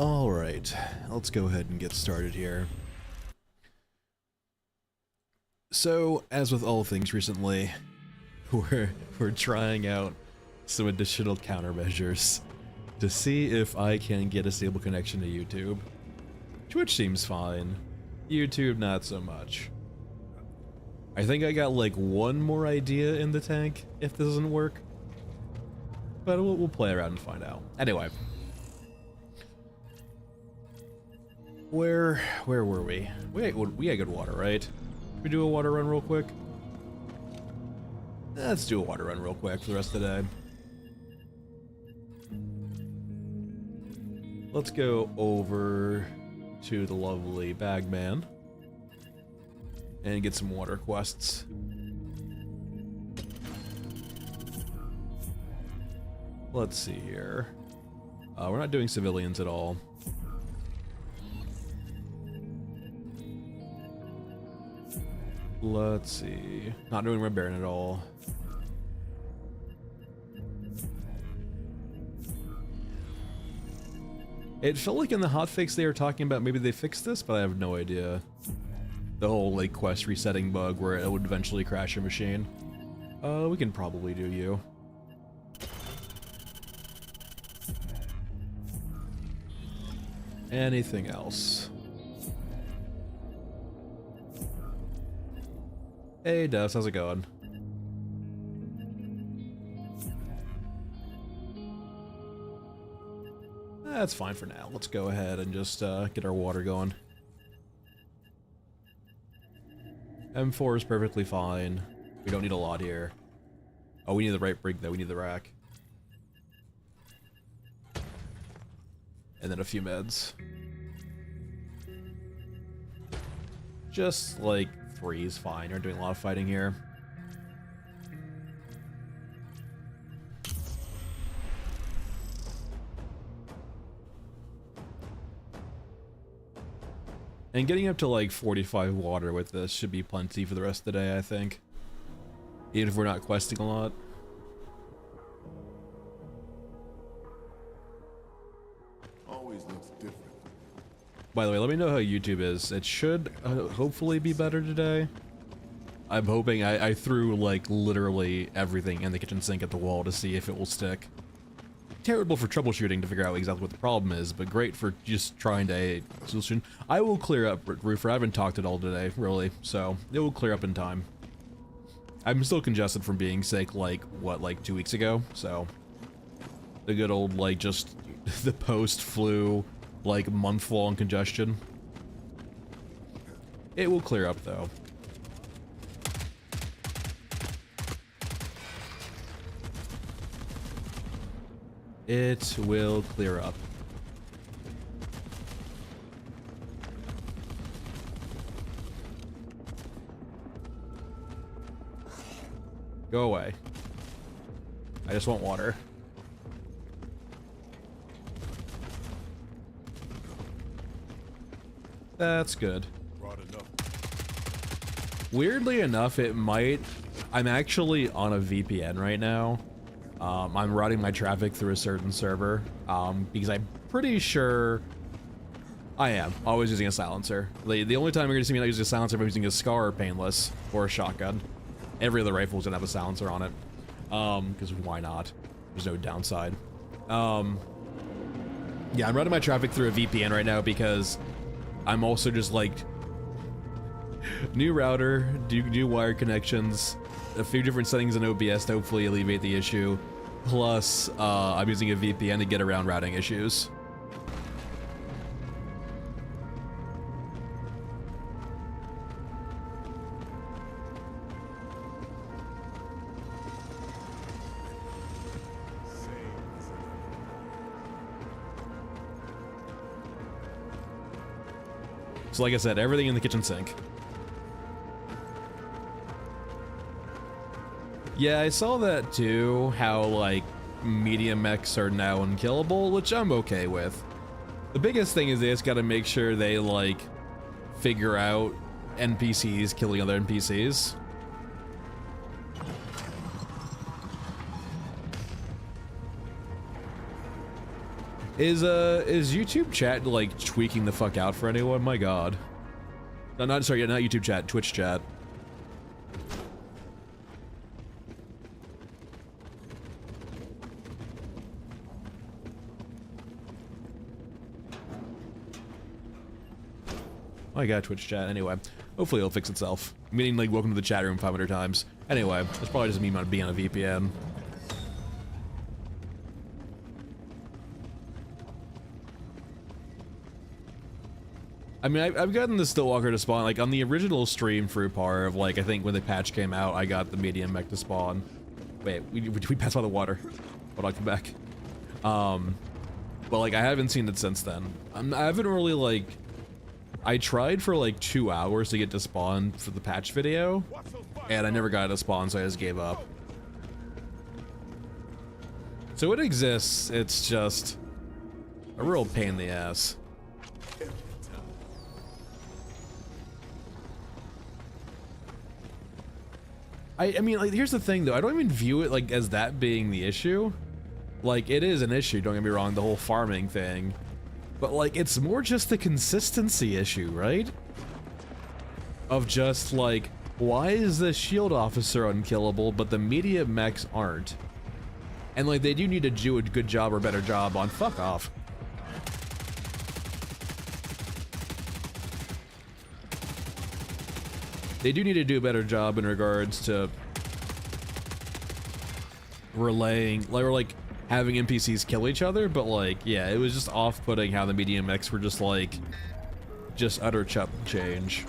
Alright, let's go ahead and get started here. So, as with all things recently, we're trying out some additional countermeasures to see if I can get a stable connection to YouTube. Twitch seems fine, YouTube not so much. I think I got like one more idea in the tank if this doesn't work, but we'll play around and find out. Anyway. Where were we? We had good water, right? Should we do a water run real quick? Let's do a water run real quick for the rest of the day. Let's go over to the lovely Bagman and get some water quests. Let's see here. We're not doing civilians at all. Let's see. Not doing Red Baron at all. It felt like in the hotfix they were talking about maybe they fixed this, but I have no idea. The whole like quest resetting bug where it would eventually crash your machine. We can probably do you. Anything else? Hey Dust, how's it going? That's fine for now. Let's go ahead and just get our water going. M4 is perfectly fine. We don't need a lot here. Oh, we need the right brig though. We need the rack. And then a few meds. Just like 3 is fine. We're doing a lot of fighting here. And getting up to like 45 water with this should be plenty for the rest of the day, I think. Even if we're not questing a lot. Always looks different. By the way, let me know how YouTube is. It should hopefully be better today. I'm hoping I threw like literally everything in the kitchen sink at the wall to see if it will stick. Terrible for troubleshooting to figure out exactly what the problem is, but great for just trying to solution. I will clear up, Roofer. I haven't talked at all today, really, so it will clear up in time. I'm still congested from being sick, like, what, like 2 weeks ago, so the good old, like, just the post-flu, like, month-long congestion. It will clear up, though. It will clear up. Go away. I just want water. That's good. Weirdly enough, it might... I'm actually on a VPN right now. I'm routing my traffic through a certain server, because I'm pretty sure I am always using a silencer. The only time you're gonna see me not using a silencer if I'm using a SCAR or painless or a shotgun. Every other rifle's gonna have a silencer on it, because why not? There's no downside. Yeah, I'm routing my traffic through a VPN right now because I'm also just like new router, new wire connections, a few different settings in OBS to hopefully alleviate the issue. Plus, I'm using a VPN to get around routing issues. So like I said, everything in the kitchen sink. Yeah, I saw that too, how like medium mechs are now unkillable, which I'm okay with. The biggest thing is they just gotta make sure they like figure out NPCs killing other NPCs. Is YouTube chat like tweaking the fuck out for anyone? My god. No, not sorry, not YouTube chat, Twitch chat. I got Twitch chat anyway. Hopefully it'll fix itself. Meaning like welcome to the chat room 500 times. Anyway, that's probably just me being on a VPN. I mean, I've gotten the Stillwalker to spawn, like, on the original stream for part of, like, I think when the patch came out, I got the medium mech to spawn. Wait, we passed by the water. Hold on, come back. But, like, I haven't seen it since then. I haven't really, like... I tried for, like, 2 hours to get to spawn for the patch video, and I never got it to spawn, so I just gave up. So it exists, it's just a real pain in the ass. I mean, like, here's the thing, though. I don't even view it, like, as that being the issue. Like, it is an issue, don't get me wrong, the whole farming thing. But, like, it's more just the consistency issue, right? Of just, like, why is the shield officer unkillable, but the medium mechs aren't? And, like, they do need to do a good job or better job on fuck off. They do need to do a better job in regards to relaying, like having NPCs kill each other, but like, yeah, it was just off-putting how the medium mechs were just like, just utter chump change.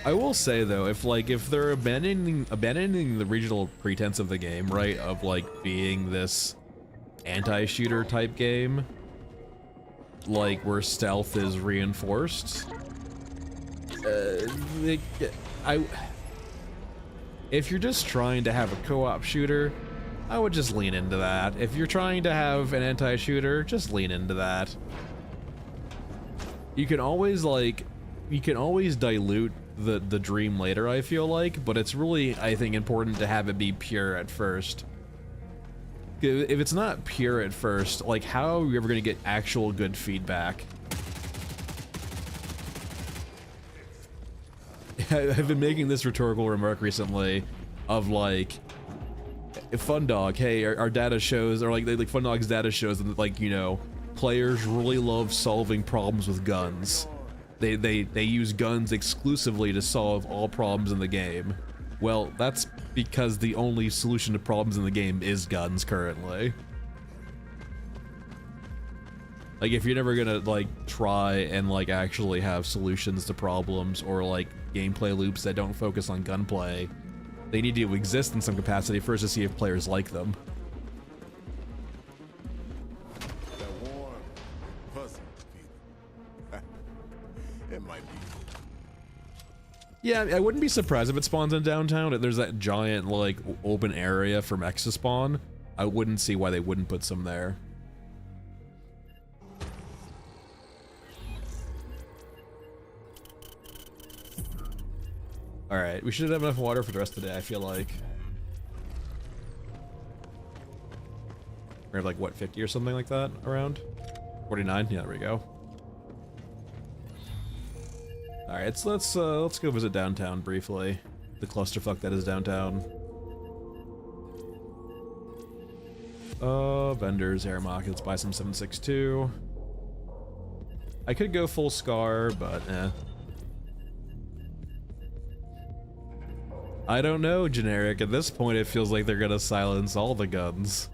I will say though, if they're abandoning the regional pretense of the game, right, of like being this anti-shooter type game, like where stealth is reinforced, if you're just trying to have a co-op shooter, I would just lean into that. If you're trying to have an anti-shooter, just lean into that. You can always dilute the dream later, I feel like, but it's really, I think, important to have it be pure at first. If it's not pure at first, like, how are you ever going to get actual good feedback? I've been making this rhetorical remark recently of, like, Fundog, hey, our data shows, or like Fundog's data shows that, like, you know, players really love solving problems with guns. They use guns exclusively to solve all problems in the game. Well, that's because the only solution to problems in the game is guns currently. Like, if you're never gonna, like, try and, like, actually have solutions to problems or, like, gameplay loops that don't focus on gunplay, they need to exist in some capacity first to see if players like them. That warm, fuzzy feeling. It might be. Yeah, I wouldn't be surprised if it spawns in downtown. If there's that giant, like, open area for mechs to spawn, I wouldn't see why they wouldn't put some there. Alright, we should have enough water for the rest of the day, I feel like. We have, like, what, 50 or something like that around? 49? Yeah, there we go. Alright, let's go visit downtown briefly. The clusterfuck that is downtown. Vendors, air market, let's buy some 7.62. I could go full Scar, but I don't know, generic. At this point, it feels like they're gonna silence all the guns.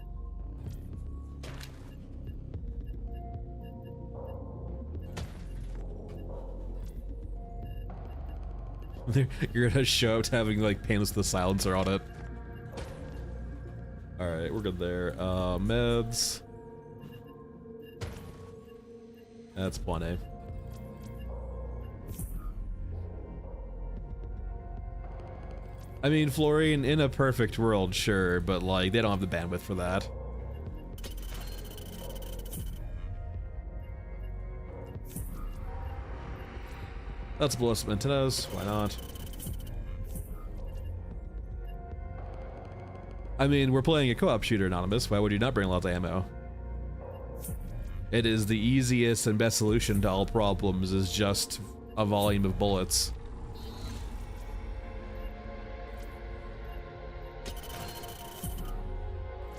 You're gonna show up to having, like, painless the silencer on it. Alright, we're good there. Meds. That's plenty. I mean, Florian, in a perfect world, sure, but, like, they don't have the bandwidth for that. Let's blow some antennas, why not? I mean, we're playing a co-op shooter, Anonymous. Why would you not bring lots of ammo? It is the easiest and best solution to all problems, is just a volume of bullets.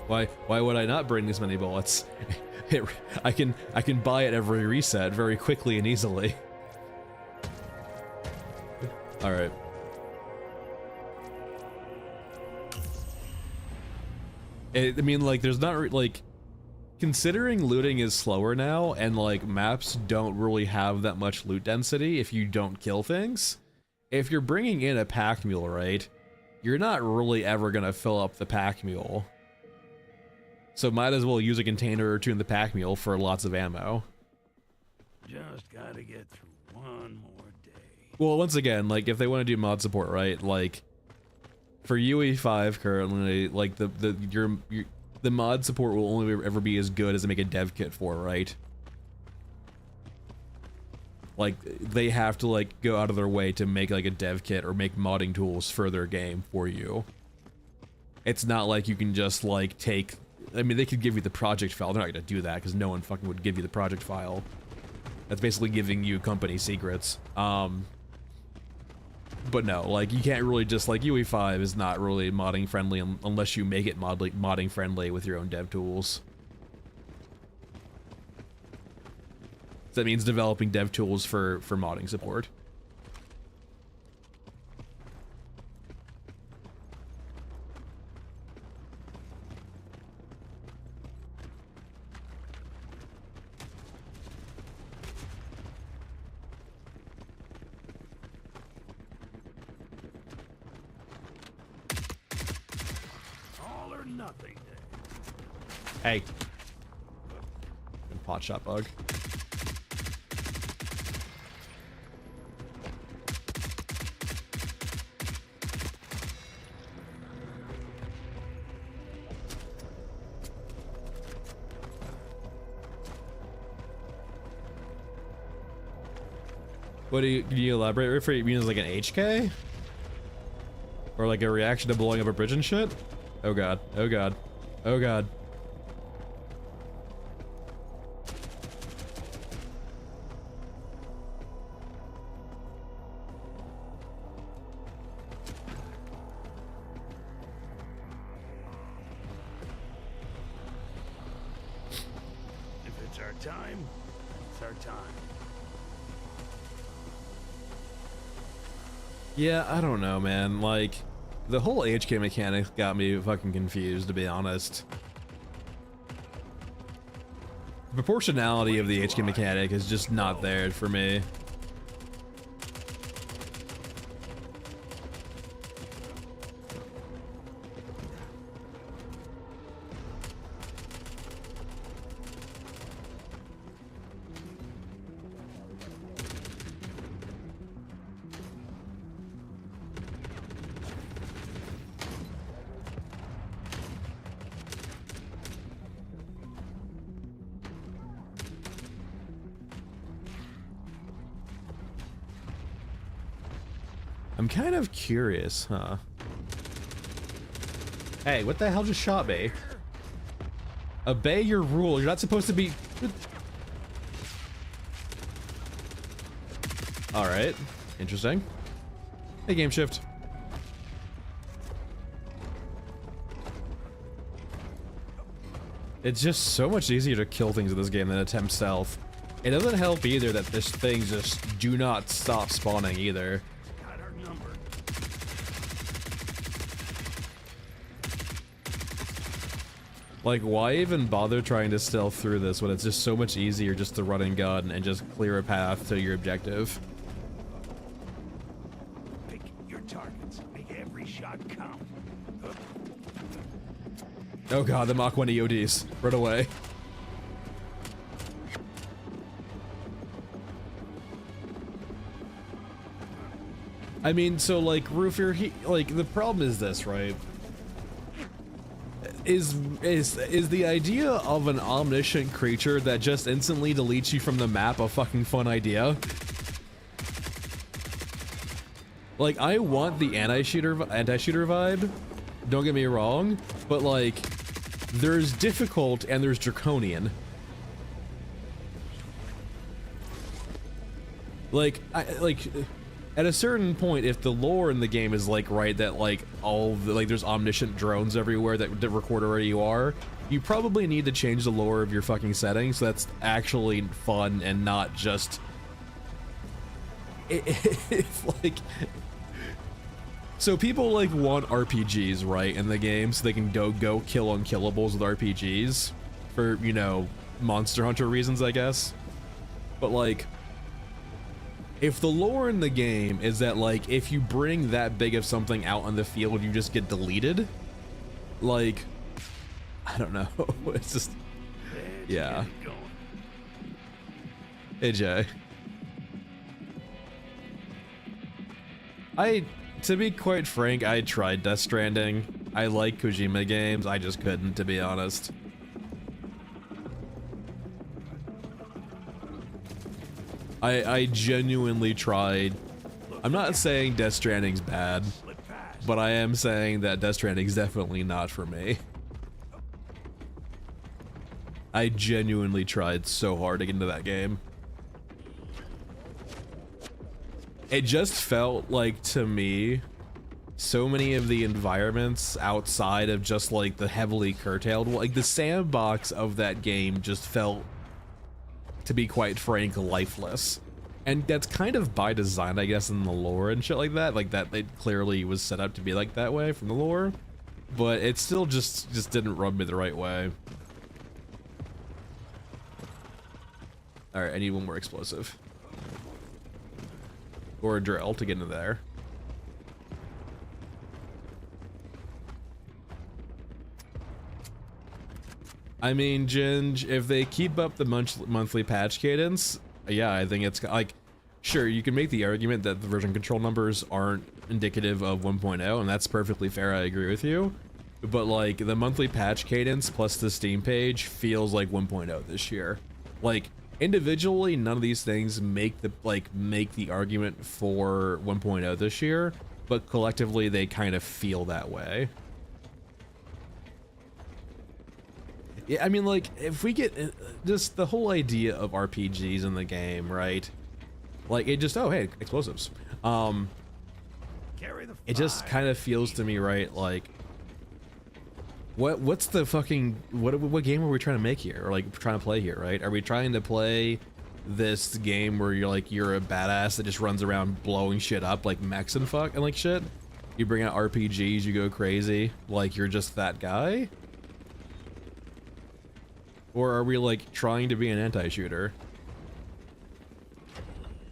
Why would I not bring this many bullets? I can buy it every reset very quickly and easily. All right. I mean, like, there's not like, considering looting is slower now, and like maps don't really have that much loot density if you don't kill things. If you're bringing in a pack mule, right, you're not really ever gonna fill up the pack mule. So might as well use a container or two in the pack mule for lots of ammo. Just gotta get through one more day. Well, once again, like, if they want to do mod support, right, like, for UE5 currently, like, the mod support will only ever be as good as they make a dev kit for, right? Like, they have to, like, go out of their way to make, like, a dev kit or make modding tools for their game for you. It's not like you can just, like, take... I mean, they could give you the project file. They're not gonna do that, because no one fucking would give you the project file. That's basically giving you company secrets. But no, like, you can't really just, like, UE5 is not really modding friendly unless you make it modding friendly with your own dev tools. So that means developing dev tools for modding support. Nothing. Hey. Pot shot bug. What do you elaborate for? You mean as like an HK? Or like a reaction to blowing up a bridge and shit? Oh god, oh god, oh god. If it's our time, it's our time. Yeah, I don't know, man. Like, the whole HK mechanic got me fucking confused, to be honest. The proportionality of the HK mechanic is just not there for me. I'm kind of curious, huh? Hey, what the hell just shot me? Obey your rule. You're not supposed to be... Alright. Interesting. Hey, game shift. It's just so much easier to kill things in this game than attempt stealth. It doesn't help either that this things just do not stop spawning either. Like, why even bother trying to stealth through this when it's just so much easier just to run and gun and just clear a path to your objective? Pick your targets. Make every shot count. Oh god, the Mach 1 EODs. Run away. I mean, so like, Roofer, like, the problem is this, right? Is the idea of an omniscient creature that just instantly deletes you from the map a fucking fun idea? Like, I want the anti-shooter vibe, Don't get me wrong, but like, there's difficult and there's draconian. Like, at a certain point, if the lore in the game is like right that like all the, like there's omniscient drones everywhere that record where you are, you probably need to change the lore of your fucking settings so that's actually fun and not just like. So people like want RPGs right in the game so they can go kill unkillables with RPGs for, you know, Monster Hunter reasons, I guess. But like, if the lore in the game is that like if you bring that big of something out on the field you just get deleted, like, I don't know. It's just, yeah. Hey Jay. To be quite frank, I tried Death Stranding. I like Kojima games, I just couldn't, to be honest. I genuinely tried. I'm not saying Death Stranding's bad, but I am saying that Death Stranding's definitely not for me. I genuinely tried so hard to get into that game. It just felt like, to me, so many of the environments outside of just like the heavily curtailed, like the sandbox of that game just felt, to be quite frank, lifeless. And that's kind of by design, I guess, in the lore and shit like that. Like that, it clearly was set up to be like that way from the lore, but it still just didn't rub me the right way. All right, I need one more explosive. Or a drill to get into there. I mean, Ginge, if they keep up the monthly patch cadence, yeah, I think it's like, sure, you can make the argument that the version control numbers aren't indicative of 1.0, and that's perfectly fair, I agree with you. But like, the monthly patch cadence plus the Steam page feels like 1.0 this year. Like, individually, none of these things make the argument for 1.0 this year, but collectively they kind of feel that way. Yeah, I mean, like, if we get just the whole idea of RPGs in the game, right? Like, it just, oh, hey, explosives. It just kind of feels to me, right, like, what's the fucking, what game are we trying to make here, or like trying to play here, right? Are we trying to play this game where you're a badass that just runs around blowing shit up like mechs and like shit? You bring out RPGs, you go crazy, like you're just that guy? Or are we like trying to be an anti-shooter?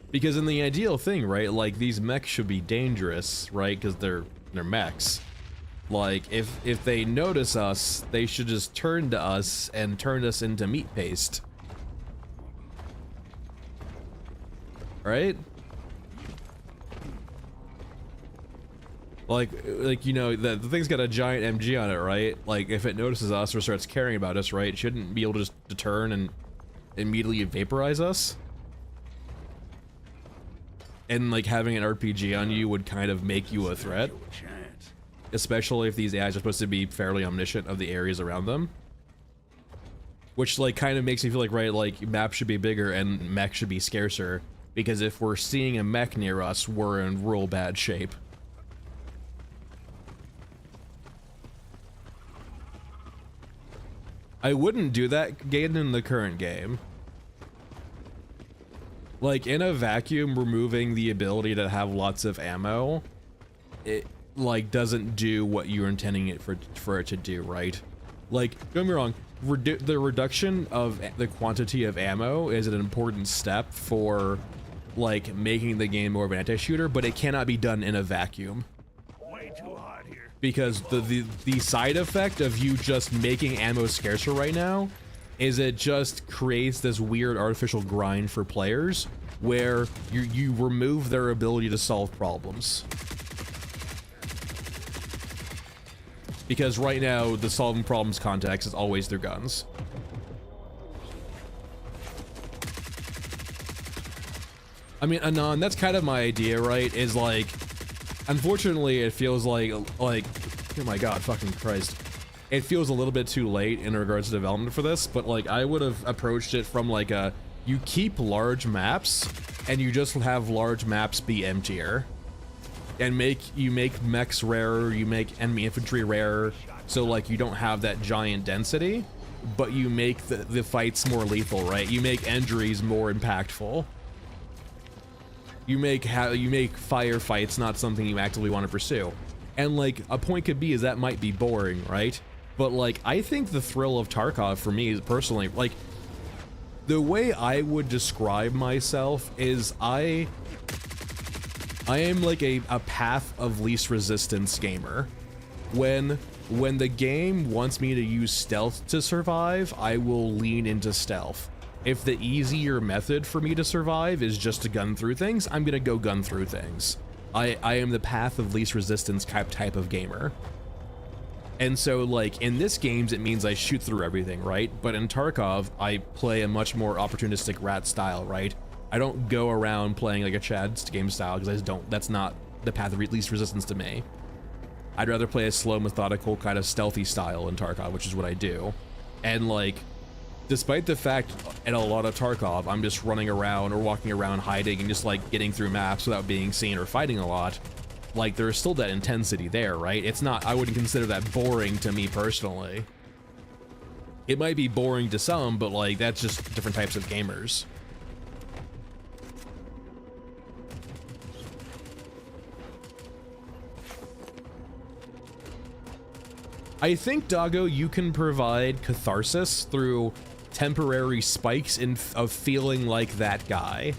Because in the ideal thing, right, like these mechs should be dangerous, right? Because they're mechs. Like, if they notice us, they should just turn to us and turn us into meat paste. Right? Like you know, the thing's got a giant MG on it, right? Like, if it notices us or starts caring about us, right, it shouldn't be able to just to turn and immediately vaporize us. And, like, having an RPG on you would kind of make you a threat. Especially if these AIs are supposed to be fairly omniscient of the areas around them. Which, like, kind of makes me feel like, right, like, maps should be bigger and mech should be scarcer. Because if we're seeing a mech near us, we're in real bad shape. I wouldn't do that in the current game. Like, in a vacuum, removing the ability to have lots of ammo, it like doesn't do what you're intending it for it to do, right? Like, don't get me wrong, the reduction of the quantity of ammo is an important step for like making the game more of an anti-shooter, but it cannot be done in a vacuum. Way too hot here. Because the side effect of you just making ammo scarcer right now is it just creates this weird artificial grind for players where you remove their ability to solve problems. Because right now, the solving problems context is always through guns. I mean, Anon, that's kind of my idea, right? Is like, unfortunately, it feels like oh my god, fucking Christ. It feels a little bit too late in regards to development for this, but like I would have approached it from like a, you keep large maps and you just have large maps be emptier. And you make mechs rarer, you make enemy infantry rarer, so like you don't have that giant density, but you make the fights more lethal, right? You make injuries more impactful. You make firefights not something you actively want to pursue. And like a point could be is that might be boring, right? But like I think the thrill of Tarkov for me personally, like the way I would describe myself is I am like a path of least resistance gamer. When the game wants me to use stealth to survive, I will lean into stealth. If the easier method for me to survive is just to gun through things, I'm gonna go gun through things. I am the path of least resistance type of gamer. And so like in this games it means I shoot through everything, right? But in Tarkov I play a much more opportunistic rat style, right? I don't go around playing like a Chad's game style because that's not the path of least resistance to me. I'd rather play a slow, methodical, kind of stealthy style in Tarkov, which is what I do. And like, despite the fact in a lot of Tarkov, I'm just running around or walking around hiding and just like getting through maps without being seen or fighting a lot, like there's still that intensity there, right? It's not, I wouldn't consider that boring to me personally. It might be boring to some, but like that's just different types of gamers. I think, Doggo, you can provide catharsis through temporary spikes of feeling like that guy.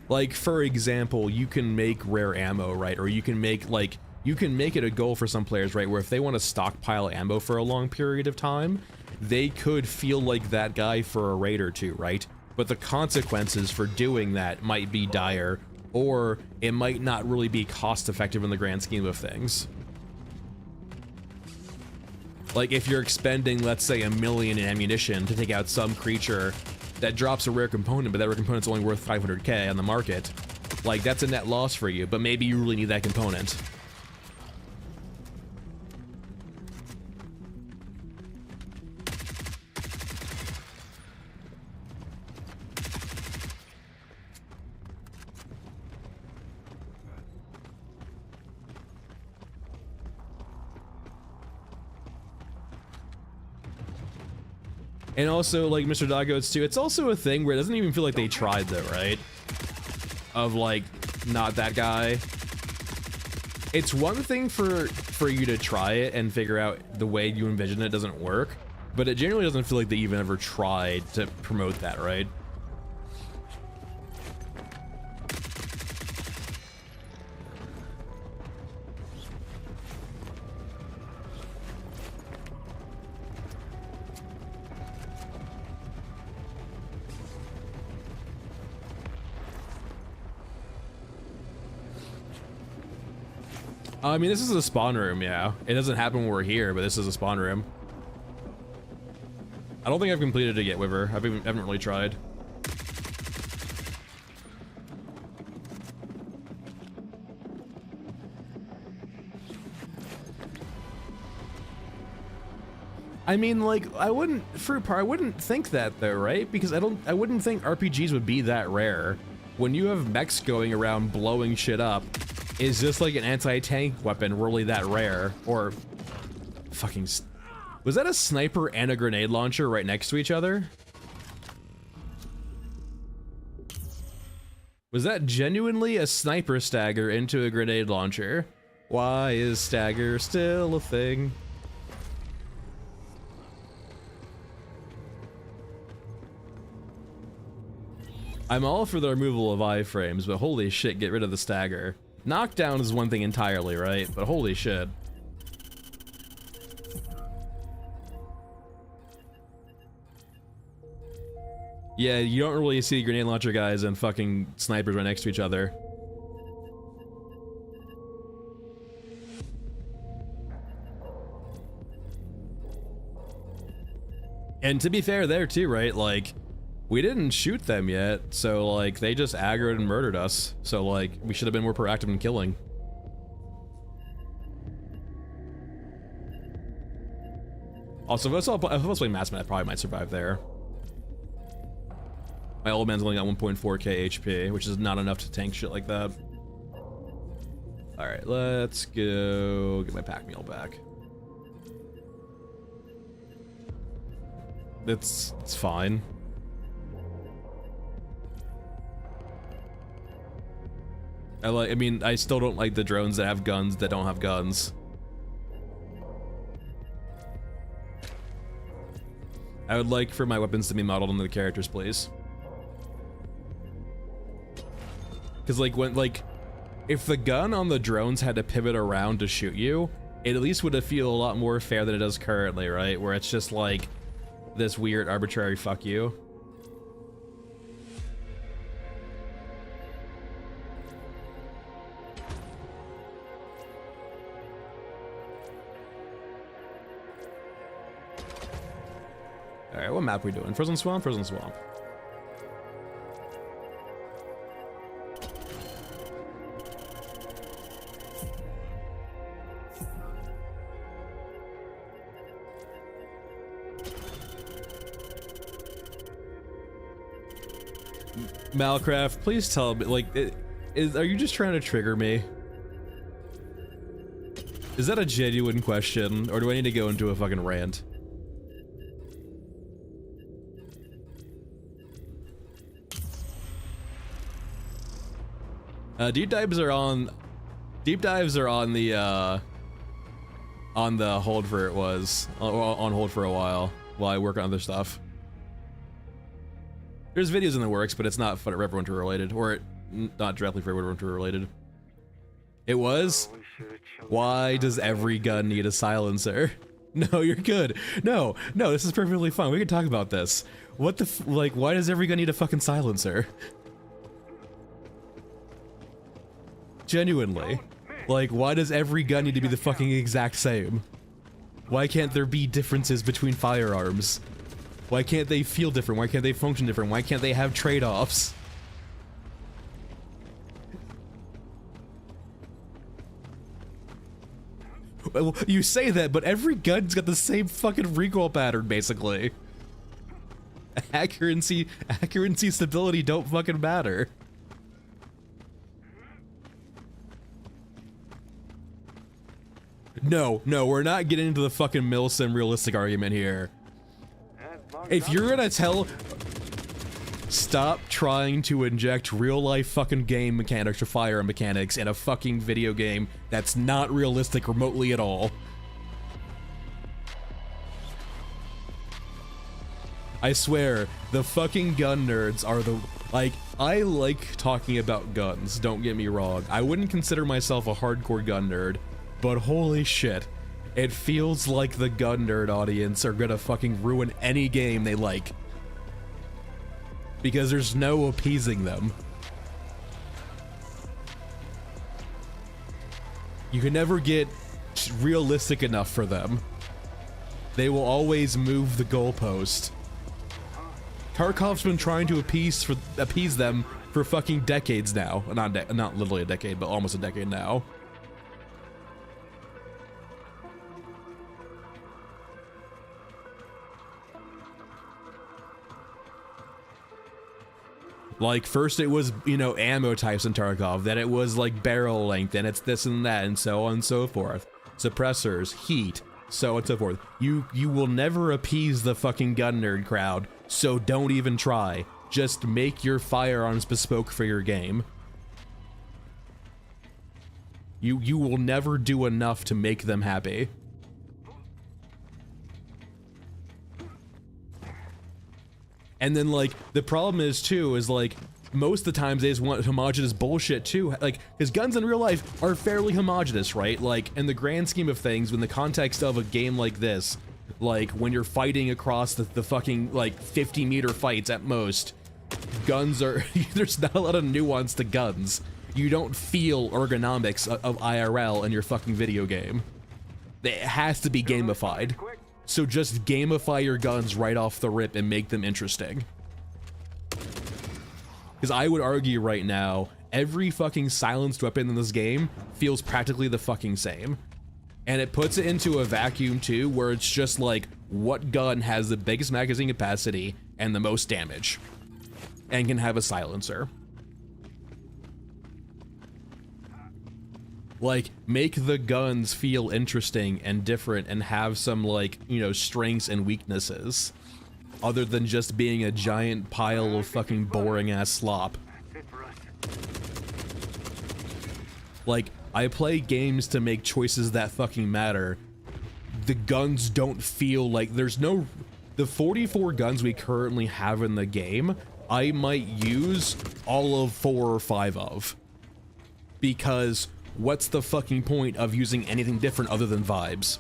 Like, for example, you can make rare ammo, right? Or you can make, like, you can make it a goal for some players, right? Where if they want to stockpile ammo for a long period of time, they could feel like that guy for a raid or two, right? But the consequences for doing that might be dire, or it might not really be cost effective in the grand scheme of things. Like if you're expending, let's say, $1 million in ammunition to take out some creature that drops a rare component, but that rare component's only worth 500k on the market, like that's a net loss for you, but maybe you really need that component. And also, like Mr. Doggoats too, it's also a thing where it doesn't even feel like they tried though, right? Of like, not that guy. It's one thing for you to try it and figure out the way you envision it doesn't work, but it generally doesn't feel like they even ever tried to promote that, right? I mean, this is a spawn room, yeah. It doesn't happen when we're here, but this is a spawn room. I don't think I've completed it yet, Wiver. I haven't really tried. I mean, like, I wouldn't think that though, right? Because I wouldn't think RPGs would be that rare. When you have mechs going around blowing shit up, is just like an anti-tank weapon really that rare? Or fucking, was that a sniper and a grenade launcher right next to each other? Was that genuinely a sniper stagger into a grenade launcher? Why is stagger still a thing? I'm all for the removal of iframes, but holy shit, get rid of the stagger. Knockdown is one thing entirely, right? But holy shit. Yeah, you don't really see grenade launcher guys and fucking snipers right next to each other. And to be fair there too, right? Like, we didn't shoot them yet, so like they just aggroed and murdered us. So like we should have been more proactive in killing. Also, if I was playing Massman, I probably might survive there. My old man's only got 1.4k HP, which is not enough to tank shit like that. Alright, let's go get my pack meal back. It's fine. I mean, I still don't like the drones that have guns that don't have guns. I would like for my weapons to be modeled on the characters, please. Because if the gun on the drones had to pivot around to shoot you, it at least would feel a lot more fair than it does currently, right? Where it's just like this weird arbitrary fuck you. Alright, what map are we doing? Frozen Swamp? Frozen Swamp. Malcraft, please tell me, like, are you just trying to trigger me? Is that a genuine question, or do I need to go into a fucking rant? Deep dives are on the hold for on hold for a while I work on other stuff. There's videos in the works, but it's not for everyone related, or not directly for everyone related. It was. Why does every gun need a silencer? No, you're good. No, this is perfectly fine. We can talk about this. What the like? Why does every gun need a fucking silencer? Genuinely. Like, why does every gun need to be the fucking exact same? Why can't there be differences between firearms? Why can't they feel different? Why can't they function different? Why can't they have trade-offs? Well, you say that, but every gun's got the same fucking recoil pattern, basically. Accuracy, stability don't fucking matter. No, we're not getting into the fucking Milsim realistic argument here. If you're gonna stop trying to inject real-life fucking game mechanics or firearm mechanics in a fucking video game that's not realistic remotely at all. I swear, the fucking gun nerds are the... Like, I like talking about guns, don't get me wrong. I wouldn't consider myself a hardcore gun nerd, but holy shit, it feels like the gun nerd audience are gonna fucking ruin any game they like. Because there's no appeasing them. You can never get realistic enough for them. They will always move the goalpost. Tarkov's been trying to appease them for fucking decades now. Not literally a decade, but almost a decade now. Like, first it was, you know, ammo types in Tarkov, then it was like barrel length, and it's this and that, and so on and so forth. Suppressors, heat, so on and so forth. You will never appease the fucking gun nerd crowd, so don't even try. Just make your firearms bespoke for your game. You will never do enough to make them happy. And then, like, the problem is, too, is, like, most of the times they just want homogenous bullshit, too. Like, because guns in real life are fairly homogenous, right? Like, in the grand scheme of things, in the context of a game like this, like, when you're fighting across the fucking, like, 50-meter fights at most, guns are... there's not a lot of nuance to guns. You don't feel ergonomics of IRL in your fucking video game. It has to be gamified. So just gamify your guns right off the rip and make them interesting. Because I would argue right now, every fucking silenced weapon in this game feels practically the fucking same. And it puts it into a vacuum too, where it's just like, what gun has the biggest magazine capacity and the most damage, and can have a silencer. Like, make the guns feel interesting and different and have some, like, you know, strengths and weaknesses, other than just being a giant pile of fucking boring ass slop. Like, I play games to make choices that fucking matter. The guns don't feel like there's no... The 44 guns we currently have in the game, I might use all of 4 or 5 of. Because what's the fucking point of using anything different other than vibes?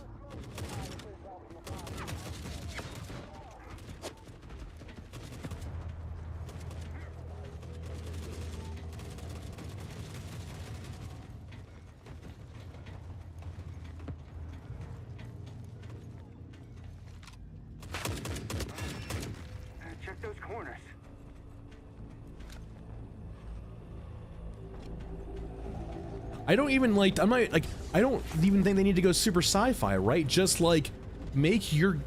Check those corners. I don't even like, I'm not like, I don't even think they need to go super sci-fi, right? Just like, make you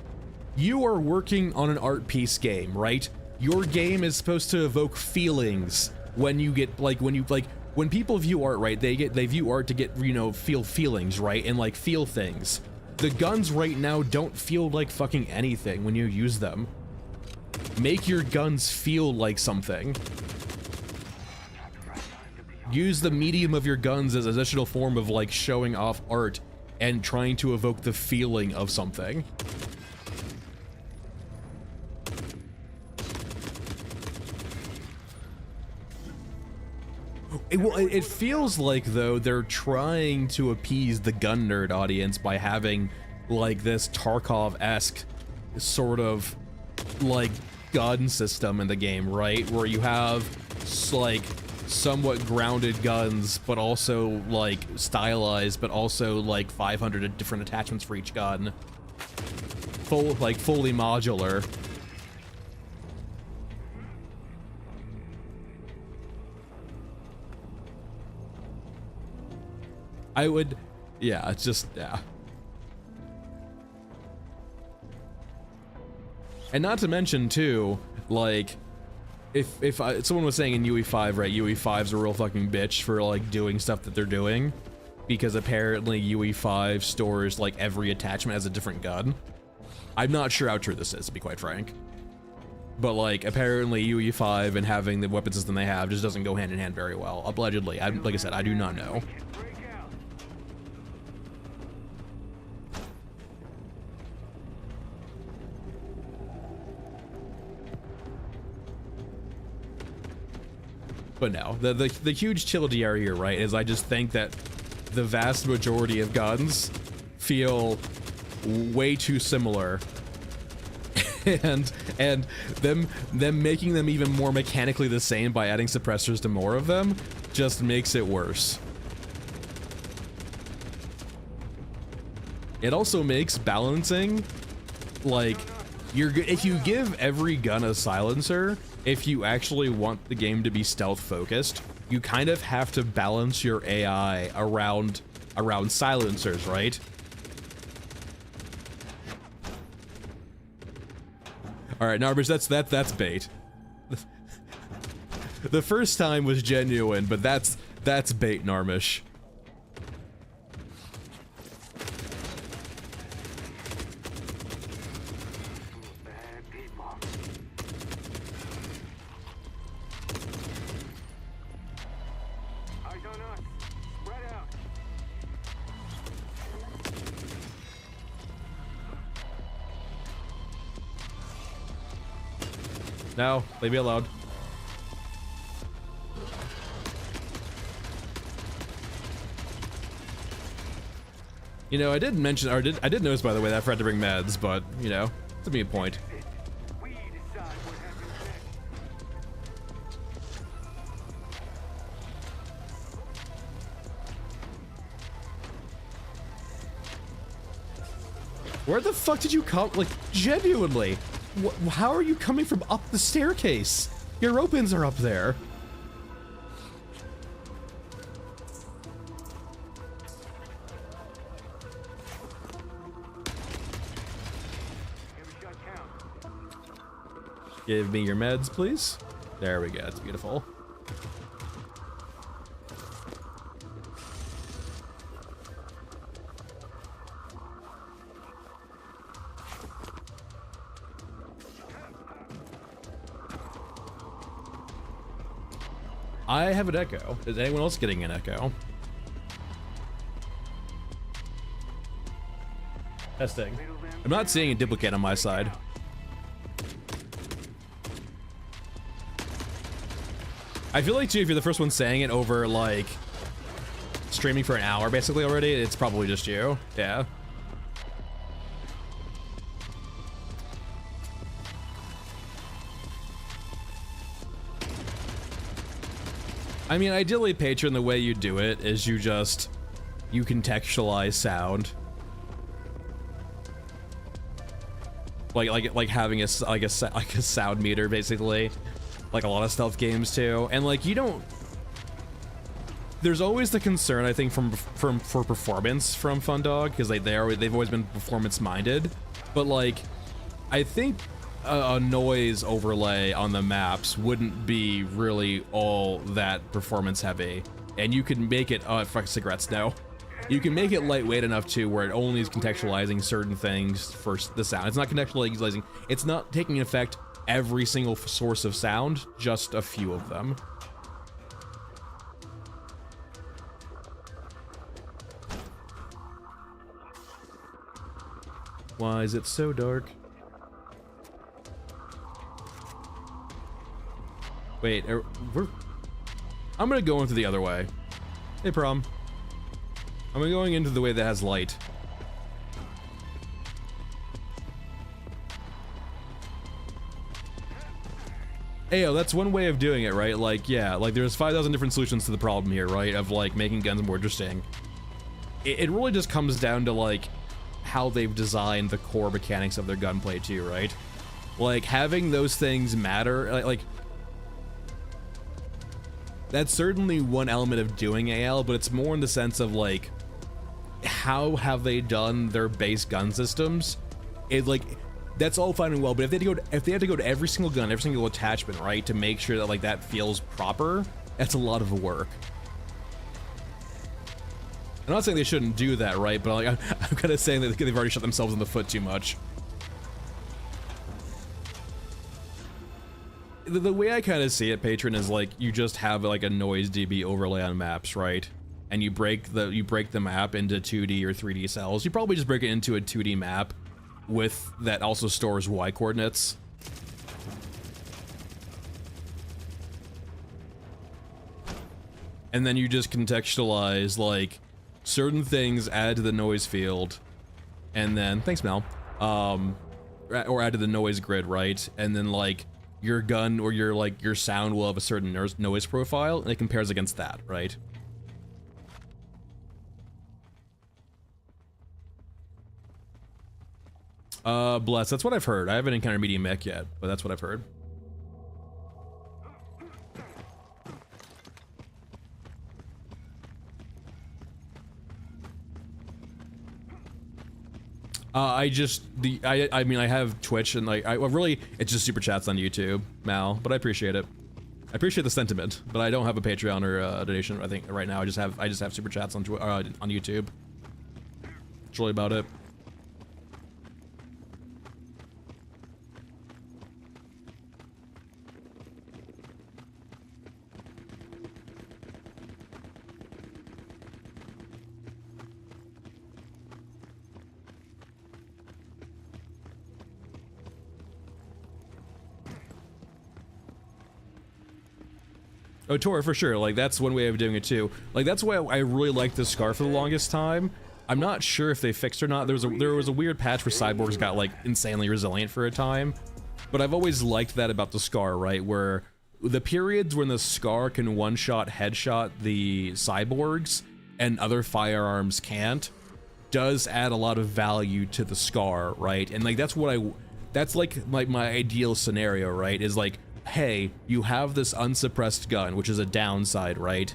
are working on an art piece game, right? Your game is supposed to evoke feelings when you get, like, when people view art, right? They view art to get, you know, feel feelings, right? And like feel things. The guns right now don't feel like fucking anything when you use them. Make your guns feel like something. Use the medium of your guns as an additional form of, like, showing off art and trying to evoke the feeling of something. It feels like, though, they're trying to appease the gun nerd audience by having, like, this Tarkov-esque sort of, like, gun system in the game, right? Where you have, like, somewhat grounded guns, but also, like, stylized, but also, like, 500 different attachments for each gun. Fully modular. I would, yeah, it's just, yeah. And not to mention, too, like, if someone was saying in UE5, right, UE5's a real fucking bitch for, like, doing stuff that they're doing, because apparently UE5 stores, like, every attachment as a different gun. I'm not sure how true this is, to be quite frank. But, like, apparently UE5 and having the weapon system they have just doesn't go hand in hand very well, allegedly. Like I said, I do not know. But no, the huge TLDR here, right, is I just think that the vast majority of guns feel way too similar, and them making them even more mechanically the same by adding suppressors to more of them just makes it worse. It also makes balancing, like, if you give every gun a silencer, if you actually want the game to be stealth focused, you kind of have to balance your AI around silencers, right? All right, Narbish, that's bait. The first time was genuine, but that's bait, Narmish. No, leave me alone. You know, I did mention, or I did notice, by the way, that I forgot to bring meds, but, you know, to be a point. Where the fuck did you come? Like, genuinely. How are you coming from up the staircase? Your opens are up there. Give me your meds, please. There we go. That's beautiful. I have an echo. Is anyone else getting an echo? Testing. I'm not seeing a duplicate on my side. I feel like too, if you're the first one saying it over like streaming for an hour basically already, it's probably just you. Yeah. I mean, ideally, Patron, the way you do it is you contextualize sound, like having a sound meter, basically, like a lot of stealth games too. And like you don't. There's always the concern, I think, for performance from Fundog, because they've always been performance minded, but like I think a noise overlay on the maps wouldn't be really all that performance heavy, and you can make it fuck cigarettes, no, you can make it lightweight enough too where it only is contextualizing certain things for the sound. It's not contextualizing, it's not taking effect every single source of sound, just a few of them. Why is it so dark? Wait, I'm gonna go into the other way. Hey, Prom. I'm going into the way that has light. Ayo, that's one way of doing it, right? Like, yeah, like there's 5,000 different solutions to the problem here, right? Of like making guns more interesting. It really just comes down to like how they've designed the core mechanics of their gunplay too, right? Like having those things matter, like that's certainly one element of doing AL, but it's more in the sense of like, how have they done their base gun systems? It like, that's all fine and well, but if they have to go to every single gun, every single attachment, right, to make sure that like that feels proper, that's a lot of work. I'm not saying they shouldn't do that, right, but like, I'm kind of saying that they've already shot themselves in the foot too much. The way I kind of see it, Patron, is like you just have like a noise dB overlay on maps, right? And you break the map into 2D or 3D cells. You probably just break it into a 2D map with that also stores Y coordinates. And then you just contextualize like certain things add to the noise field, and then thanks, Mel, or add to the noise grid, right? And then like your gun or your sound will have a certain noise profile, and it compares against that, right? Bless, that's what I've heard. I haven't encountered medium mech yet, but that's what I've heard. I mean, I have Twitch and like, really, it's just super chats on YouTube, Mal, but I appreciate it. I appreciate the sentiment, but I don't have a Patreon or a donation. I think right now I just have super chats on YouTube. That's really about it. Oh, Tor, for sure. Like, that's one way of doing it, too. Like, that's why I really liked the Scar for the longest time. I'm not sure if they fixed or not. There was a weird patch where cyborgs got, like, insanely resilient for a time. But I've always liked that about the Scar, right? Where the periods when the Scar can one-shot, headshot the cyborgs and other firearms can't does add a lot of value to the Scar, right? And, like, that's like my ideal scenario, right? Is, like, hey, you have this unsuppressed gun, which is a downside, right?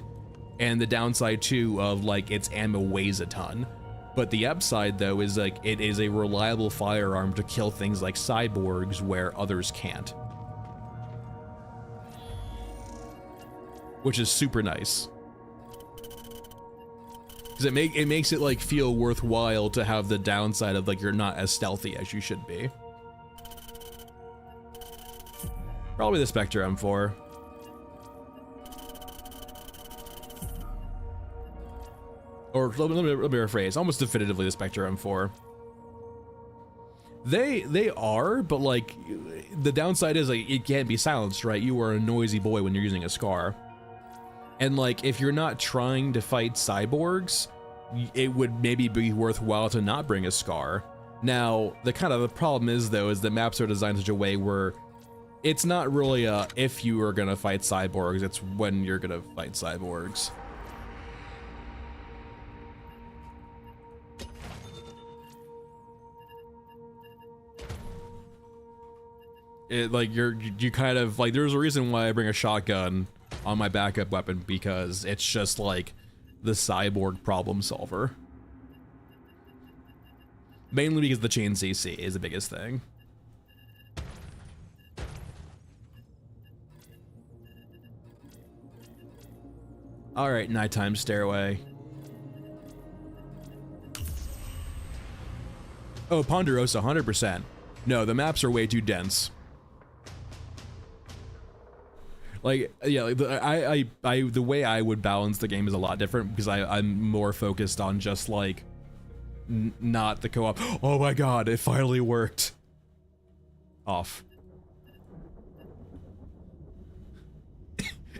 And the downside too of like its ammo weighs a ton. But the upside though is like it is a reliable firearm to kill things like cyborgs where others can't. which is super nice. Because it makes it like feel worthwhile to have the downside of like you're not as stealthy as you should be. Probably the Spectre M4. Or let me rephrase, almost definitively the Spectre M4. They are, but like the downside is like it can't be silenced, right? You are a noisy boy when you're using a Scar. And like if you're not trying to fight cyborgs, it would maybe be worthwhile to not bring a Scar. Now, the problem is though is that maps are designed in such a way where it's not really a if you are gonna fight cyborgs, it's when you're gonna fight cyborgs. It like you kind of like there's a reason why I bring a shotgun on my backup weapon, because it's just like the cyborg problem solver. Mainly because the chain CC is the biggest thing. All right, nighttime stairway. Oh, Ponderosa, 100%. No, the maps are way too dense. Like, yeah, like the way I would balance the game is a lot different, because I'm more focused on just like not the co-op. Oh my god, it finally worked. Off.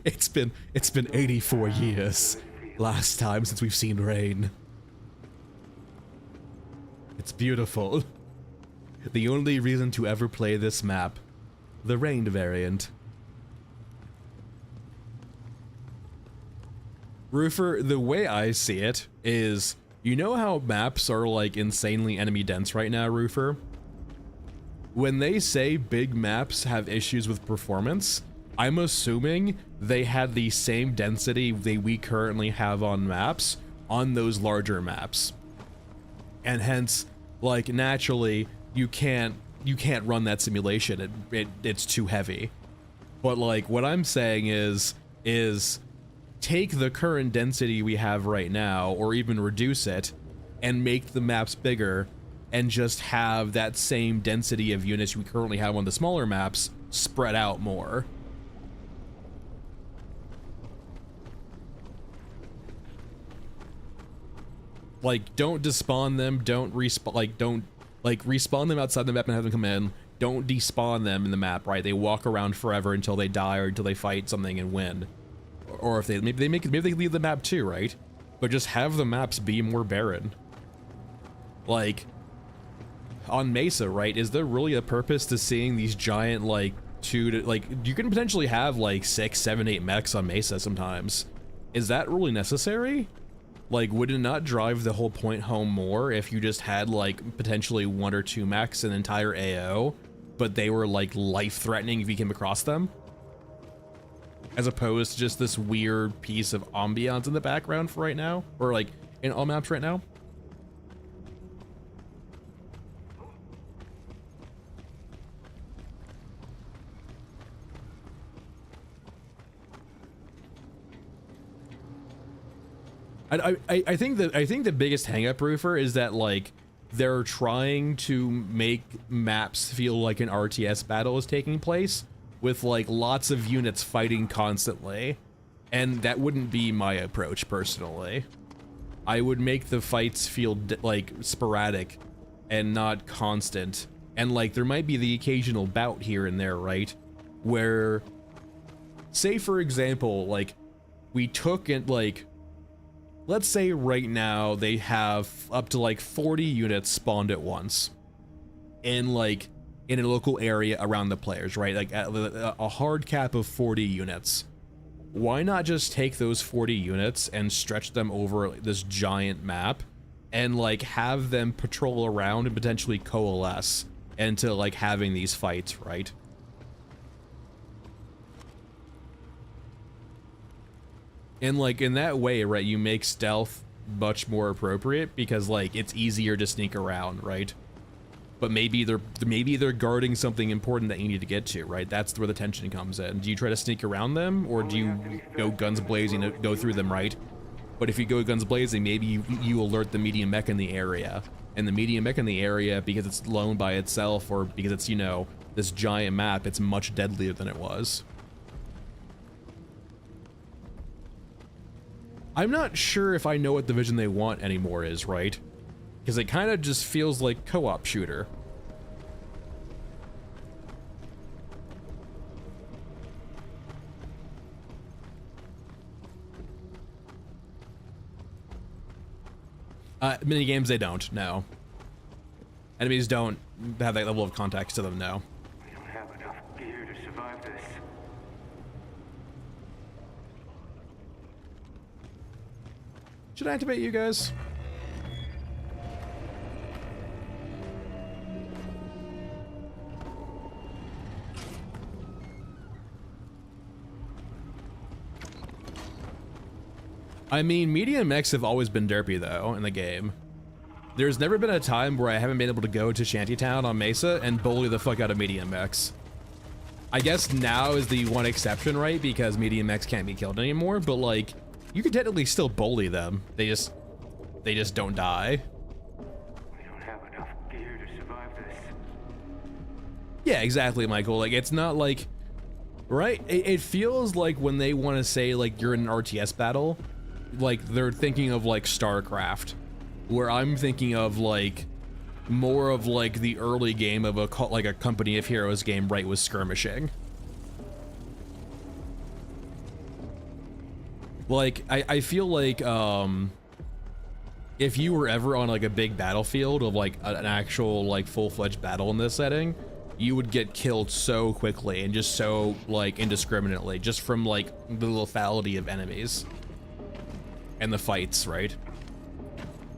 It's been 84 years last time since we've seen rain. It's beautiful. The only reason to ever play this map, the rained variant. Roofer, the way I see it is, you know how maps are like insanely enemy dense right now, Roofer? When they say big maps have issues with performance, I'm assuming they had the same density we currently have on maps on those larger maps. And hence, like, naturally, you can't run that simulation. It's too heavy. But like, what I'm saying is take the current density we have right now, or even reduce it, and make the maps bigger, and just have that same density of units we currently have on the smaller maps spread out more. Like, don't despawn them, don't respawn, like, don't, like, respawn them outside the map and have them come in. Don't despawn them in the map, right? They walk around forever until they die or until they fight something and win. Or if maybe they leave the map too, right? But just have the maps be more barren. Like, on Mesa, right? Is there really a purpose to seeing these giant, like, you can potentially have, like, 6, 7, 8 mechs on Mesa sometimes. Is that really necessary? Like, would it not drive the whole point home more if you just had, like, potentially 1 or 2 mechs an entire AO, but they were, like, life-threatening if you came across them? As opposed to just this weird piece of ambiance in the background for right now? Or, like, in all maps right now? I think the biggest hang-up, Roofer, is that like they're trying to make maps feel like an RTS battle is taking place with like lots of units fighting constantly, and that wouldn't be my approach personally. I would make the fights feel like sporadic and not constant, and like there might be the occasional bout here and there, right? Where, say for example, like we took it like, let's say right now they have up to like 40 units spawned at once in like in a local area around the players, right? Like a hard cap of 40 units. Why not just take those 40 units and stretch them over this giant map and like have them patrol around and potentially coalesce into like having these fights, right? And like in that way, right, you make stealth much more appropriate because like it's easier to sneak around, right? but maybe they're guarding something important that you need to get to, right? That's where the tension comes in. Do you try to sneak around them, or do you go guns blazing to go through them, right? But if you go guns blazing, maybe you alert the medium mech in the area, and the medium mech in the area, because it's alone by itself, or because it's, you know, this giant map, it's much deadlier than it was. I'm not sure if I know what the vision they want anymore is, right? Because it kind of just feels like co-op shooter. Minigames, they don't, no. Enemies don't have that level of context to them, no. We don't have enough gear to survive this. Should I activate you guys? I mean, medium mechs have always been derpy, though, in the game. There's never been a time where I haven't been able to go to Shantytown on Mesa and bully the fuck out of medium mechs. I guess now is the one exception, right? Because medium mechs can't be killed anymore, but, like, you can technically still bully them. They just don't die. We don't have enough gear to survive this. Yeah, exactly, Michael. Like, it's not like... Right? It feels like when they want to say, like, you're in an RTS battle, like, they're thinking of, like, StarCraft, where I'm thinking of, like, more of, like, the early game of a Company of Heroes game, right, with skirmishing. Like, I feel like, if you were ever on, like, a big battlefield of, like, an actual, like, full-fledged battle in this setting, you would get killed so quickly and just so, like, indiscriminately, just from, like, the lethality of enemies and the fights, right?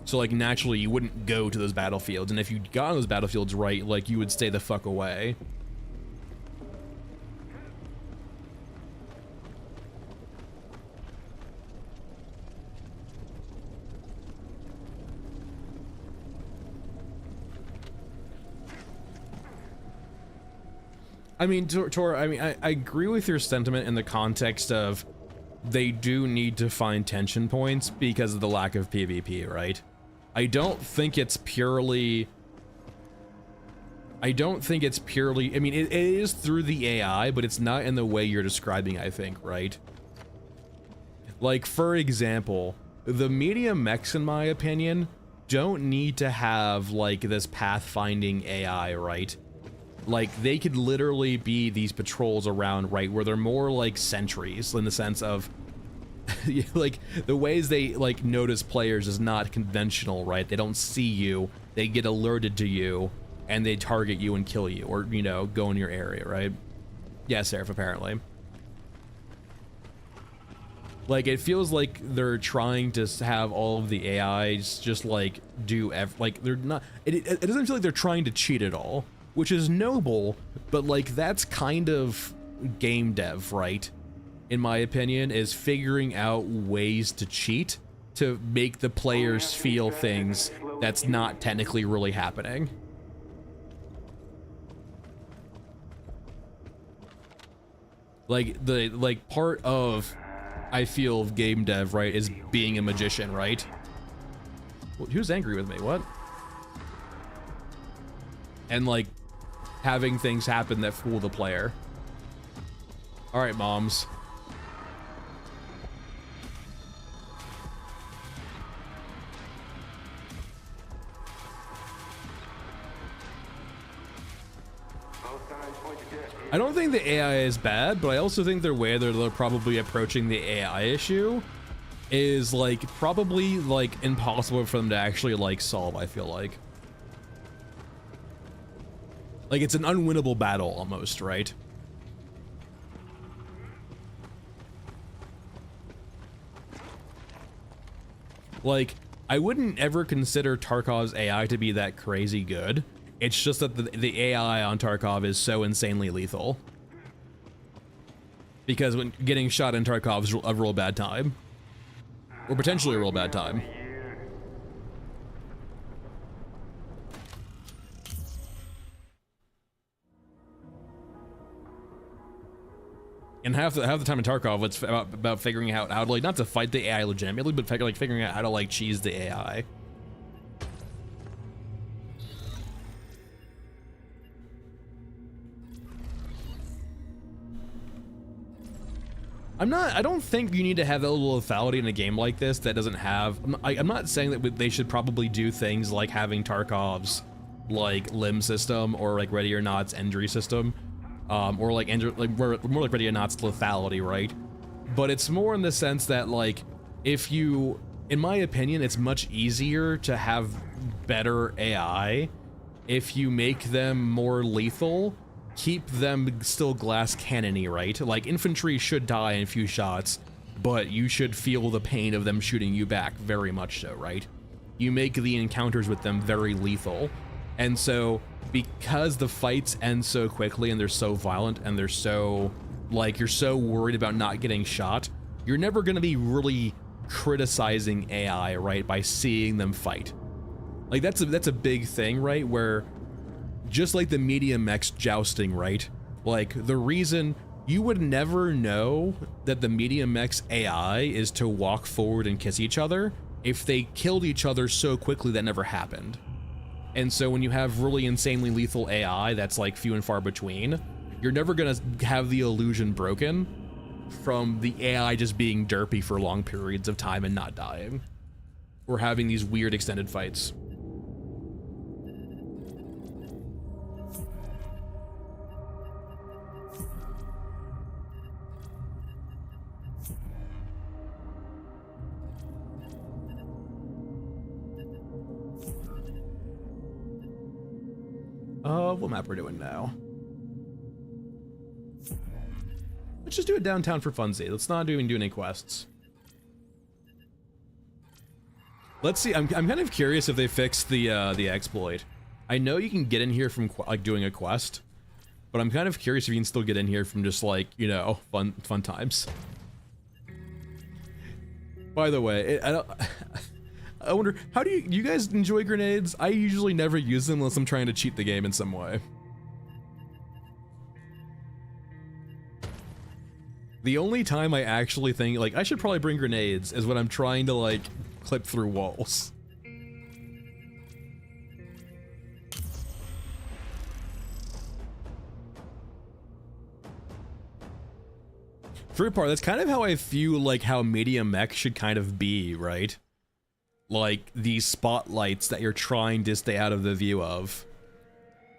So, like, naturally, you wouldn't go to those battlefields, and if you got on those battlefields right, like, you would stay the fuck away. I mean, Tor, I mean, I agree with your sentiment in the context of they do need to find tension points because of the lack of PvP, right? I don't think it's purely... I mean, it is through the AI, but it's not in the way you're describing, I think, right? Like, for example, the medium mechs, in my opinion, don't need to have, like, this pathfinding AI, right? Like, they could literally be these patrols around, right, where they're more like sentries in the sense of, like, the ways they, like, notice players is not conventional, right? They don't see you, they get alerted to you, and they target you and kill you, or, you know, go in your area, right? Yeah, Seraph, apparently. Like, it feels like they're trying to have all of the AIs just, like, like, they're not, it doesn't feel like they're trying to cheat at all. Which is noble, but, like, that's kind of game dev, right? In my opinion, is figuring out ways to cheat to make the players feel things that's not technically really happening. Like, part of, I feel, game dev, right, is being a magician, right? Well, who's angry with me? What? And, like, having things happen that fool the player. All right, moms. I don't think the AI is bad, but I also think their way they're probably approaching the AI issue is, like, probably, like, impossible for them to actually, like, solve, I feel like. Like, it's an unwinnable battle, almost, right? Like, I wouldn't ever consider Tarkov's AI to be that crazy good. It's just that the AI on Tarkov is so insanely lethal. Because when getting shot in Tarkov's a real bad time. Or potentially a real bad time. And half the time in Tarkov, it's about figuring out how to, like, not to fight the AI legitimately, but like figuring out how to, like, cheese the AI. I don't think you need to have that little lethality in a game like this that doesn't have, I'm not saying that they should probably do things like having Tarkov's, like, limb system, or like Ready or Not's injury system, or like more like Ready or Not's lethality, right? But it's more in the sense that, like, if you, in my opinion, it's much easier to have better AI if you make them more lethal, keep them still glass cannony, right? Like, infantry should die in a few shots, but you should feel the pain of them shooting you back very much so, right? You make the encounters with them very lethal. And so, because the fights end so quickly and they're so violent and they're so, like, you're so worried about not getting shot, you're never going to be really criticizing AI, right, by seeing them fight. Like, that's a big thing, right, where just like the medium mechs jousting, right? Like, the reason you would never know that the medium mech's AI is to walk forward and kiss each other if they killed each other so quickly that never happened. And so when you have really insanely lethal AI that's, like, few and far between, you're never gonna have the illusion broken from the AI just being derpy for long periods of time and not dying, or having these weird extended fights. What map we're doing now? Let's just do it downtown for funsies. Let's not even do any quests. Let's see. I'm kind of curious if they fixed the exploit. I know you can get in here from like doing a quest, but I'm kind of curious if you can still get in here from just, like, you know, fun times. By the way, I wonder, how do you guys enjoy grenades? I usually never use them unless I'm trying to cheat the game in some way. The only time I actually think, like, I should probably bring grenades is when I'm trying to, like, clip through walls. For part, that's kind of how I feel like how medium mech should kind of be, right? Like, these spotlights that you're trying to stay out of the view of.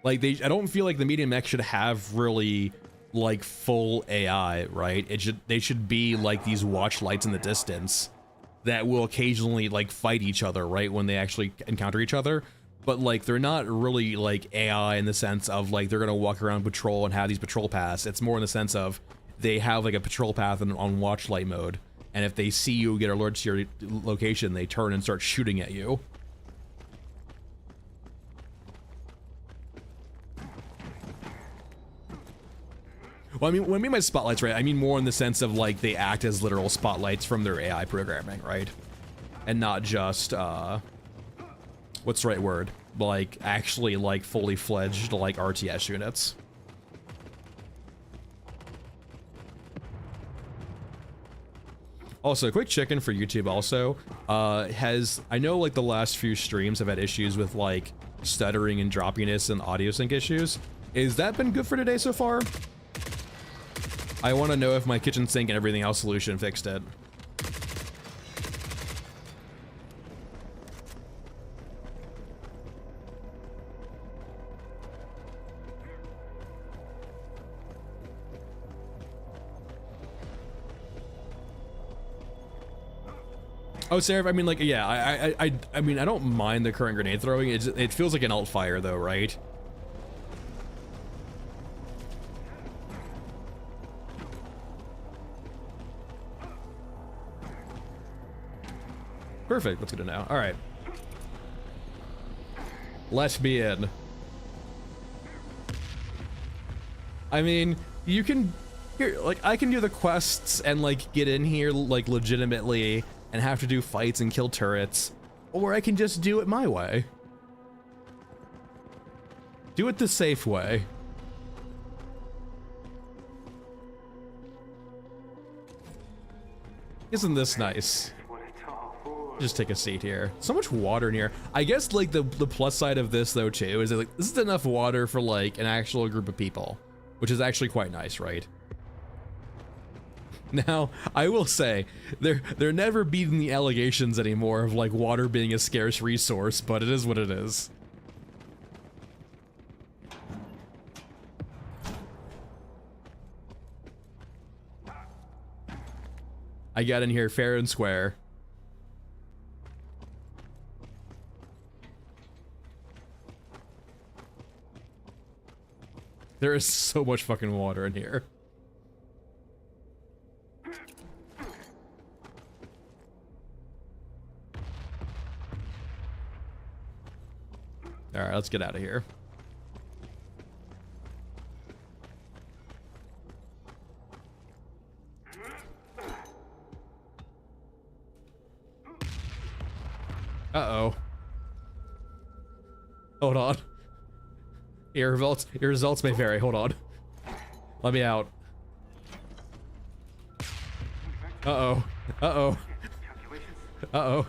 Like, I don't feel like the medium mech should have really, like, full AI, right? They should be like these watch lights in the distance that will occasionally, like, fight each other, right, when they actually encounter each other. But, like, they're not really, like, AI in the sense of, like, they're gonna walk around patrol and have these patrol paths. It's more in the sense of they have, like, a patrol path on watch light mode. And if they see you get alerted to your location, they turn and start shooting at you. Well, I mean, when I mean by spotlights, right, I mean more in the sense of, like, they act as literal spotlights from their AI programming, right? And not just, what's the right word? Like, actually, like, fully fledged, like, RTS units. Also, quick chicken for YouTube also, I know, like, the last few streams have had issues with, like, stuttering and droppiness and audio sync issues. Has that been good for today so far? I want to know if my kitchen sink and everything else solution fixed it. Oh, Seraph, I mean, like, yeah, I mean, I don't mind the current grenade throwing. It feels like an alt fire, though, right? Perfect, let's get it now. All right. Let me in. I mean, you can, here, like, I can do the quests and, like, get in here, like, legitimately and have to do fights and kill turrets, or I can just do it my way. Do it the safe way. Isn't this nice? What it's all for. Just take a seat here. So much water in here. I guess like the plus side of this though too is that like this is enough water for like an actual group of people, which is actually quite nice, right? Now, I will say, they're never beating the allegations anymore of like water being a scarce resource, but it is what it is. I got in here fair and square. There is so much fucking water in here. All right, let's get out of here. Uh-oh. Hold on. Your results may vary. Hold on. Let me out. Uh-oh. Uh-oh. Uh-oh.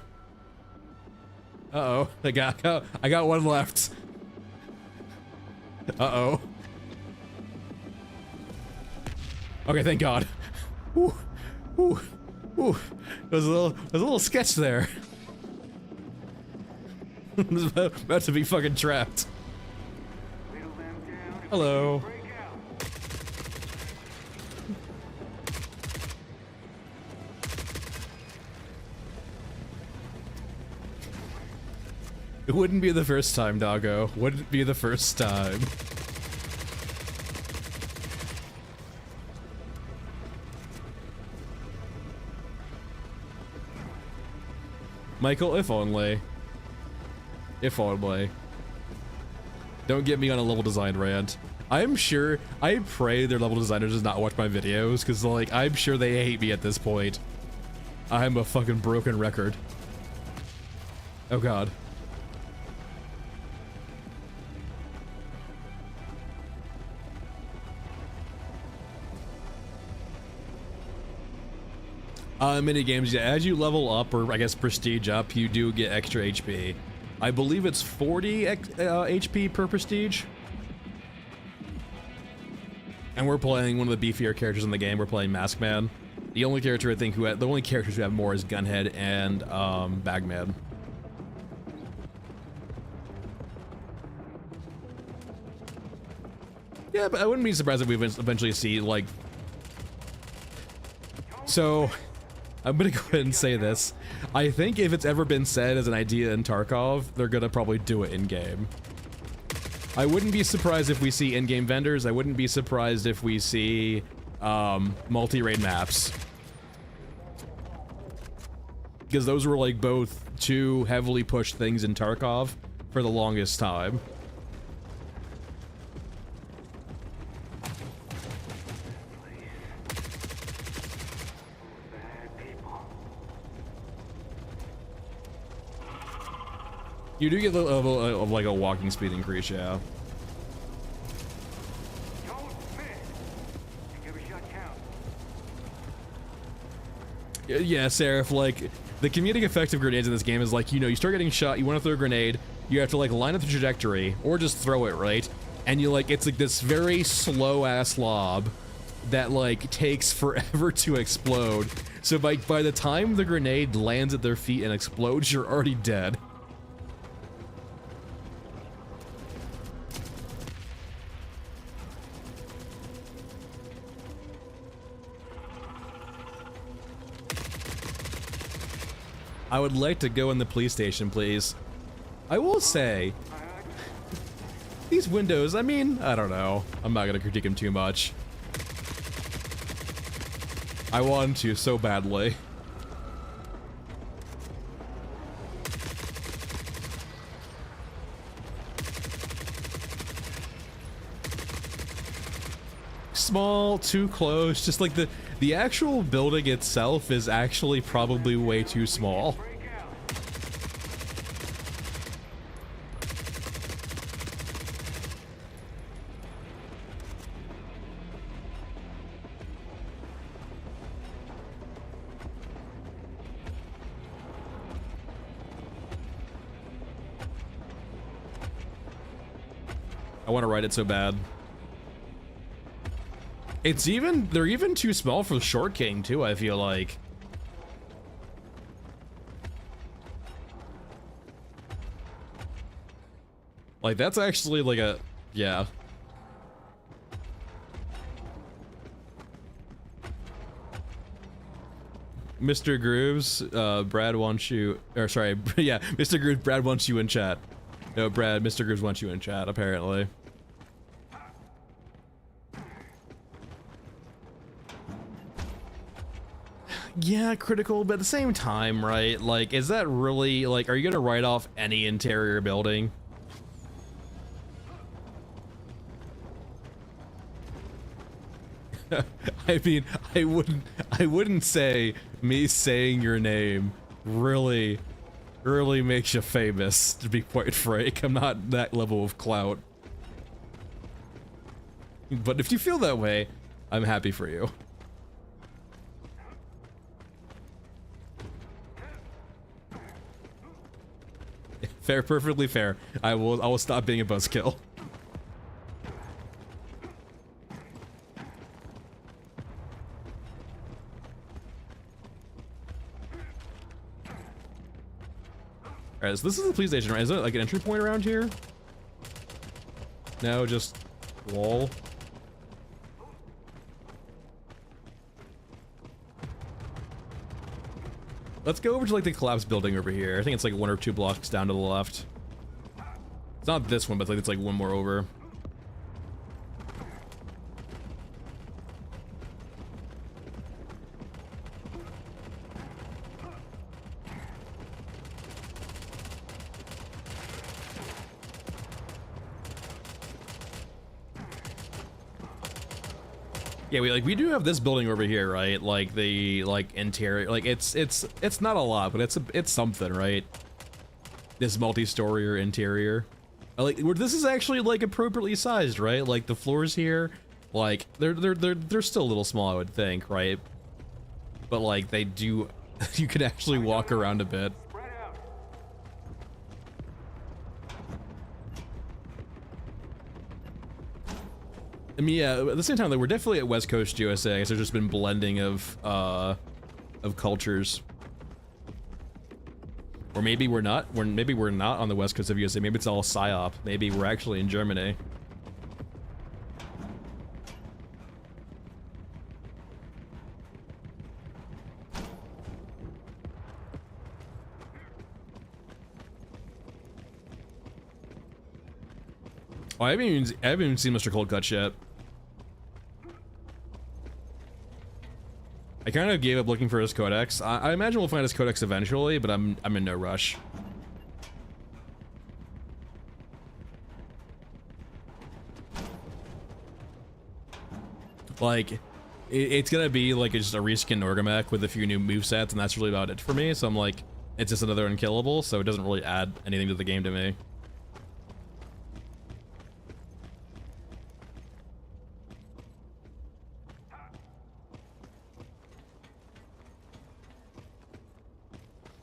Uh-oh. I got one left. Uh-oh. Okay, thank God. Woo. Woo. Woo. There's a little sketch there. I was about to be fucking trapped. Hello. It wouldn't be the first time, doggo. Wouldn't be the first time. Michael, if only. If only. Don't get me on a level design rant. I'm sure, I pray their level designer does not watch my videos, because, like, I'm sure they hate me at this point. I'm a fucking broken record. Oh God. Mini games, yeah, as you level up, or I guess prestige up, you do get extra HP. I believe it's 40 HP per prestige. And we're playing one of the beefier characters in the game. We're playing Mask Man. The only character I think the only characters who have more is Gunhead and Bagman. Yeah, but I wouldn't be surprised if we eventually see like. So, I'm gonna go ahead and say this. I think if it's ever been said as an idea in Tarkov, they're gonna probably do it in game. I wouldn't be surprised if we see in-game vendors. I wouldn't be surprised if we see multi-raid maps. Because those were like both two heavily pushed things in Tarkov for the longest time. You do get the level of like a walking speed increase, yeah. Yeah, Seraph, like, the comedic effect of grenades in this game is like, you know, you start getting shot, you want to throw a grenade, you have to like line up the trajectory, or just throw it, right? And you like, it's like this very slow-ass lob that like takes forever to explode. So by the time the grenade lands at their feet and explodes, you're already dead. I would like to go in the police station, please. I will say, these windows, I mean, I don't know. I'm not gonna critique them too much. I want to so badly. Small, too close, just like the actual building itself is actually probably way too small. I want to ride it so bad. They're even too small for the Short King too, I feel like. Like, that's actually like a, yeah. Mr. Grooves, Brad wants you, or sorry, yeah, Mr. Grooves, Brad wants you in chat. No, Brad, Mr. Grooves wants you in chat, apparently. Yeah, critical, but at the same time, right? Like, is that really, like, are you gonna write off any interior building? I mean, I wouldn't say me saying your name really makes you famous, to be quite frank. I'm not that level of clout. But if you feel that way, I'm happy for you. Fair, perfectly fair. I will stop being a buzzkill. Alright, so this is the police station, right? Is there like an entry point around here? No, just wall. Let's go over to like the collapsed building over here. I think it's like 1 or 2 blocks down to the left. It's not this one, but it's like one more over. Yeah, we do have this building over here, right? Like the interior, like it's not a lot, but it's something, right? This multi-story or interior, like this is actually like appropriately sized, right? Like the floors here, like they're still a little small, I would think, right? But like they do, you can actually walk around a bit. I mean, yeah, at the same time, like, we're definitely at West Coast USA, so there's just been blending of cultures. Or maybe we're not. Maybe we're not on the West Coast of USA. Maybe it's all PSYOP. Maybe we're actually in Germany. Oh, I haven't even seen Mr. Cold Cuts yet. I kind of gave up looking for his codex. I imagine we'll find his codex eventually, but I'm in no rush. Like, it's gonna be like just a reskinned Orgamech with a few new movesets, and that's really about it for me. So I'm like, it's just another unkillable, so it doesn't really add anything to the game to me.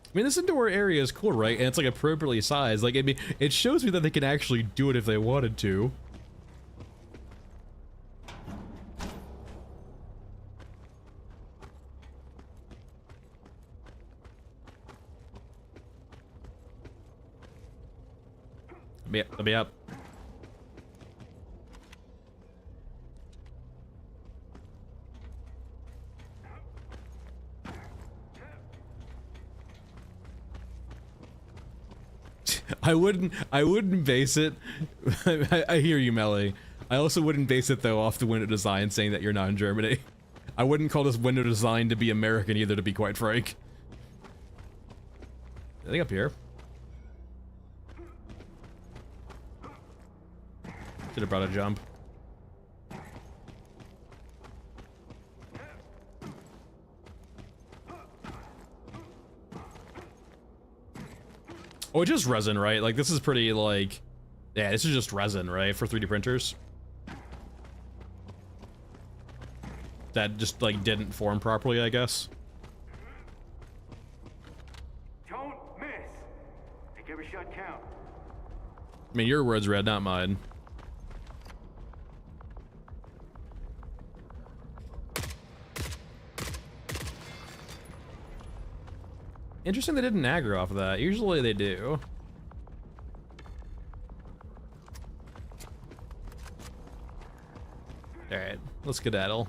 I mean, this indoor area is cool, right? And it's like appropriately sized. Like, I mean, it shows me that they can actually do it if they wanted to. Let me up. I wouldn't base it. I hear you, Melly. I also wouldn't base it though off the window design saying that you're not in Germany. I wouldn't call this window design to be American either, to be quite frank. I think up here. Should have brought a jump. Oh, it's just resin, right? Like, this is pretty, like... Yeah, this is just resin, right? For 3D printers. That just, like, didn't form properly, I guess. Don't miss. Make every shot count. I mean, your words, Red, not mine. Interesting they didn't aggro off of that. Usually they do. Alright, let's skedaddle.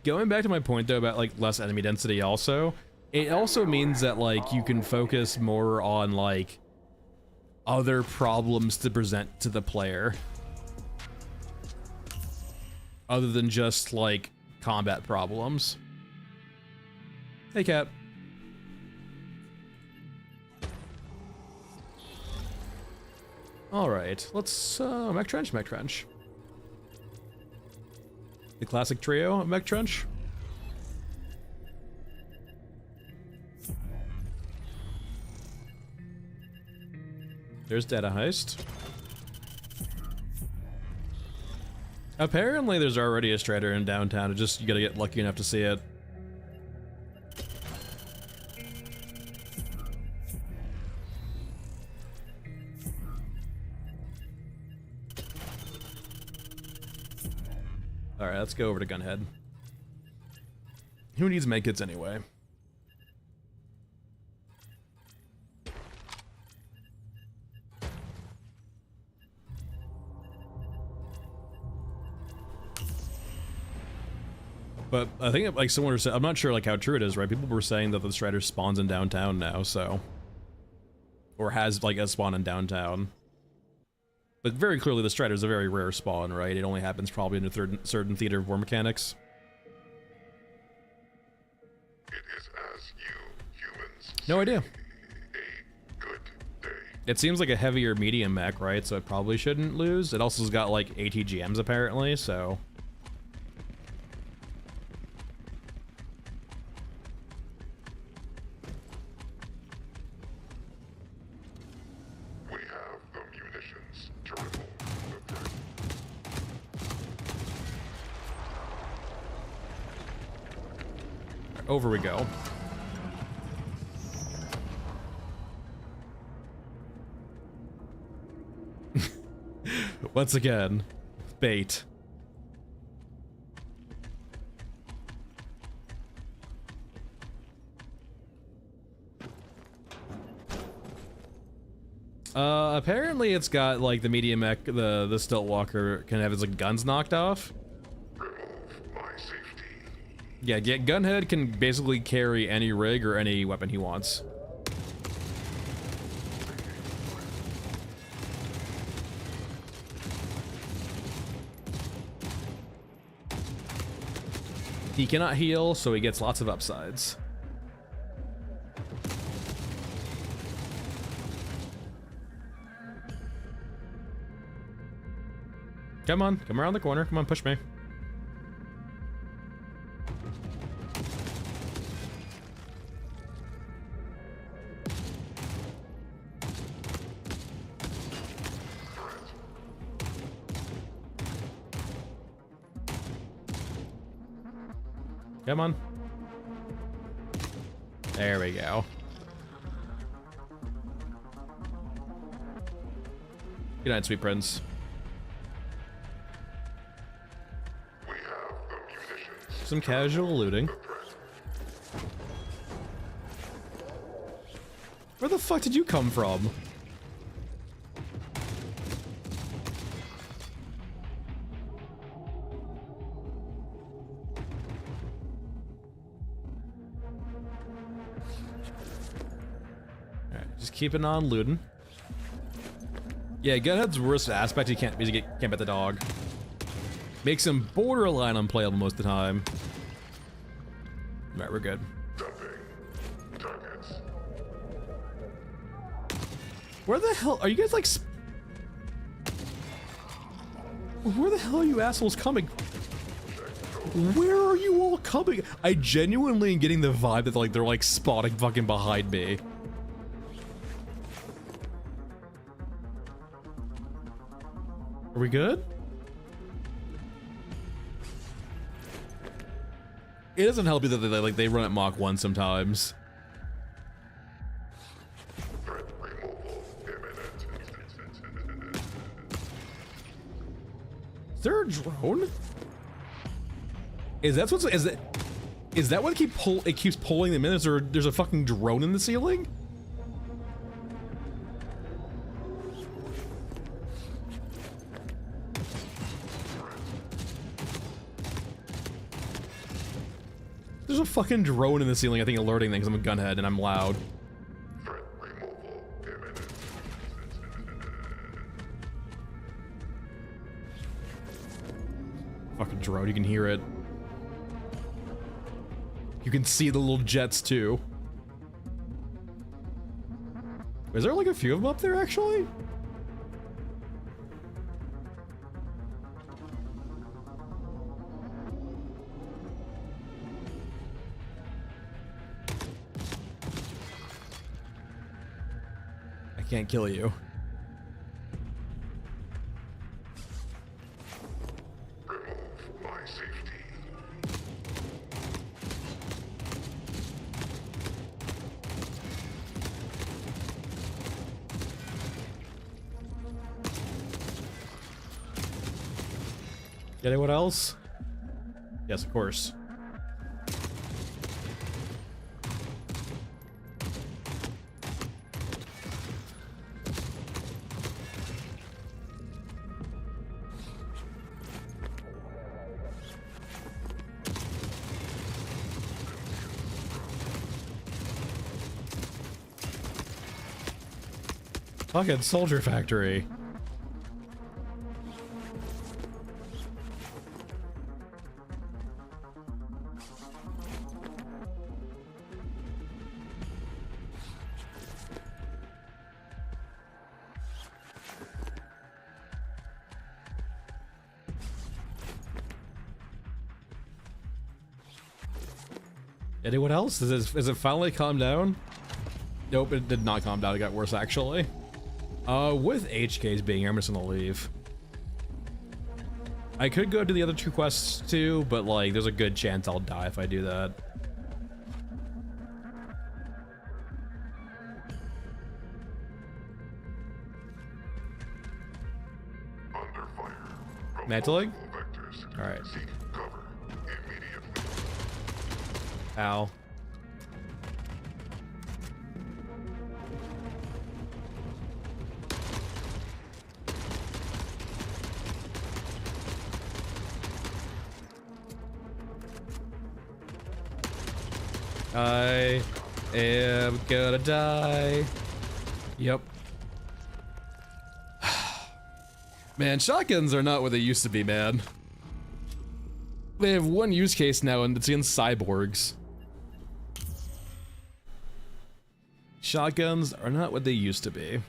Going back to my point though about like less enemy density also, it also means that like you can focus more on like other problems to present to the player. Other than just like combat problems. Hey Cap. Alright, let's mech trench, mech trench. The classic trio of mech trench. There's data heist. Apparently there's already a strider in downtown, it just you gotta get lucky enough to see it. Alright, let's go over to Gunhead. Who needs medkits anyway? But I think like someone said, I'm not sure like how true it is, right? People were saying that the strider spawns in downtown now, so. Or has like a spawn in downtown. But very clearly the strider is a very rare spawn, right? It only happens probably in a certain theater of war mechanics. It is as you humans No idea. a good day. It seems like a heavier medium mech, right? So it probably shouldn't lose. It also's got like ATGMs apparently, so. We have the munitions to remove the threat. Over we go. Once again, bait. Apparently it's got like the medium mech, the stealth walker can have his like guns knocked off. Remove my safety. Yeah, Gunhead can basically carry any rig or any weapon he wants. He cannot heal, so he gets lots of upsides. Come on, come around the corner. Come on, push me. Come on. There we go. Good night, sweet prince. We have the munitions. Some casual looting. Where the fuck did you come from? Alright, just keeping on looting. Yeah, Gunhead's worst aspect, he can't bet the dog. Makes him borderline unplayable most of the time. Alright, we're good. Dumping targets. Where the hell are you guys like? Where the hell are you assholes coming? Where are you all coming? I genuinely am getting the vibe that like they're like spotting fucking behind me. Are we good? It doesn't help you that they run at Mach 1 sometimes. there a drone? Is that what's is that what keeps pulling them in? Is there's a fucking drone in the ceiling? There's a fucking drone in the ceiling, I think, alerting things. I'm a gunhead and I'm loud. Threat removal imminent. Fucking drone, you can hear it. You can see the little jets too. Is there like a few of them up there actually? I can't kill you. Remove my safety. Anyone else? Yes, of course. Fucking soldier factory. Anyone else? Is it finally calmed down? Nope, it did not calm down. It got worse actually. With HKs being here, I'm just gonna leave. I could go to the other two quests too, but like, there's a good chance I'll die if I do that. Under fire. From Mantling? multiple vectors. All right. Seek cover immediately. Ow. I am gonna die. Yep. Man, shotguns are not what they used to be, man. They have one use case now, and it's against cyborgs. Shotguns are not what they used to be.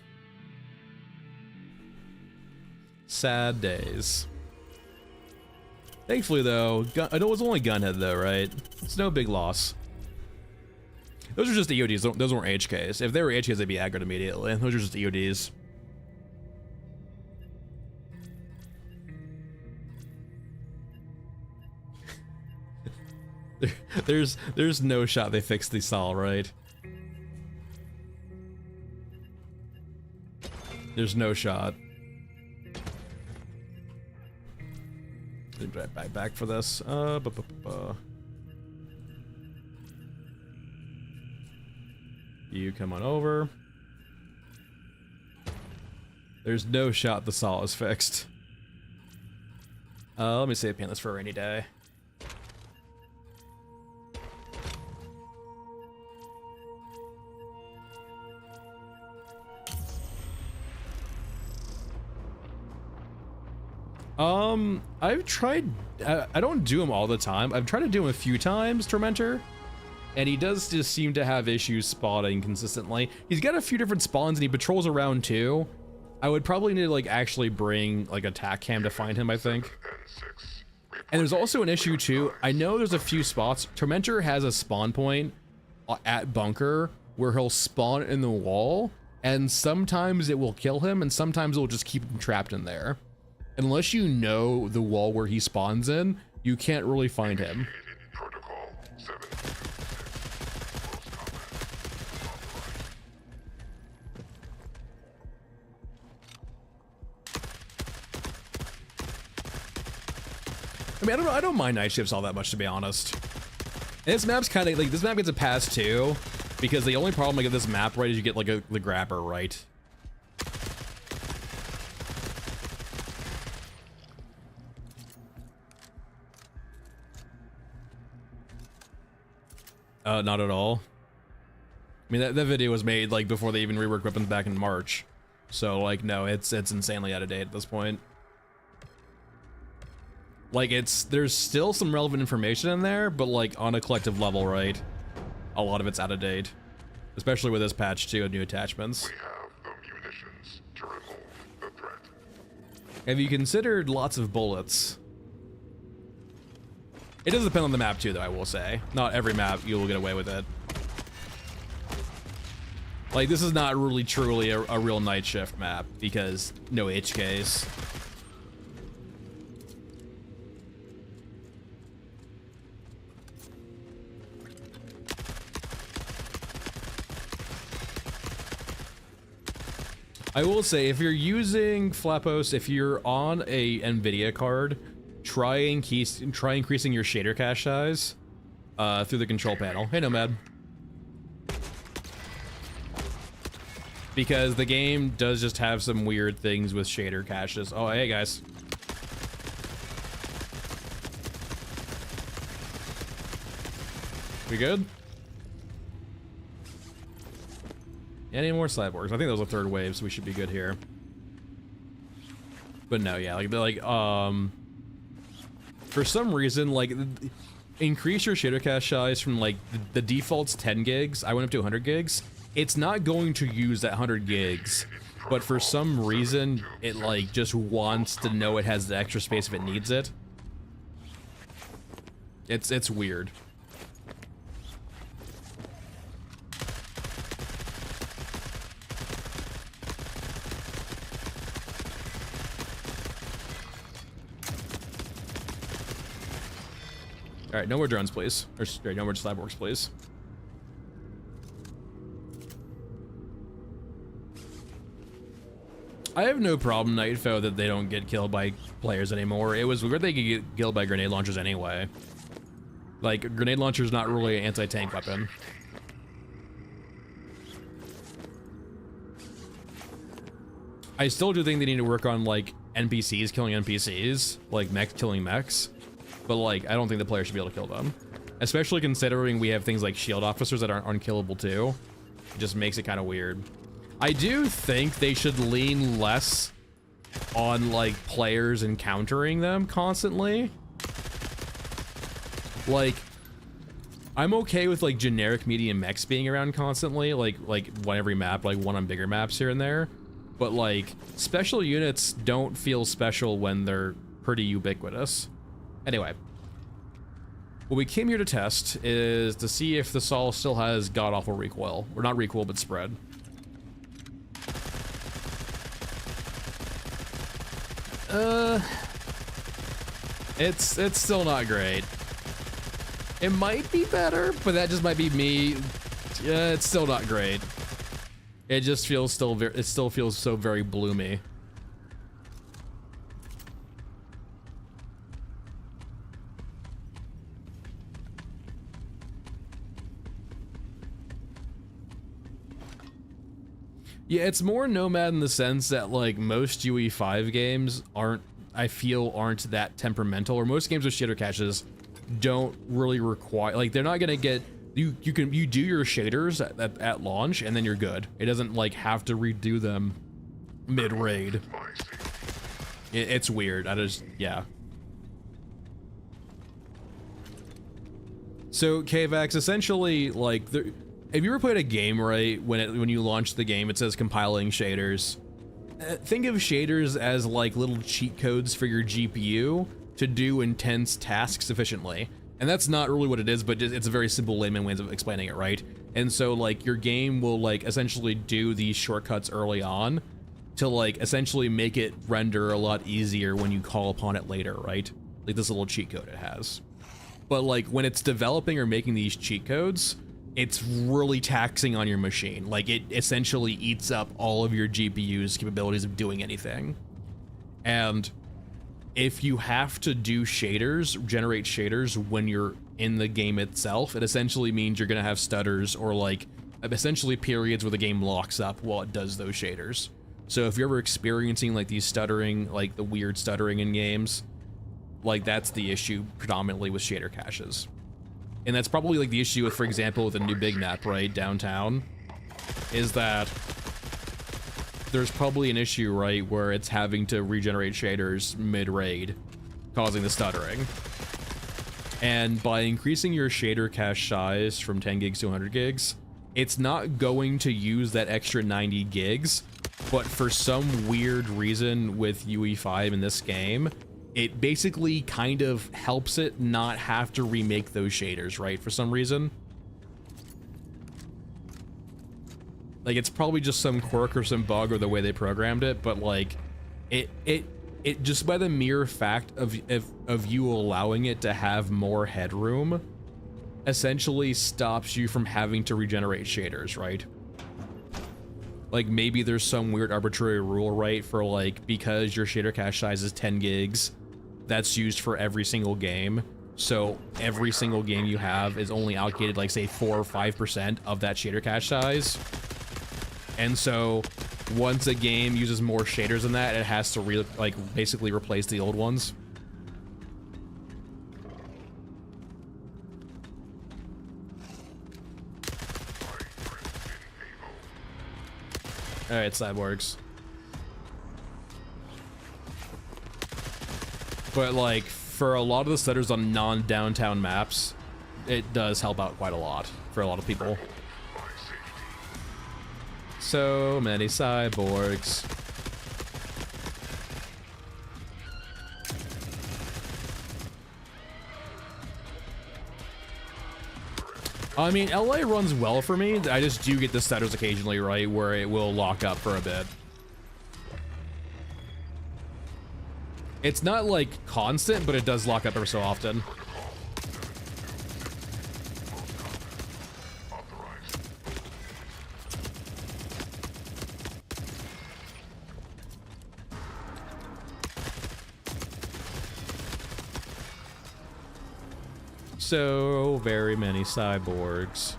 Sad days. Thankfully, though, I know it was only gunhead, though, right? It's no big loss. Those are just EODs. Those weren't HKs. If they were HKs, they'd be aggroed immediately. Those are just EODs. There's no shot they fixed the Sol, right? There's no shot. Back for this. You come on over. There's no shot the Sol is fixed. Let me save painless for a rainy day. I've tried, I don't do him all the time. I've tried to do him a few times, Tormentor, and he does just seem to have issues spotting consistently. He's got a few different spawns and he patrols around too. I would probably need to like actually bring like a tac cam to find him, I think. And there's also an issue too. I know there's a few spots. Tormentor has a spawn point at bunker where he'll spawn in the wall, and sometimes it will kill him and sometimes it will just keep him trapped in there. Unless you know the wall where he spawns in, you can't really find him. Protocol 7. I mean, I don't mind night shifts all that much, to be honest. And this map's kind of like, this map gets a pass too, because the only problem like, with this map, right, is you get like the grabber, right? Not at all. I mean, that video was made like before they even reworked weapons back in March. So like, no, it's insanely out of date at this point. Like there's still some relevant information in there, but like on a collective level, right? A lot of it's out of date. Especially with this patch too, of new attachments. We have the munitions to remove the threat. Have you considered lots of bullets? It does depend on the map too, though, I will say. Not every map you will get away with it. Like, this is not really truly a real night shift map, because no HKs. I will say, if you're using Flappos, if you're on a NVIDIA card, try increasing your shader cache size through the control panel. Hey, Nomad. Because the game does just have some weird things with shader caches. Oh, hey, guys. We good? Any more cyborgs? I think that was a third wave, so we should be good here. But no, yeah, for some reason, like, increase your shader cache size from like the default's 10 gigs. I went up to 100 gigs. It's not going to use that 100 gigs, but for some reason, it like just wants to know it has the extra space if it needs it. It's weird. All right, no more drones, please. Or sorry, no more cyborgs, please. I have no problem, Nightfoe, that they don't get killed by players anymore. It was weird they could get killed by grenade launchers anyway. Like, a grenade launcher's not really an anti-tank weapon. I still do think they need to work on, like, NPCs killing NPCs, like mechs killing mechs. But, like, I don't think the player should be able to kill them. Especially considering we have things like shield officers that aren't unkillable too. It just makes it kind of weird. I do think they should lean less on, like, players encountering them constantly. Like, I'm okay with, like, generic medium mechs being around constantly, like on every map, like one on bigger maps here and there. But, like, special units don't feel special when they're pretty ubiquitous. Anyway, what we came here to test is to see if the Sol still has god-awful recoil. Or not recoil, but spread. It's still not great. It might be better, but that just might be me. Yeah, it's still not great. It just feels it still feels so very bloomy. Yeah, it's more Nomad in the sense that, like, most UE5 games aren't that temperamental, or most games with shader caches don't really require, like, they're not gonna get, you do your shaders at launch and then you're good. It doesn't, like, have to redo them mid-raid. It's weird. Yeah. So, KVax, essentially, like, have you ever played a game, right, when you launch the game, it says compiling shaders? Think of shaders as like little cheat codes for your GPU to do intense tasks efficiently. And that's not really what it is, but it's a very simple layman way of explaining it, right? And so, like, your game will, like, essentially do these shortcuts early on to, like, essentially make it render a lot easier when you call upon it later, right? Like this little cheat code it has. But, like, when it's developing or making these cheat codes, it's really taxing on your machine. Like, it essentially eats up all of your GPU's capabilities of doing anything. And if you have to do shaders, generate shaders when you're in the game itself, it essentially means you're gonna have stutters or like essentially periods where the game locks up while it does those shaders. So if you're ever experiencing like these stuttering, like the weird stuttering in games, like that's the issue predominantly with shader caches. And that's probably like the issue with, for example, with the new big map, right, downtown, is that there's probably an issue, right, where it's having to regenerate shaders mid-raid, causing the stuttering. And by increasing your shader cache size from 10 gigs to 100 gigs, it's not going to use that extra 90 gigs, but for some weird reason with UE5 in this game, it basically kind of helps it not have to remake those shaders, right, for some reason. Like, it's probably just some quirk or some bug or the way they programmed it, but like, it just by the mere fact of you allowing it to have more headroom essentially stops you from having to regenerate shaders, right? Like, maybe there's some weird arbitrary rule, right, for like, because your shader cache size is 10 gigs, that's used for every single game. So every single game you have is only allocated like, say, 4 or 5% of that shader cache size. And so once a game uses more shaders than that, it has to basically replace the old ones. All right, cyborgs. But like, for a lot of the stutters on non-downtown maps, it does help out quite a lot for a lot of people. So many cyborgs. I mean, LA runs well for me. I just do get the stutters occasionally, right, where it will lock up for a bit. It's not like constant, but it does lock up ever so often. So very many cyborgs.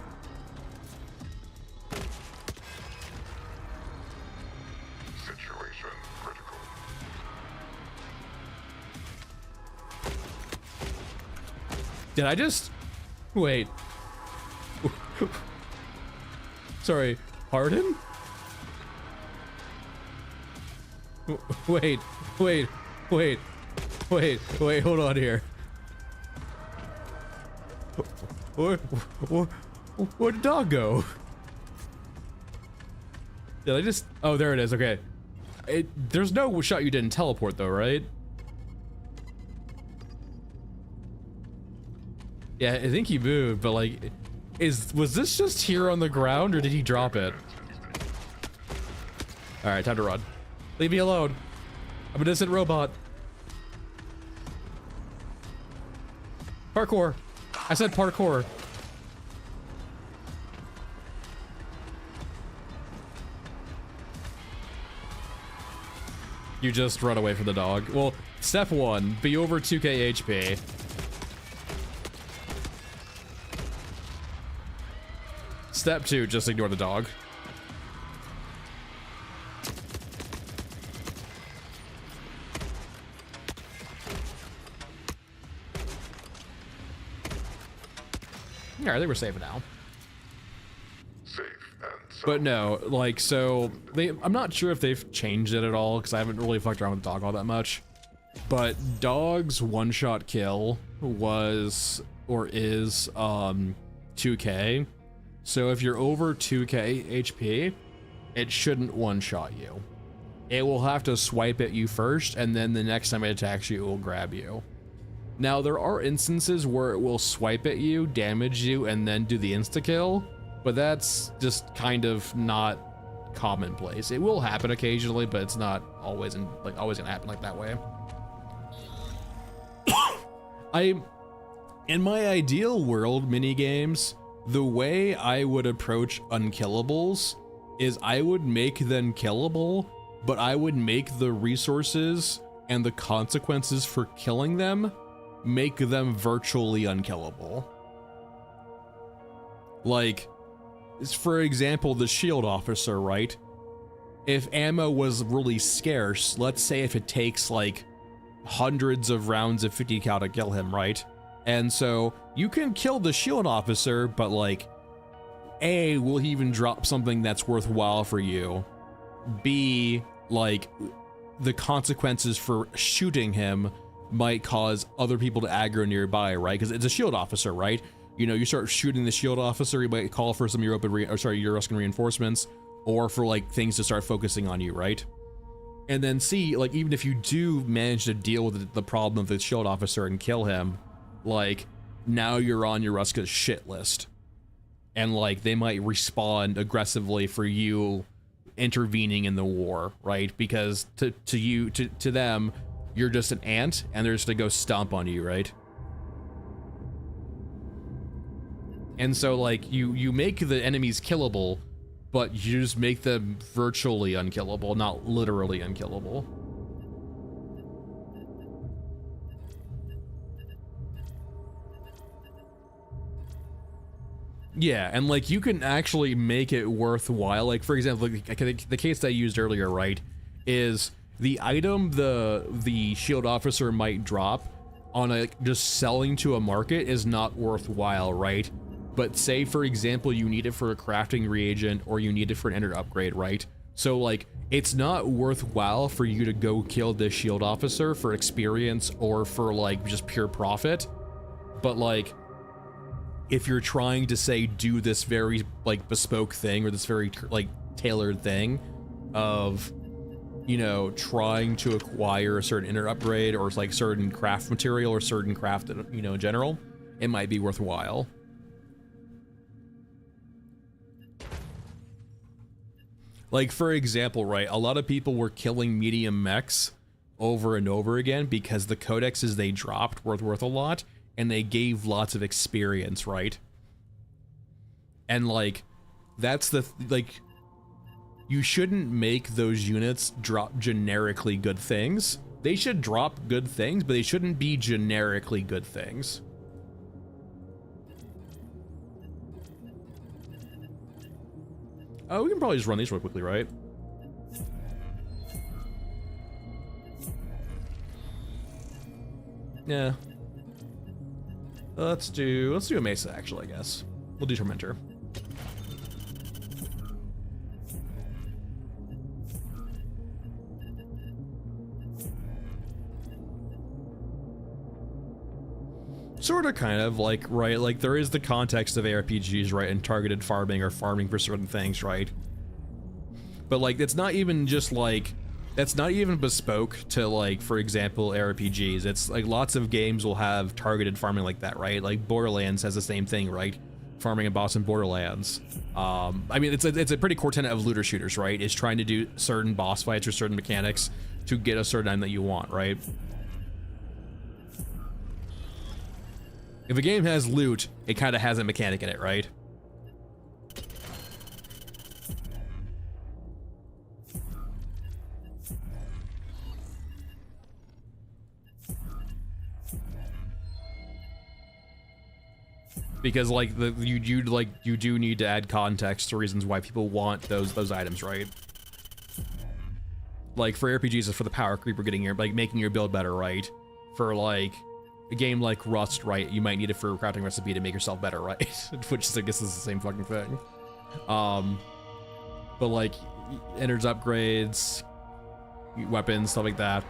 Situation critical. Did I just... Wait. Sorry, pardon? Wait, hold on here. Where'd the dog go? Did I just... Oh, there it is, okay. There's no shot you didn't teleport though, right? Yeah, I think he moved, but like... Was this just here on the ground or did he drop it? Alright, time to run. Leave me alone. I'm an innocent robot. Parkour. I said parkour. You just run away from the dog. Well, step 1, be over 2k HP. Step 2, just ignore the dog. All right, I think we're safe now. Safe and sound. But no, like, so I'm not sure if they've changed it at all because I haven't really fucked around with the dog all that much. But dog's one-shot kill was or is 2k. So if you're over 2k HP, it shouldn't one-shot you. It will have to swipe at you first, and then the next time it attacks you, it will grab you. Now, there are instances where it will swipe at you, damage you, and then do the insta-kill, but that's just kind of not commonplace. It will happen occasionally, but it's not always always gonna happen like that way. In my ideal world minigames, the way I would approach unkillables is I would make them killable, but I would make the resources and the consequences for killing them make them virtually unkillable. Like, for example, the shield officer, right? If ammo was really scarce, let's say if it takes like hundreds of rounds of 50 cal to kill him, right? And so you can kill the shield officer, but like, A, will he even drop something that's worthwhile for you? B, like, the consequences for shooting him might cause other people to aggro nearby, right? Because it's a shield officer, right? You know, you start shooting the shield officer, you might call for some your Ruskin reinforcements, or for like things to start focusing on you, right? And then C, like, even if you do manage to deal with the problem of the shield officer and kill him, like, now you're on your Ruska's shit list. And like, they might respond aggressively for you intervening in the war, right? Because to them, you're just an ant and they're just gonna go stomp on you, right? And so like, you make the enemies killable, but you just make them virtually unkillable, not literally unkillable. Yeah, and like, you can actually make it worthwhile. Like, for example, the case that I used earlier, right, is the item the shield officer might drop on a just selling to a market is not worthwhile, right? But say, for example, you need it for a crafting reagent or you need it for an ender upgrade, right? So like, it's not worthwhile for you to go kill this shield officer for experience or for like just pure profit. But like, if you're trying to say do this very like bespoke thing or this very like tailored thing of, you know, trying to acquire a certain ender upgrade or like certain craft material or certain craft, you know, in general, it might be worthwhile. Like, for example, right, a lot of people were killing medium mechs over and over again because the codexes they dropped were worth a lot and they gave lots of experience, right? And like, that's the like, you shouldn't make those units drop generically good things. They should drop good things, but they shouldn't be generically good things. Oh, we can probably just run these real quickly, right? Yeah. Let's do a Mesa, actually, I guess. We'll do Tormentor. Sort of, kind of, like, right, like, there is the context of ARPGs, right, and targeted farming or farming for certain things, right? But, like, it's not even just, like, that's not even bespoke to, like, for example, ARPGs. It's, like, lots of games will have targeted farming like that, right? Like, Borderlands has the same thing, right? Farming a boss in Borderlands. I mean, it's a pretty core tenet of looter shooters, right? Is trying to do certain boss fights or certain mechanics to get a certain item that you want, right? If a game has loot, it kind of has a mechanic in it, right? Because like you do need to add context to reasons why people want those items, right? Like for RPGs, it's for the power creep or getting your making your build better, right? For like a game like Rust, right, you might need it for a crafting recipe to make yourself better, right? Which I guess is the same fucking thing. But like, enters upgrades, weapons, stuff like that.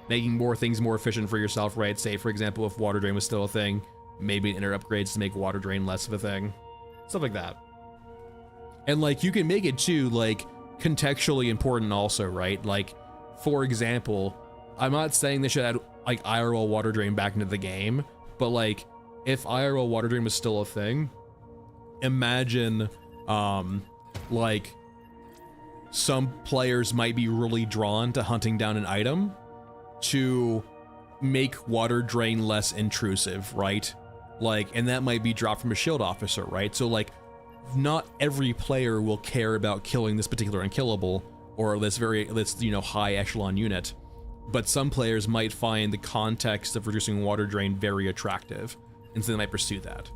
Making more things more efficient for yourself, right? Say, for example, if water drain was still a thing, maybe enter upgrades to make water drain less of a thing. Stuff like that. And like, you can make it too, like, contextually important also, right? Like, for example, I'm not saying they should add like IRL water drain back into the game, but like if IRL water drain was still a thing, imagine like some players might be really drawn to hunting down an item to make water drain less intrusive, right? Like, and that might be dropped from a shield officer, right? So like, not every player will care about killing this particular unkillable, or this high echelon unit. But some players might find the context of reducing water drain very attractive, and so they might pursue that.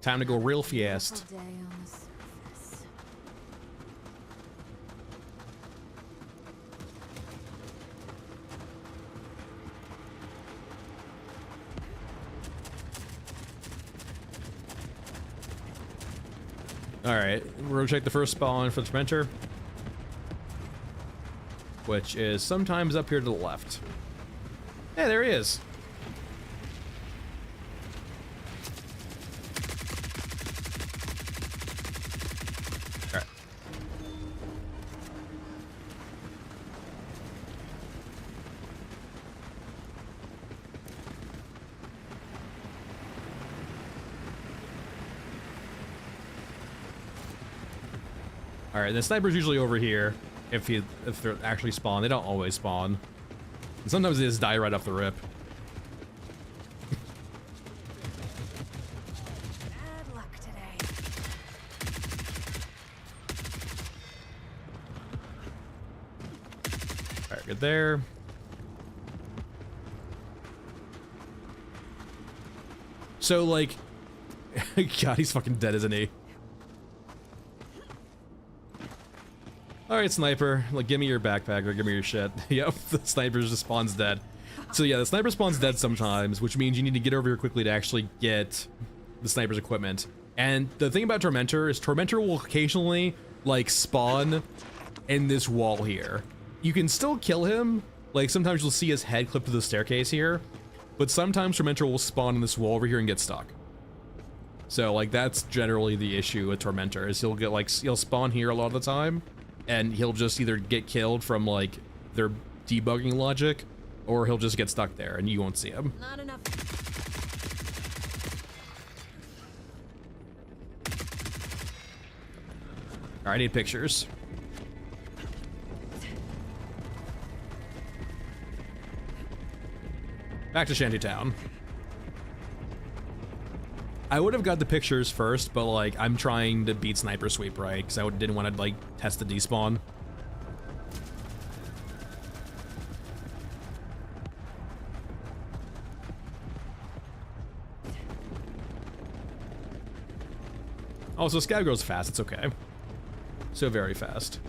Time to go real fast. Day on the surface. Alright, we're gonna check the first spawn for the Tormentor, which is sometimes up here to the left. Hey, there he is. Alright. Alright, the sniper's usually over here if they're actually spawn. They don't always spawn. And sometimes they just die right off the rip. Bad luck today. Alright, good there. So, like... God, he's fucking dead, isn't he? Alright, sniper. Like, give me your backpack or give me your shit. Yep, the sniper just spawns dead. So yeah, the sniper spawns dead sometimes, which means you need to get over here quickly to actually get the sniper's equipment. And the thing about Tormentor is Tormentor will occasionally, like, spawn in this wall here. You can still kill him. Like, sometimes you'll see his head clipped to the staircase here. But sometimes Tormentor will spawn in this wall over here and get stuck. So, like, that's generally the issue with Tormentor, is he'll get, like, he'll spawn here a lot of the time. And he'll just either get killed from, like, their debugging logic, or he'll just get stuck there and you won't see him. Not enough. Alright, I need pictures. Back to Shantytown. I would have got the pictures first, but, like, I'm trying to beat Sniper Sweep, right? Because I didn't want to, like, test the despawn. Oh, so Scav goes fast. It's okay. So very fast.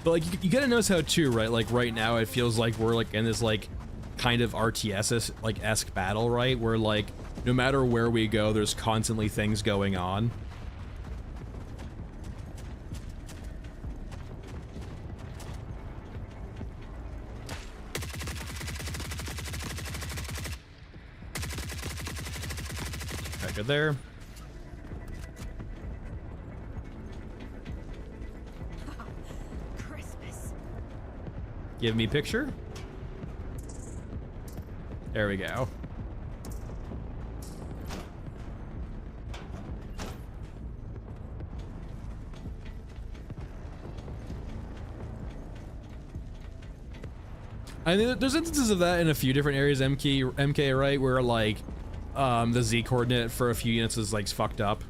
But, like, you gotta notice how, too, right? Like, right now, it feels like we're, like, in this, like, kind of RTS, like, esque battle, right? Where, like, no matter where we go, there's constantly things going on. Okay, good there. Give me picture. There we go. I mean, there's instances of that in a few different areas, MK, right? Where, like, the Z coordinate for a few units is, like, fucked up.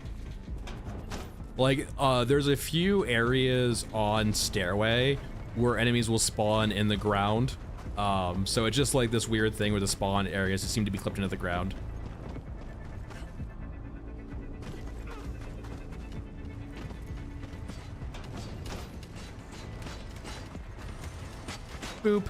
Like, there's a few areas on Stairway where enemies will spawn in the ground. So it's just like this weird thing where the spawn areas seem to be clipped into the ground. Boop.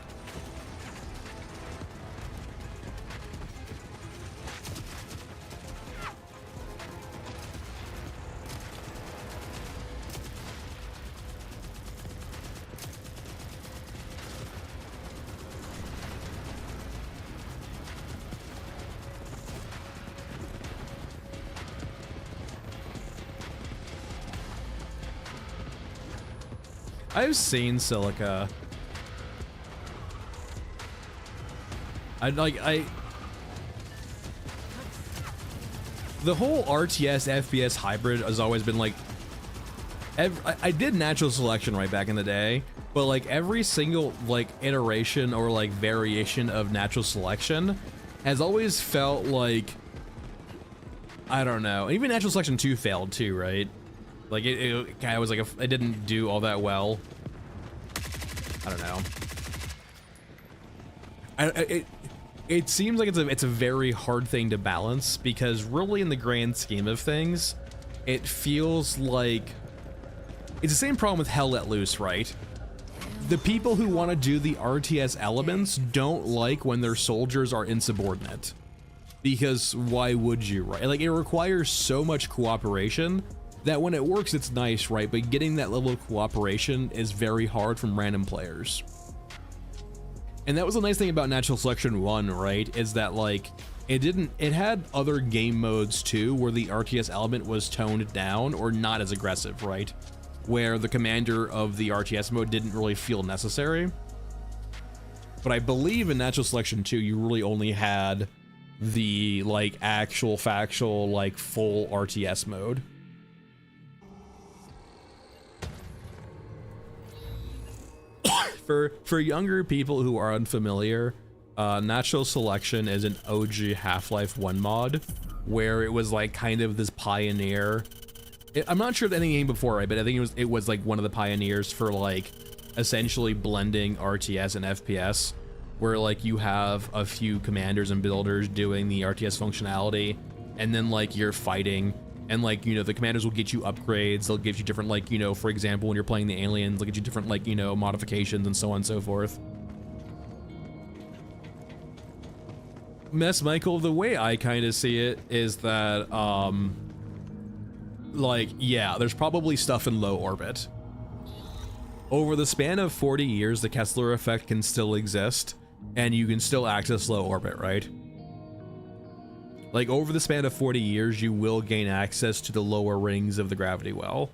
I've seen Silica. The whole RTS FPS hybrid has always been like, I did natural selection right back in the day, but like every single like iteration or like variation of natural selection has always felt like, I don't know. Even natural selection 2 failed too, right? Like it kind of was like it didn't do all that well. I don't know. It seems like it's a very hard thing to balance, because really in the grand scheme of things, it feels like it's the same problem with Hell Let Loose, right? The people who want to do the RTS elements don't like when their soldiers are insubordinate, because why would you, right? Like, it requires so much cooperation that when it works, it's nice, right? But getting that level of cooperation is very hard from random players. And that was the nice thing about Natural Selection 1, right? Is that, like, it had other game modes too, where the RTS element was toned down or not as aggressive, right? Where the commander of the RTS mode didn't really feel necessary. But I believe in Natural Selection 2, you really only had the, like, actual factual, like, full RTS mode. For younger people who are unfamiliar, Natural Selection is an OG Half-Life 1 mod, where it was like kind of this pioneer. I'm not sure of any game before, right? But I think it was like one of the pioneers for like essentially blending RTS and FPS, where like you have a few commanders and builders doing the RTS functionality, and then like you're fighting. And like, you know, the commanders will get you upgrades, they'll give you different, like, you know, for example, when you're playing the aliens, they'll get you different, like, you know, modifications and so on and so forth. Mess Michael, the way I kind of see it is that, like, yeah, there's probably stuff in low orbit. Over the span of 40 years, the Kessler effect can still exist, and you can still access low orbit, right? Like, over the span of 40 years, you will gain access to the lower rings of the gravity well.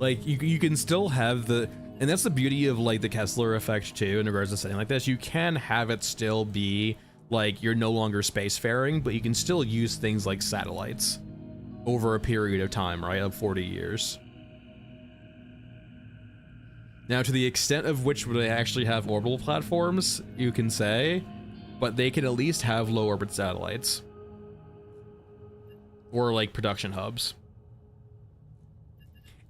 Like, you can still have the... And that's the beauty of, like, the Kessler effect, too, in regards to something like this. You can have it still be, like, you're no longer spacefaring, but you can still use things like satellites over a period of time, right, of 40 years. Now, to the extent of which they actually have orbital platforms, you can say, but they can at least have low orbit satellites. Or, like, production hubs.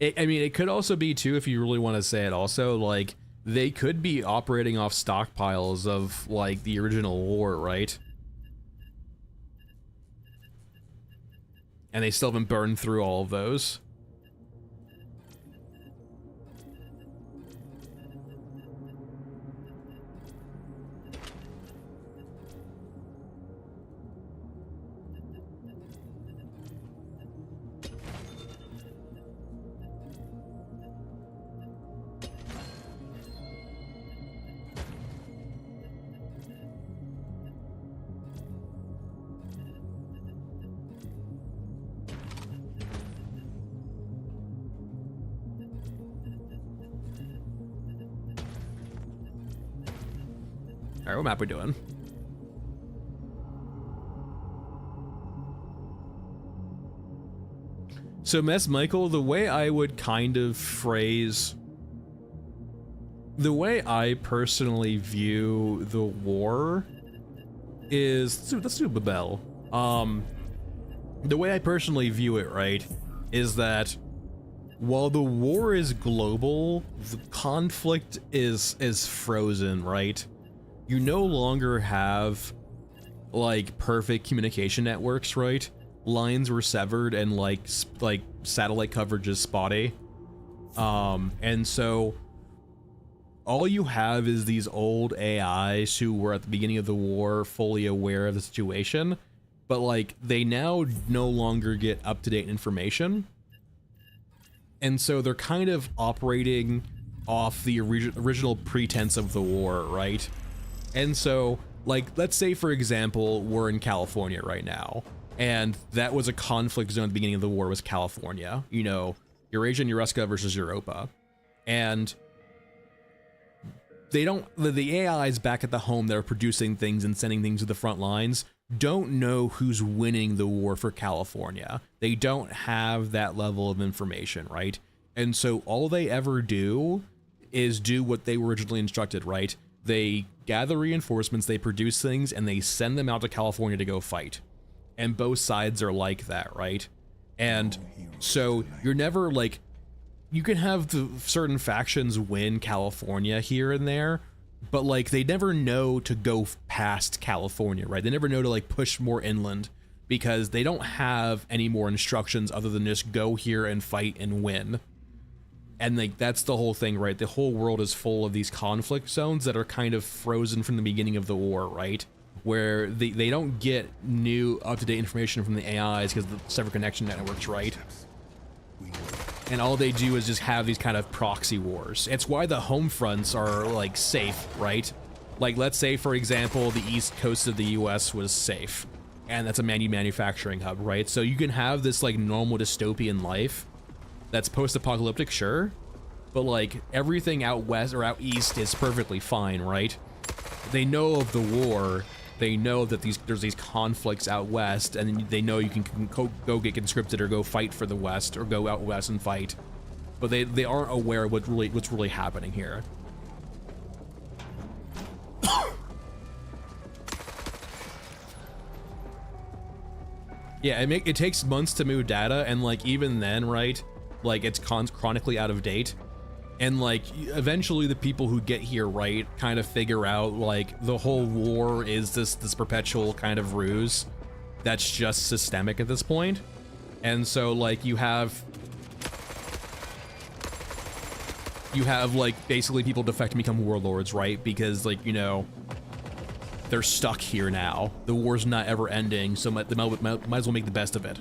I mean, it could also be, too, if you really want to say it also, like, they could be operating off stockpiles of, like, the original war, right? And they still haven't burned through all of those. Alright, what map we doing? So, Mess Michael, the way I would kind of phrase... The way I personally view the war is... Let's do Babel. The way I personally view it, right, is that while the war is global, the conflict is frozen, right? You no longer have, like, perfect communication networks, right? Lines were severed and, like satellite coverage is spotty. And so all you have is these old AIs who were at the beginning of the war fully aware of the situation, but, like, they now no longer get up-to-date information. And so they're kind of operating off the original pretense of the war, right? And so Like, let's say, for example, we're in California right now, and that was a conflict zone at the beginning of the war was California, you know, Eurasia and Euraska versus Europa. And they don't, the AIs back at the home that are producing things and sending things to the front lines don't know who's winning the war for California. They don't have that level of information, right? And so all they ever do is do what they were originally instructed, right? They gather reinforcements, they produce things, and they send them out to California to go fight. And both sides are like that, right? And so you're never like, you can have the certain factions win California here and there, but like they never know to go past California, right? They never know to like push more inland because they don't have any more instructions other than just go here and fight and win. And like that's the whole thing, right? The whole world is full of these conflict zones that are kind of frozen from the beginning of the war, right? Where they don't get new up-to-date information from the AIs because of the separate connection networks, right? And all they do is just have these kind of proxy wars. It's why the home fronts are like safe, right? Like let's say, for example, the east coast of the US was safe, and that's a manufacturing hub, right? So you can have this like normal dystopian life that's post-apocalyptic, sure, but like everything out west or out east is perfectly fine, right? They know of the war. They know that there's these conflicts out west, and they know you can go get conscripted or go fight for the west or go out west and fight, but they aren't aware of what's really happening here. Yeah, it takes months to move data, and like even then, right? Like it's chronically out of date. And like eventually the people who get here, right, kind of figure out like the whole war is this perpetual kind of ruse that's just systemic at this point. And so like you have like basically people defect and become warlords, right? Because like, you know, they're stuck here now. The war's not ever ending, so they might as well make the best of it.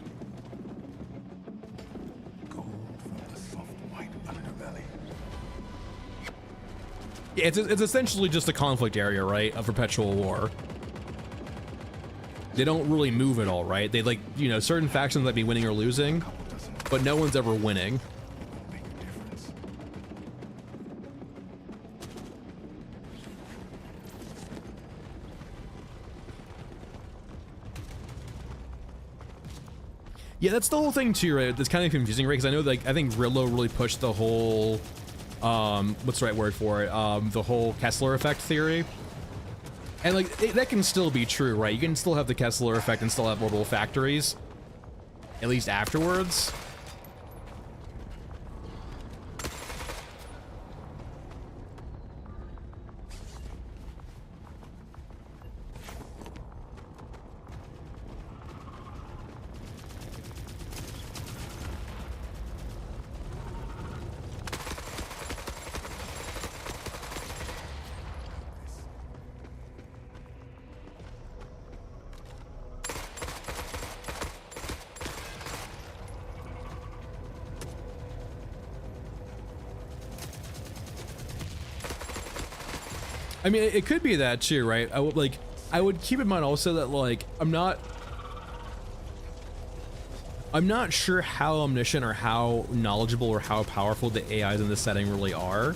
It's essentially just a conflict area, right? A perpetual war. They don't really move at all, right? They like, you know, certain factions might be winning or losing, but no one's ever winning. Yeah, that's the whole thing too, right? It's kind of confusing, right? Because I know, like, I think Rillo really pushed the whole what's the right word for it? The whole Kessler effect theory. And like, that can still be true, right? You can still have the Kessler effect and still have orbital factories, at least afterwards. I mean, it could be that too, right? I would keep in mind also that like I'm not sure how omniscient or how knowledgeable or how powerful the AIs in this setting really are.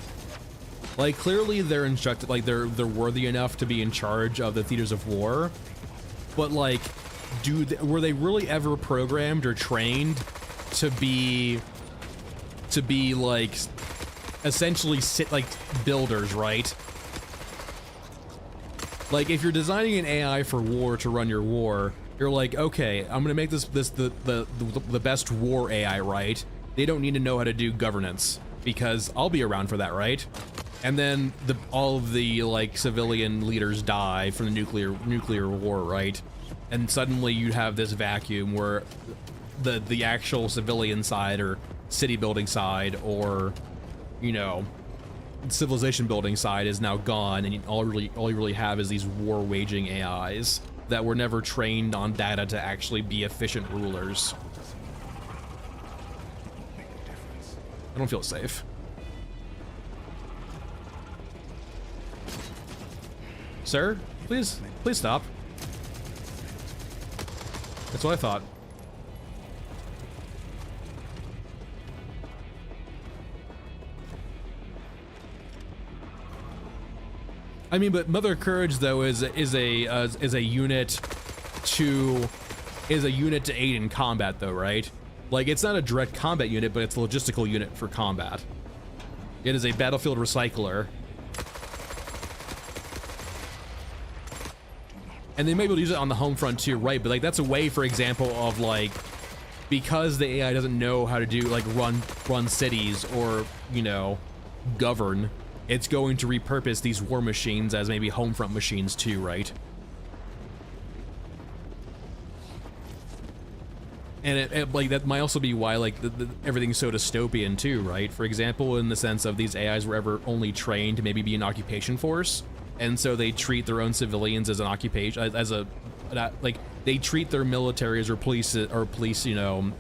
Like clearly they're instructed, like they're worthy enough to be in charge of the theaters of war, but like, were they really ever programmed or trained to be like essentially builders, right? Like, if you're designing an AI for war to run your war, you're like, okay, I'm gonna make this the best war AI, right? They don't need to know how to do governance because I'll be around for that, right? And then all of the like civilian leaders die from the nuclear war, right? And suddenly you have this vacuum where the actual civilian side or city building side or, you know, civilization building side is now gone, and all you really have is these war waging AIs that were never trained on data to actually be efficient rulers. I don't feel safe. Sir, please stop. That's what I thought. I mean, but Mother Courage though is a unit to aid in combat though, right? Like, it's not a direct combat unit, but it's a logistical unit for combat. It is a battlefield recycler. And they may be able to use it on the home front too, right? But like, that's a way, for example, of like, because the AI doesn't know how to do like run cities or, you know, govern, it's going to repurpose these war machines as maybe home front machines too, right? And it like, that might also be why like everything's so dystopian too, right? For example, in the sense of these AIs were ever only trained to maybe be an occupation force, and so they treat their own civilians as an occupation, as a like they treat their militaries or police, you know,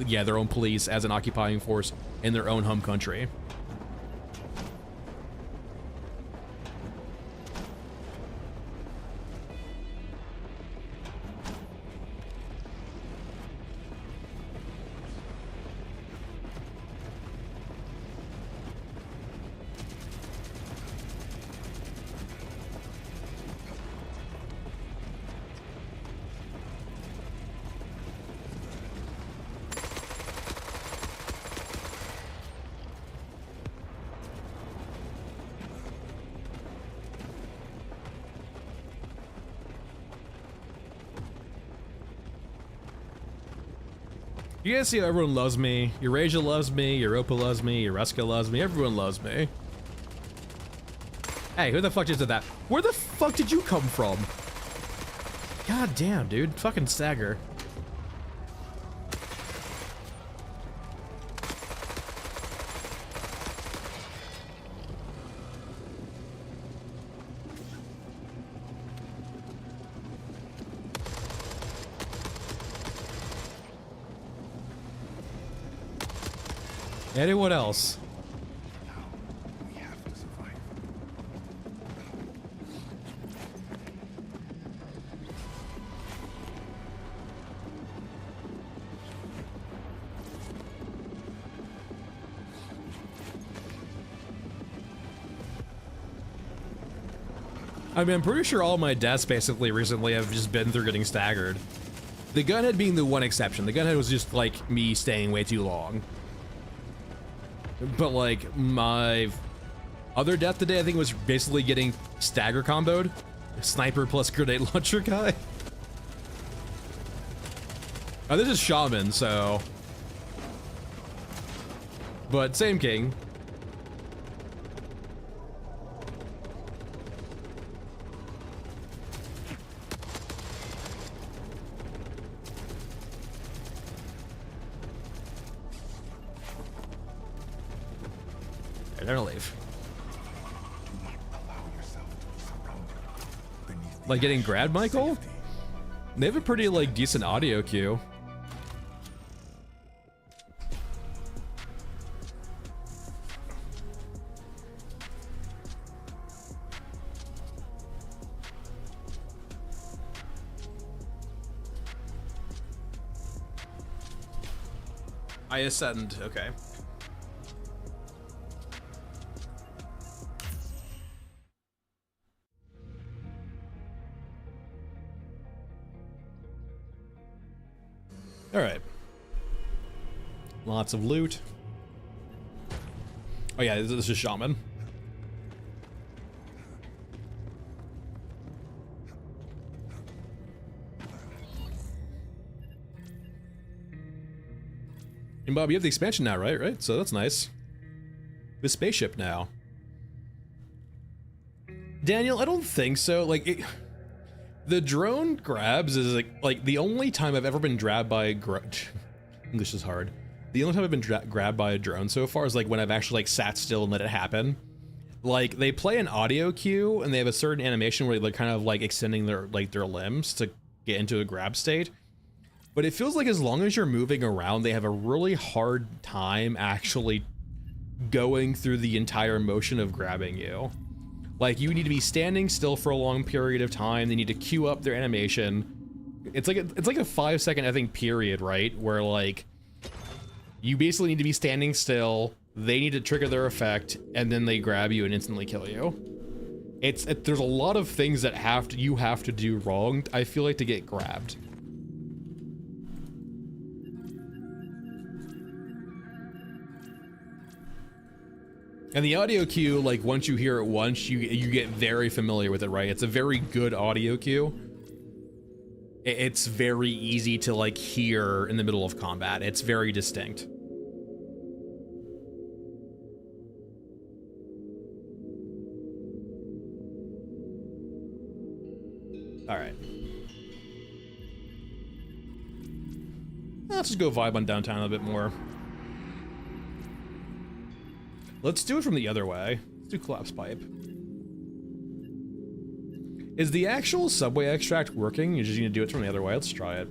yeah, their own police as an occupying force in their own home country. You guys see how everyone loves me? Eurasia loves me, Europa loves me, Eureska loves me, everyone loves me. Hey, who the fuck just did that? Where the fuck did you come from? God damn, dude. Fucking stagger. Anyone else? We have to survive. I mean, I'm pretty sure all my deaths basically recently have just been through getting staggered. The gunhead being the one exception. The gunhead was just like me staying way too long. But like, my other death today, I think, was basically getting stagger comboed. Sniper plus grenade launcher guy. Oh, this is shaman, so. But same king. They're gonna leave. Do not allow yourself to be surrounded beneath the Like getting ash grabbed, of Michael? safety. They have a pretty like decent audio cue. I ascend, okay. All right. Lots of loot. Oh yeah, this is shaman. And Bob, you have the expansion now, right? Right? So that's nice. The spaceship now. Daniel, I don't think so. Like, the drone grabs is like the only time I've ever been grabbed by a English is hard. The only time I've been grabbed by a drone so far is like when I've actually like sat still and let it happen. Like, they play an audio cue and they have a certain animation where they're kind of like extending their limbs to get into a grab state. But it feels like as long as you're moving around, they have a really hard time actually going through the entire motion of grabbing you. Like, you need to be standing still for a long period of time. They need to queue up their animation. It's like a 5-second, I think, period, right? Where, like, you basically need to be standing still. They need to trigger their effect, and then they grab you and instantly kill you. There's a lot of things that you have to do wrong, I feel like, to get grabbed. And the audio cue, like, once you hear it once, you get very familiar with it, right? It's a very good audio cue. It's very easy to, like, hear in the middle of combat. It's very distinct. All right. Let's just go vibe on downtown a bit more. Let's do it from the other way. Let's do collapse pipe. Is the actual subway extract working? You're just gonna do it from the other way. Let's try it.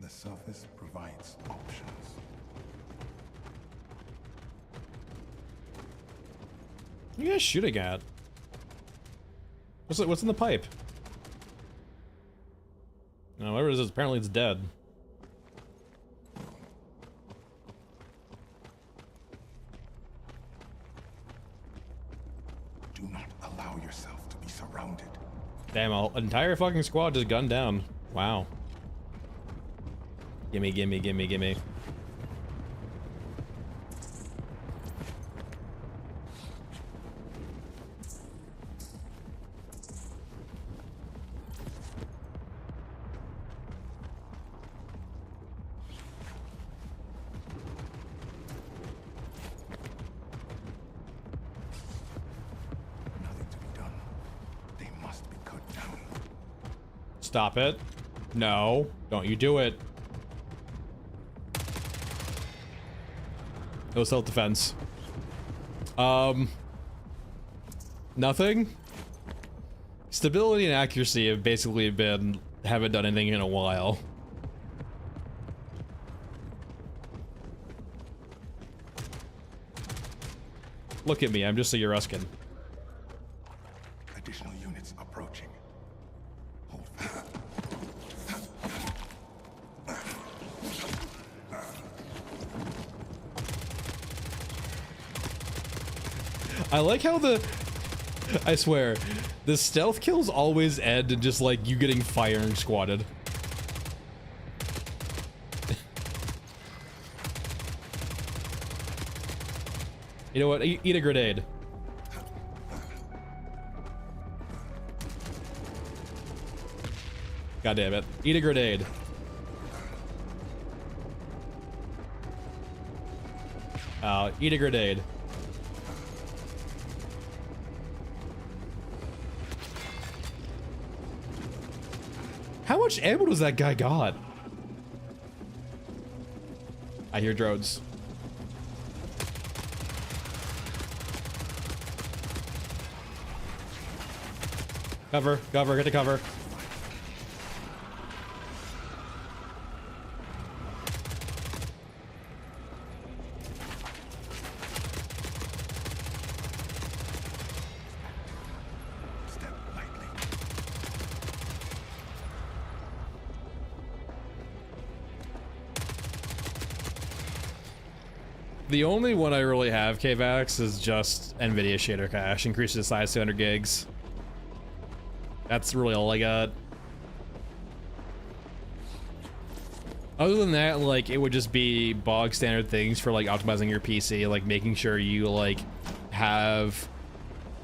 The surface provides options. What are you guys shooting at? What's in the pipe? No, whatever it is, apparently it's dead. Do not allow yourself to be surrounded. Damn, an entire fucking squad just gunned down. Wow. Gimme, gimme, gimme, gimme. Nothing to be done. They must be cut down. Stop it. No, don't you do it. No self-defense. Nothing? Stability and accuracy have basically haven't done anything in a while. Look at me, I'm just a Euruskin. Additional units approaching. Hold fast. I like how I swear, the stealth kills always end in just like you getting firing squatted. You know what? Eat a grenade. God damn it. Eat a grenade. Eat a grenade. How much ammo does that guy got? I hear drones. Cover, cover, get to cover. Step lightly. The only one I really have, KVAX, is just NVIDIA shader cache. Increases the size to 200 gigs. That's really all I got. Other than that, like, it would just be bog standard things for, like, optimizing your PC, like making sure you, like, have,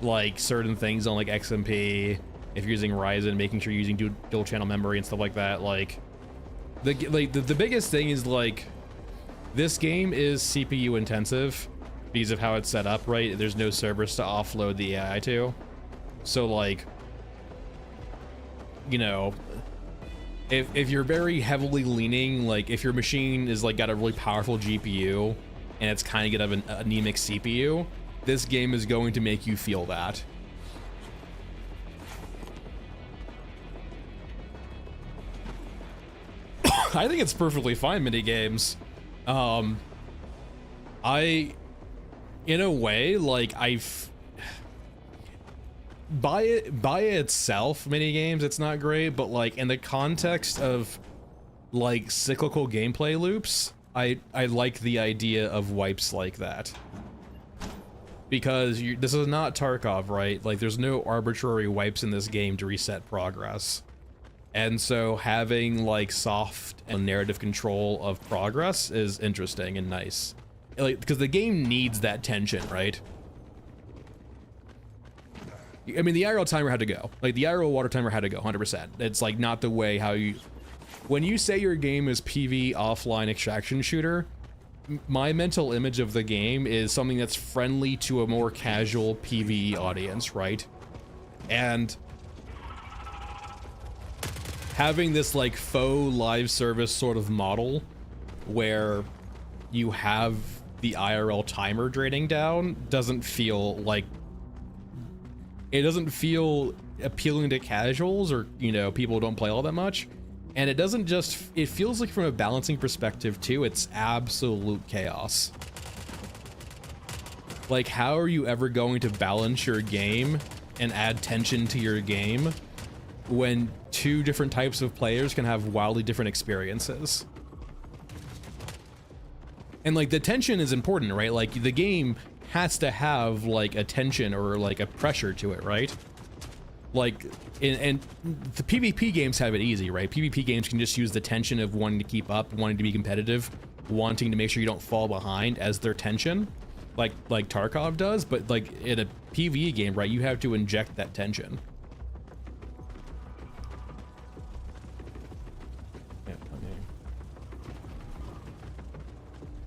like, certain things on, like, XMP. If you're using Ryzen, making sure you're using dual channel memory and stuff like that. Like, the biggest thing is, like, this game is CPU intensive because of how it's set up, right? There's no servers to offload the AI to. So, like, you know, if you're very heavily leaning, like if your machine is like got a really powerful GPU and it's kind of an anemic CPU, this game is going to make you feel that. I think it's perfectly fine mini games. In a way, like by itself, mini games, it's not great, but like in the context of like cyclical gameplay loops, I like the idea of wipes like that. Because this is not Tarkov, right? Like there's no arbitrary wipes in this game to reset progress. And so having like soft and narrative control of progress is interesting and nice. Like, because the game needs that tension, right? I mean, the IRL timer had to go. Like the IRL water timer had to go 100%. It's like not the way how you, when you say your game is PV offline extraction shooter, my mental image of the game is something that's friendly to a more casual PvE audience, right? And having this like faux live service sort of model where you have the IRL timer draining down doesn't feel like, it doesn't feel appealing to casuals or, you know, people who don't play all that much. And it doesn't just, it feels like from a balancing perspective too, it's absolute chaos. Like, how are you ever going to balance your game and add tension to your game when two different types of players can have wildly different experiences? And like the tension is important, right? Like the game has to have like a tension or like a pressure to it, right? Like, and the PvP games have it easy, right? PvP games can just use the tension of wanting to keep up, wanting to be competitive, wanting to make sure you don't fall behind as their tension, like Tarkov does. But like in a PvE game, right, you have to inject that tension. Yeah,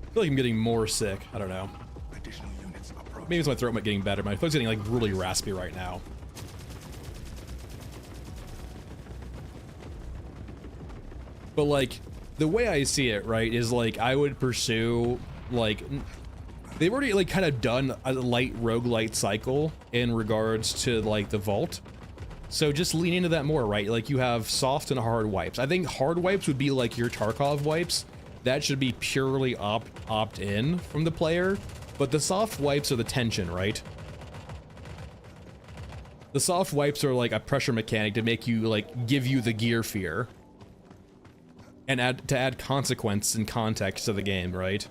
I feel like I'm getting more sick. I don't know. Additional units approach. Maybe it's my throat getting better. My throat's getting like really raspy right now. But like the way I see it, right, is like I would pursue like, they've already like kind of done a light roguelite cycle in regards to like the vault. So just lean into that more, right? Like you have soft and hard wipes. I think hard wipes would be like your Tarkov wipes. That should be purely opt-in from the player. But the soft wipes are the tension, right? The soft wipes are like a pressure mechanic to make you like give you the gear fear. And add consequence and context to the game, right?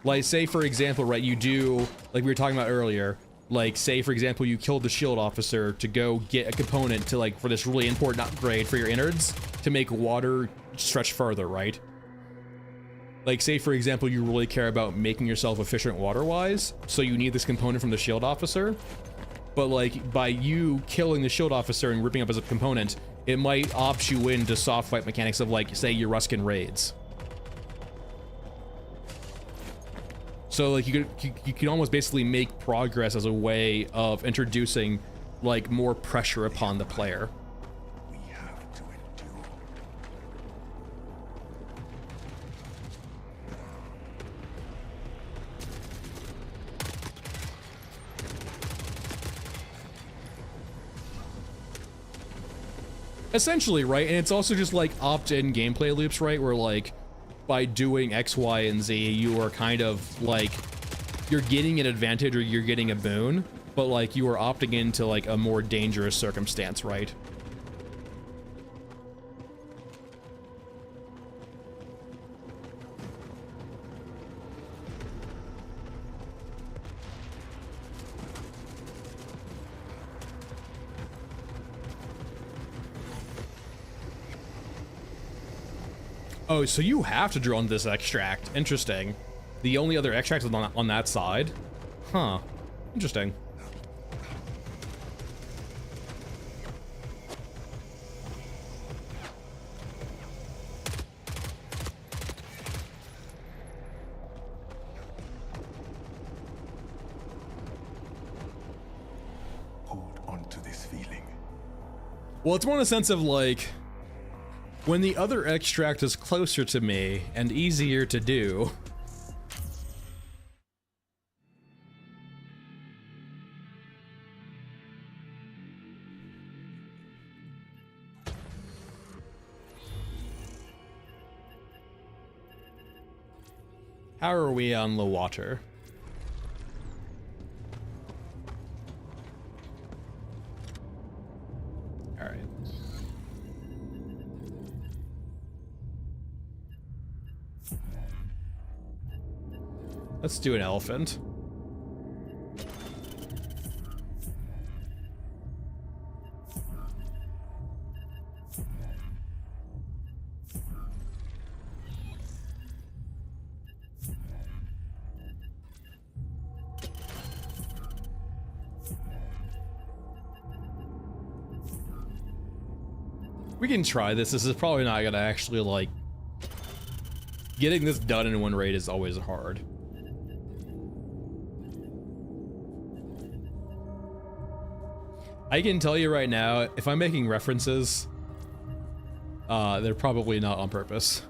Like, say for example, right, you do, like we were talking about earlier, like say for example you killed the shield officer to go get a component to like for this really important upgrade for your innards to make water stretch further, right? Like say for example you really care about making yourself efficient water-wise, so you need this component from the shield officer. But like by you killing the shield officer and ripping up as a component, it might opt you into soft wipe mechanics of like, say, your Ruskin raids. So like you can almost basically make progress as a way of introducing like more pressure upon the player. We have to endure. Essentially, right? And it's also just like opt-in gameplay loops, right? Where like by doing X, Y, and Z, you are kind of like, you're getting an advantage or you're getting a boon, but like you are opting into like a more dangerous circumstance, right? Oh, so you have to drone this extract. Interesting. The only other extract is on that side? Huh. Interesting. Hold on to this feeling. Well, it's more in the sense of like, when the other extract is closer to me and easier to do. How are we on the water? All right. Let's do an elephant. We can try this. This is probably not gonna actually, like, getting this done in one raid is always hard. I can tell you right now, if I'm making references, they're probably not on purpose.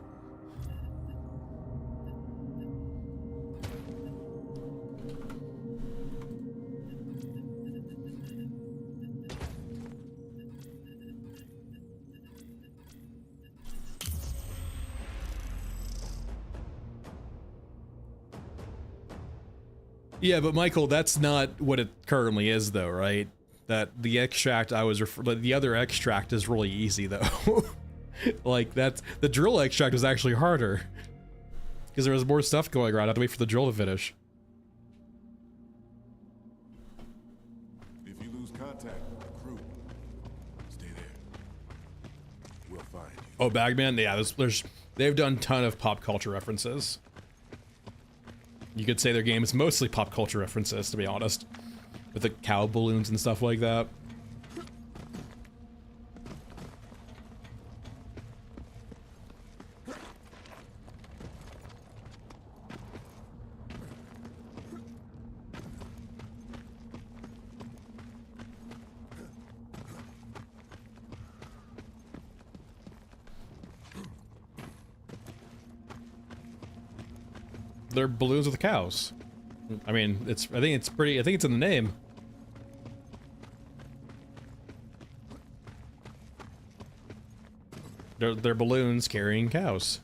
Yeah, but Michael, that's not what it currently is, though, right? That the extract I was the other extract is really easy, though. Like, that's the drill extract was actually harder because there was more stuff going around. I had to wait for the drill to finish. If you lose contact with the crew, stay there. We'll find you. Oh, Bagman, yeah, they've done a ton of pop culture references. You could say their game is mostly pop culture references, to be honest, with the cow balloons and stuff like that. They're balloons with cows. I mean, I think it's in the name. They're balloons carrying cows.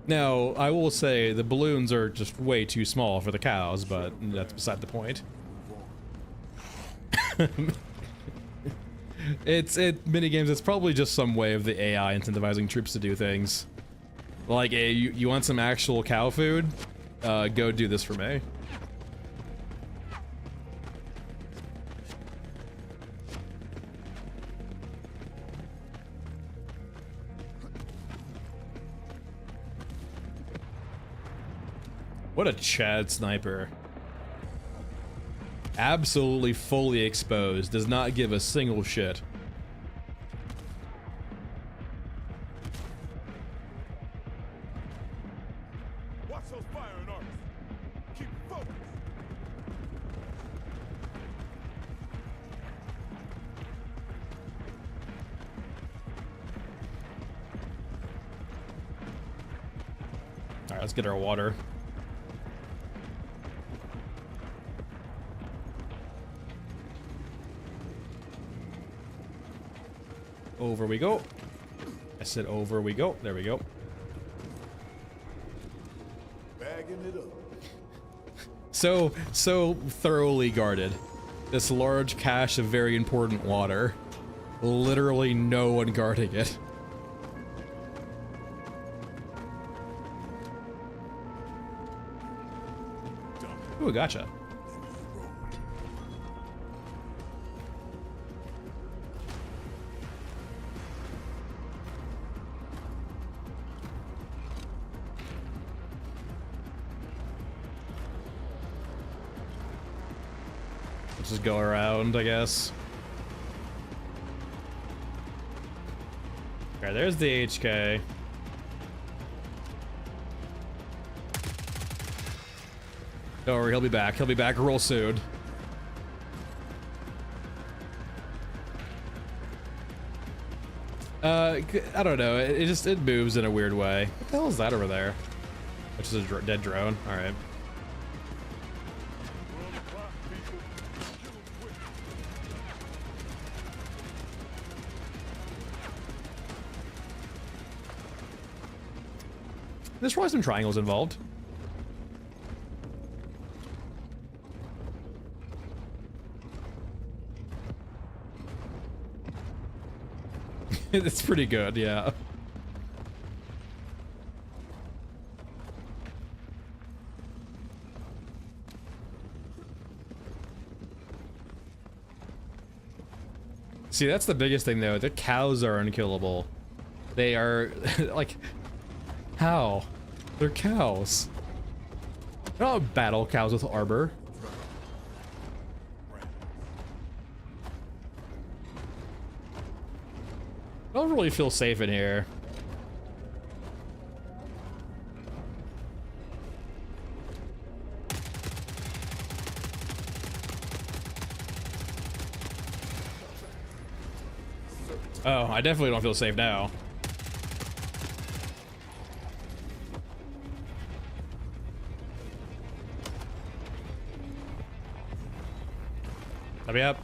Now, I will say the balloons are just way too small for the cows, but that's beside the point. It's minigames. It's probably just some way of the AI incentivizing troops to do things. Like, hey, you want some actual cow food? Go do this for me. What a Chad sniper. Absolutely fully exposed, does not give a single shit. Watch those firing arms. Keep focused. Alright, let's get our water. Over we go. I said over we go. There we go. Bagging it up. So thoroughly guarded. This large cache of very important water. Literally no one guarding it. Ooh, gotcha. Let's just go around, I guess. Alright, there's the HK. Don't worry, he'll be back. He'll be back real soon. I don't know. It moves in a weird way. What the hell is that over there? Which is a dead drone. All right. There's probably some triangles involved. It's pretty good, yeah. See, that's the biggest thing though. The cows are unkillable. They are like, how? They're cows. They're not battle cows with arbor. I don't really feel safe in here. Oh, I definitely don't feel safe now. Let me up.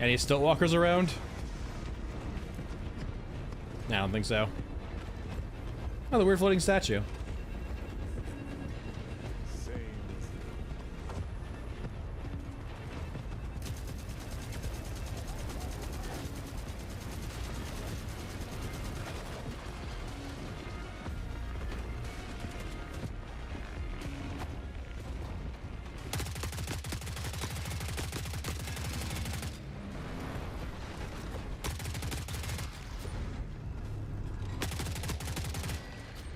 Any stilt walkers around? No, I don't think so. Oh, the weird floating statue.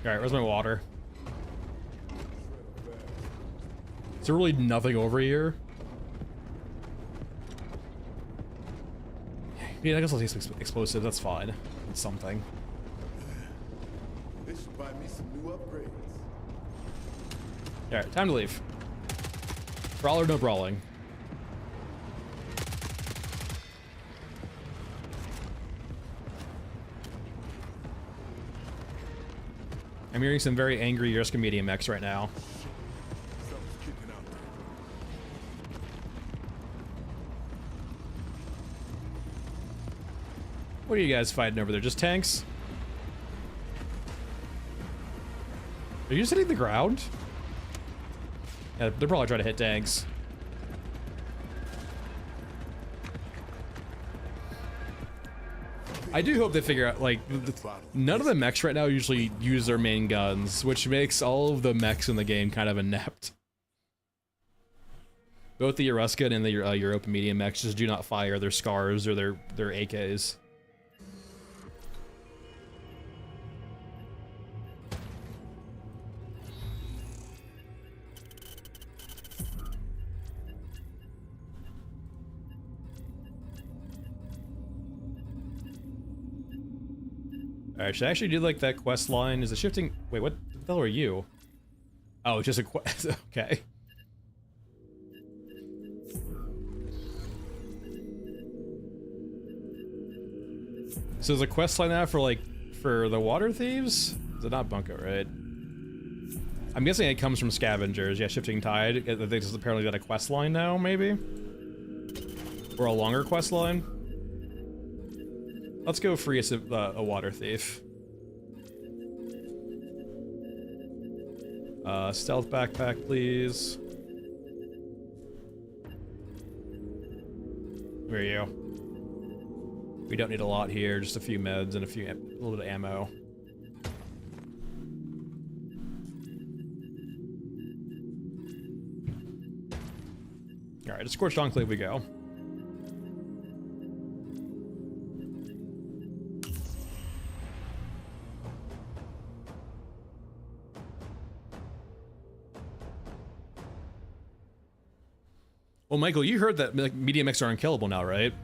Alright, where's my water? Is there really nothing over here? Yeah, I guess I'll take some explosive, that's fine. It's something. They should buy me some new upgrades. Alright, time to leave. Brawl or no brawling? I'm hearing some very angry Yerska medium mechs right now. Something's kicking out there. What are you guys fighting over there? Just tanks? Are you just hitting the ground? Yeah, they're probably trying to hit tanks. I do hope they figure out, like, none of the mechs right now usually use their main guns, which makes all of the mechs in the game kind of inept. Both the Euruscan and the Europa medium mechs just do not fire their scars or their AKs. Alright, should I actually do like that quest line? Is it shifting? Wait, what the hell are you? Oh, it's just a quest. Okay. So there's a quest line now for like, for the water thieves? Is it not Bunko, right? I'm guessing it comes from scavengers. Yeah, shifting tide. I think this is apparently got a quest line now, maybe? Or a longer quest line? Let's go free a water thief. Stealth backpack, please. Where are you? We don't need a lot here, just a few meds and a little bit of ammo. Alright, to Scorched Enclave we go. Well, Michael, you heard that like, medium mechs are unkillable now, right?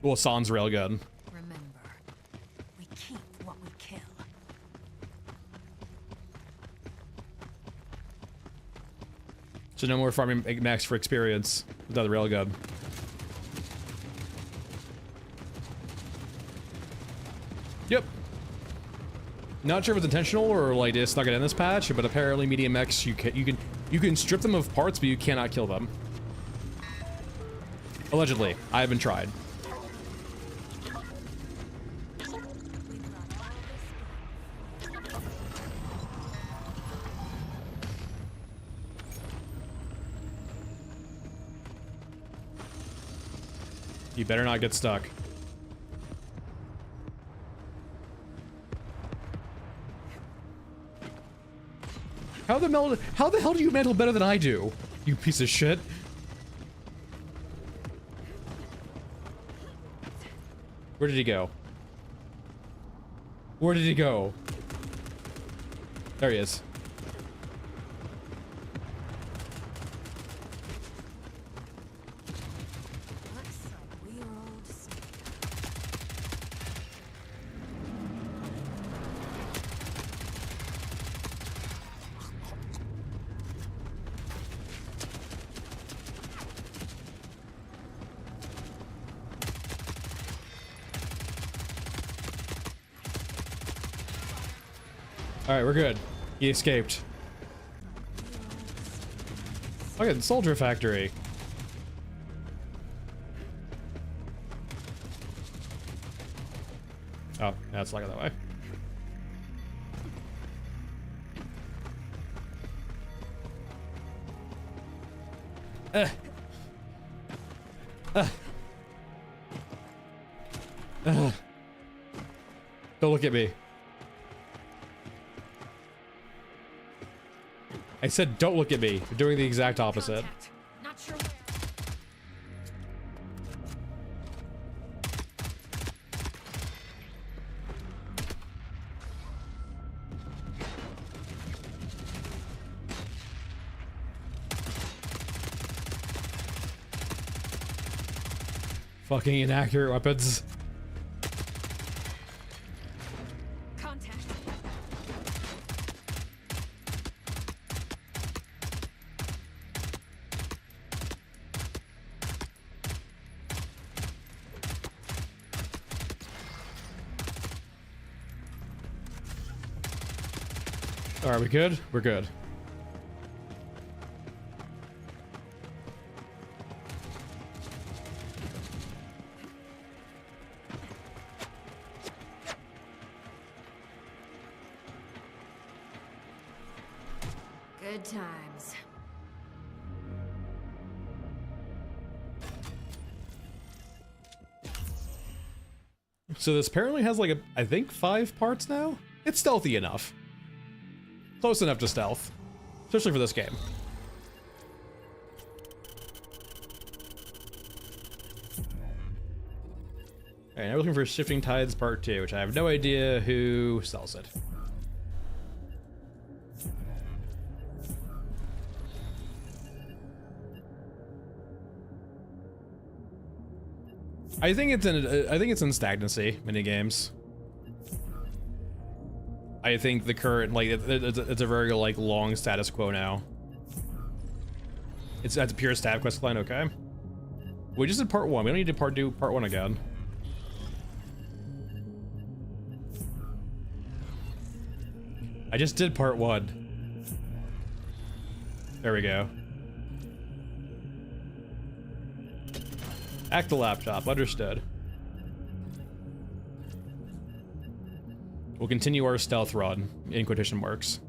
Well, sans railgun. Remember, we keep what we kill. So no more farming max for experience without the railgun. Yep. Not sure if it's intentional or like they snuck it in this patch, but apparently medium mechs you can strip them of parts, but you cannot kill them. Allegedly, I haven't tried. You better not get stuck. How the hell do you mantle better than I do? You piece of shit. Where did he go? Where did he go? There he is. Looks like we rolled snake. Alright, we're good. He escaped. Look at the soldier factory. Oh, yeah, it's like it that way. Don't look at me. I said don't look at me. You're doing the exact opposite. Contact. Not sure where. Fucking inaccurate weapons. Contact. Are we good? We're good. Good times. So this apparently has like I think 5 parts now? It's stealthy enough. Close enough to stealth. Especially for this game. Alright, now we're looking for Shifting Tides Part 2, which I have no idea who sells it. I think it's in stagnancy minigames. I think the current it's a very like long status quo now. That's a pure stab quest line, okay. We just did part 1. We don't need to do part 1 again. I just did part 1. There we go. Hack the laptop, understood. We'll continue our stealth run, in quotation marks.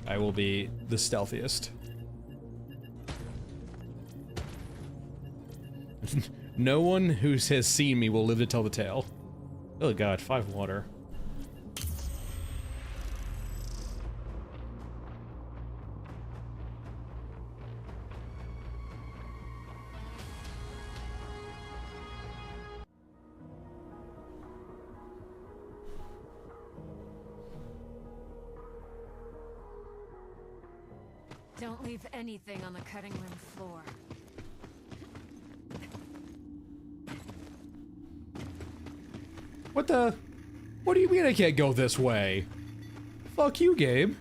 I will be the stealthiest. No one who has seen me will live to tell the tale. Oh god, 5 water. Don't leave anything on the cutting room floor. What the? What do you mean I can't go this way? Fuck you, Gabe.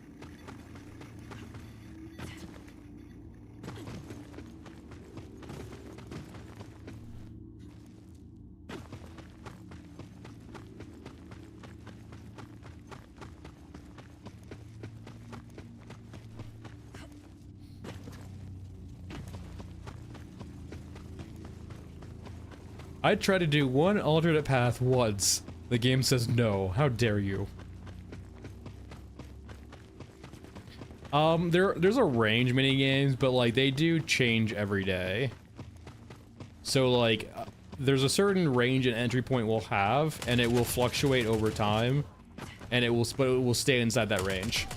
I tried to do one alternate path once. The game says no. How dare you? There's a range mini games, but like they do change every day. So like, there's a certain range an entry point will have, and it will fluctuate over time, and it will stay inside that range.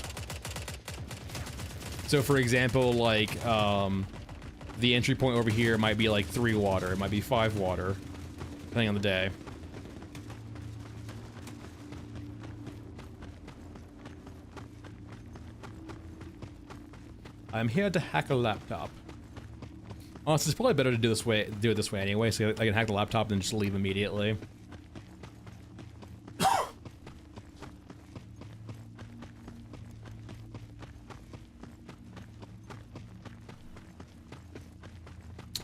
So for example, like the entry point over here might be like 3 water, it might be 5 water. Depending on the day. I'm here to hack a laptop. Honestly, it's probably better to do it this way anyway, so I can hack the laptop and just leave immediately.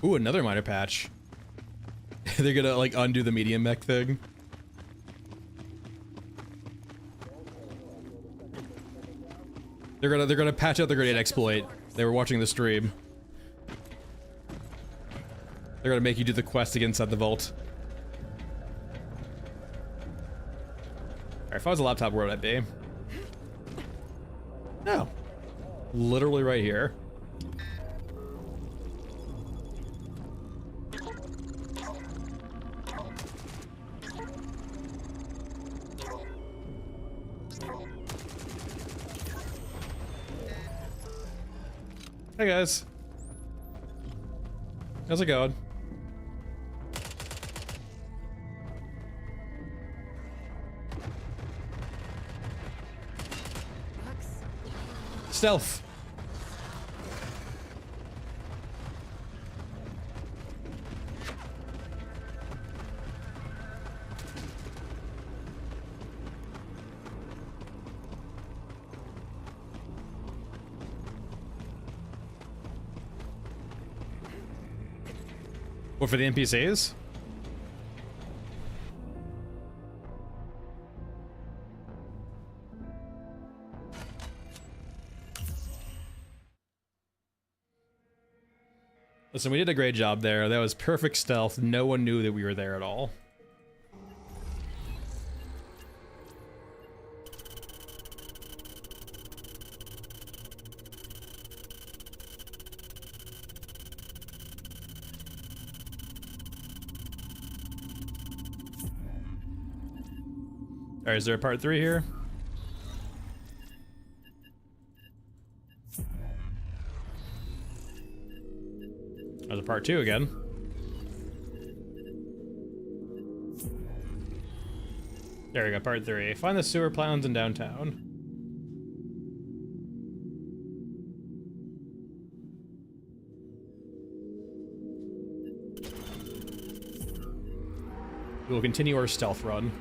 Ooh, another minor patch. They're gonna like undo the medium mech thing. They're gonna patch out the grenade exploit. They were watching the stream. They're gonna make you do the quest to get inside the vault. Alright, if I was a laptop, where would I be? No. Literally right here. Hey guys. How's it going? Stealth. What, for the NPCs? Listen, we did a great job there. That was perfect stealth. No one knew that we were there at all. Alright, is there a part 3 here? There's a part 2 again. There we go, part 3. Find the sewer plans in downtown. We will continue our stealth run.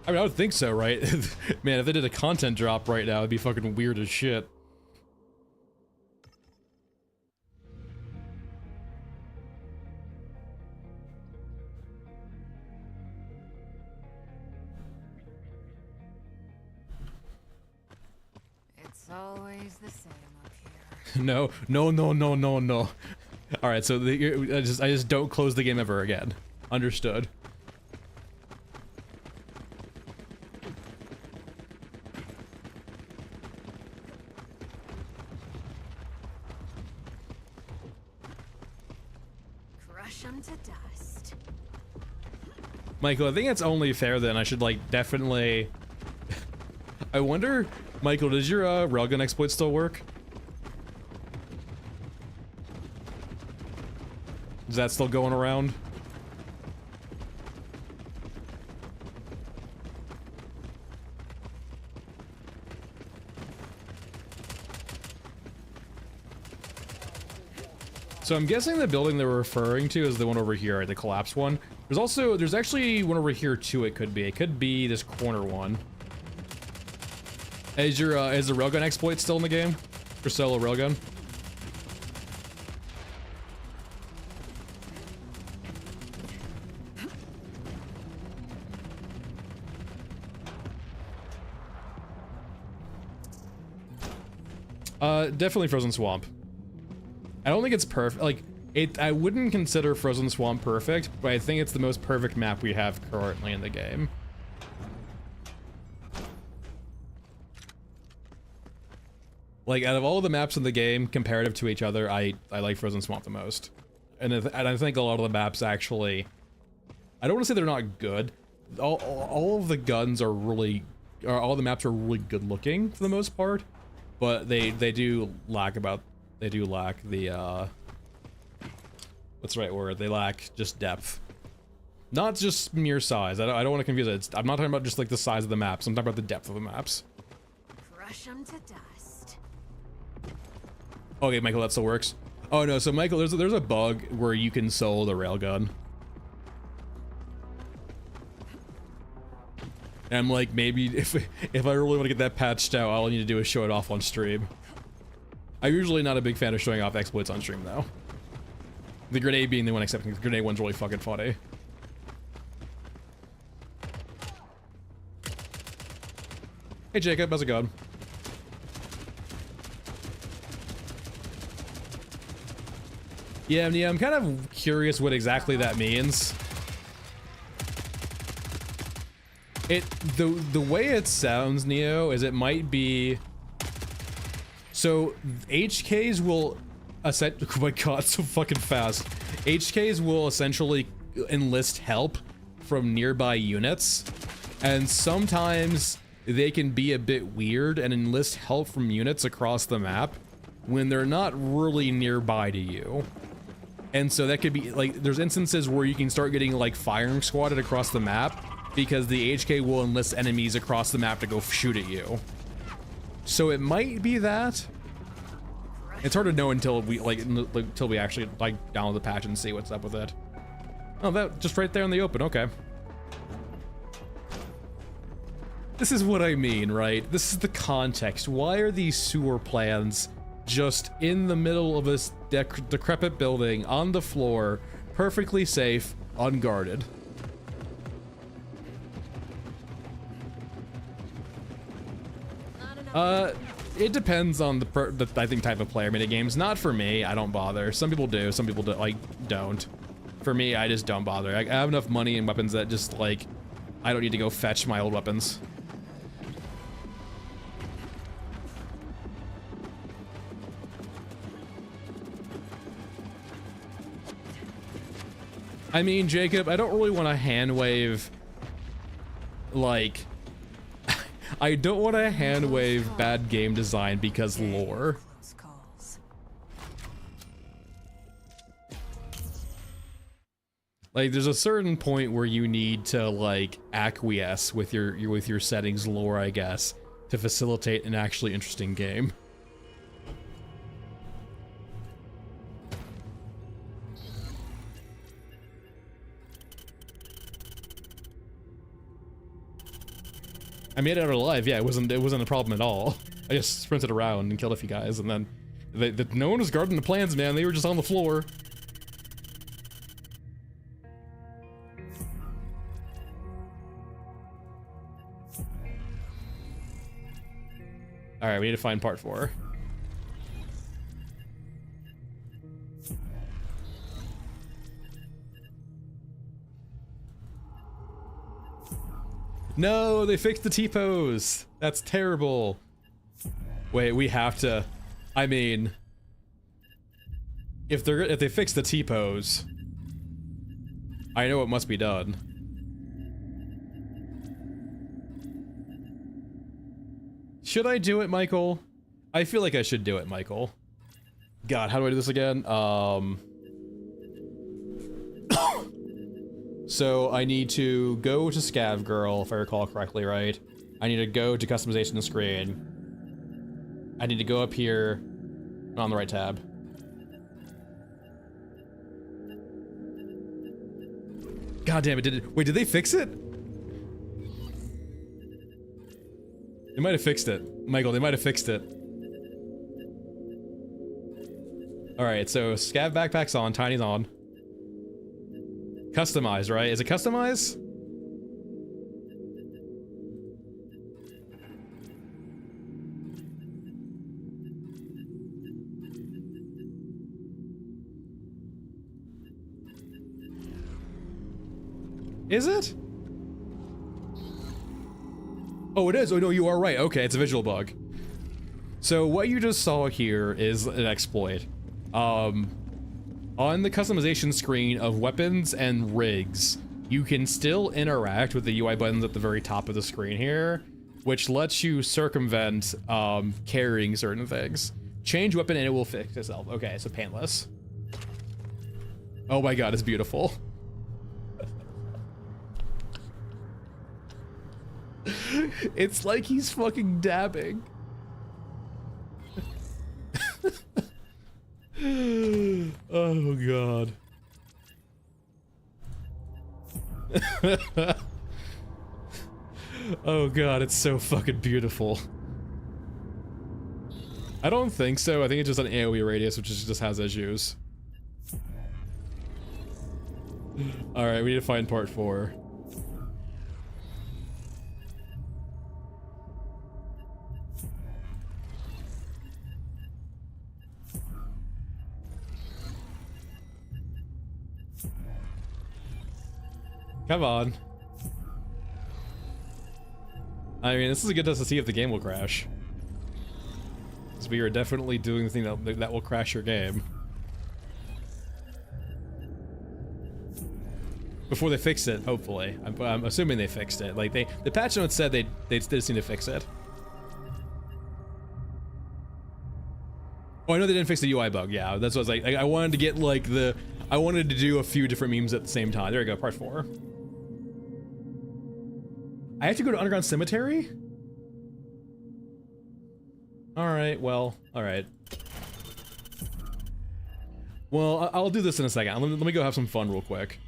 I mean, I would think so, right? Man, if they did a content drop right now, it'd be fucking weird as shit. It's always the same up here. No, no, no, no, no, no. All right, so I just don't close the game ever again. Understood. Crush 'em to dust. Michael, I think it's only fair then. I should like definitely. I wonder, Michael, does your railgun exploit still work? Is that still going around? So I'm guessing the building they're referring to is the one over here, the collapsed one. There's actually one over here too. It could be this corner one. Is the railgun exploit still in the game? For solo railgun? Definitely Frozen Swamp. I don't think it's perfect. Like, I wouldn't consider Frozen Swamp perfect, but I think it's the most perfect map we have currently in the game. Like, out of all the maps in the game, comparative to each other, I like Frozen Swamp the most. And I think a lot of the maps actually... I don't want to say they're not good. All of the guns are really... all the maps are really good looking, for the most part. But they do lack the, what's the right word? They lack just depth. Not just mere size. I don't want to confuse it. I'm not talking about just like the size of the maps. I'm talking about the depth of the maps. Crush them to dust. Okay, Michael, that still works. Oh no, so Michael, there's a bug where you can solo the railgun. And I'm like, maybe if I really want to get that patched out, all I need to do is show it off on stream. I'm usually not a big fan of showing off exploits on stream, though. The grenade being the one exception, the grenade one's really fucking funny. Hey Jacob, how's it going? Yeah, I'm kind of curious what exactly that means. The way it sounds, Neo, is it might be... So, HKs will... oh my god, so fucking fast. HKs will essentially enlist help from nearby units. And sometimes they can be a bit weird and enlist help from units across the map when they're not really nearby to you. And so that could be, like, there's instances where you can start getting, like, firing squatted across the map because the HK will enlist enemies across the map to go shoot at you. So it might be that. It's hard to know until we, until we actually, like, download the patch and see what's up with it. Oh, that, just right there in the open, okay. This is what I mean, right? This is the context. Why are these sewer plans just in the middle of a decrepit building, on the floor, perfectly safe, unguarded? It depends on the I think type of player minigames. Not for me, I don't bother. Some people do, some people don't. For me, I just don't bother. I have enough money and weapons that just, like, I don't need to go fetch my old weapons. I mean, Jacob, I don't really want to hand wave, like, I don't want to hand wave bad game design because lore. Like, there's a certain point where you need to, like, acquiesce with your settings lore, I guess, to facilitate an actually interesting game. I made it out alive. Yeah, it wasn't a problem at all. I just sprinted around and killed a few guys, and then no one was guarding the plans, man. They were just on the floor. All right, we need to find part 4. No, they fixed the T-pose. That's terrible. Wait, we have to. I mean, if they fix the T-pose, I know it must be done. Should I do it, Michael? I feel like I should do it, Michael. God, how do I do this again? So I need to go to Scav Girl, if I recall correctly, right? I need to go to customization screen. I need to go up here. I'm on the right tab. God damn it, wait, did they fix it? They might have fixed it. Michael, they might have fixed it. Alright, so scav backpack's on, tiny's on. Customize, right? Is it customize? Is it? Oh, it is. Oh, no, you are right. Okay, it's a visual bug. So what you just saw here is an exploit. On the customization screen of weapons and rigs, you can still interact with the UI buttons at the very top of the screen here, which lets you circumvent carrying certain things. Change weapon and it will fix itself. Okay, so painless. Oh my god, it's beautiful. It's like he's fucking dabbing. Oh god. Oh god, it's so fucking beautiful. I don't think so. I think it's just an AoE radius, which just has issues. Alright, we need to find part 4. Come on. I mean, this is a good test to see if the game will crash. Because we are definitely doing the thing that will crash your game. Before they fix it, hopefully. I'm assuming they fixed it. Like, the patch notes said they just need to fix it. Oh, I know they didn't fix the UI bug. Yeah, that's what I was like. I wanted to get, like, I wanted to do a few different memes at the same time. There we go, part 4. I have to go to Underground Cemetery? Alright, well, alright. Well, I'll do this in a second. Let me go have some fun real quick.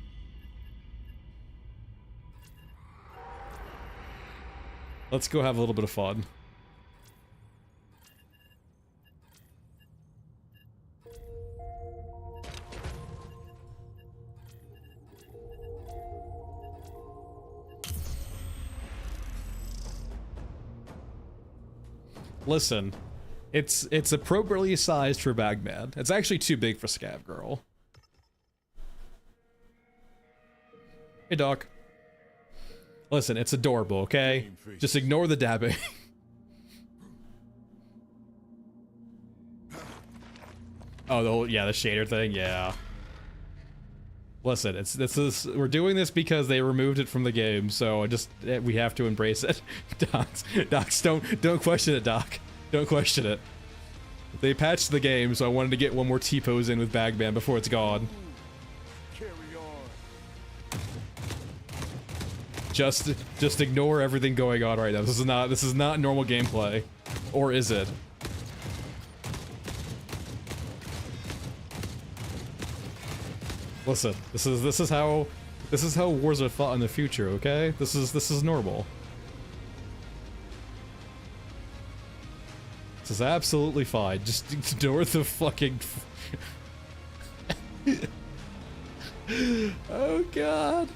Let's go have a little bit of fun. Listen, it's appropriately sized for Bagman. It's actually too big for Scav Girl. Hey, Doc. Listen, it's adorable, okay? Just ignore the dabbing. Oh, the whole, yeah, the shader thing, yeah. Listen, we're doing this because they removed it from the game, so we have to embrace it. Docs, don't question it, Doc. Don't question it. They patched the game, so I wanted to get one more T-pose in with Bagman before it's gone. Carry on. Just ignore everything going on right now. This is not normal gameplay. Or is it? Listen, this is how wars are fought in the future, okay? This is normal. This is absolutely fine. Just ignore the fucking oh god.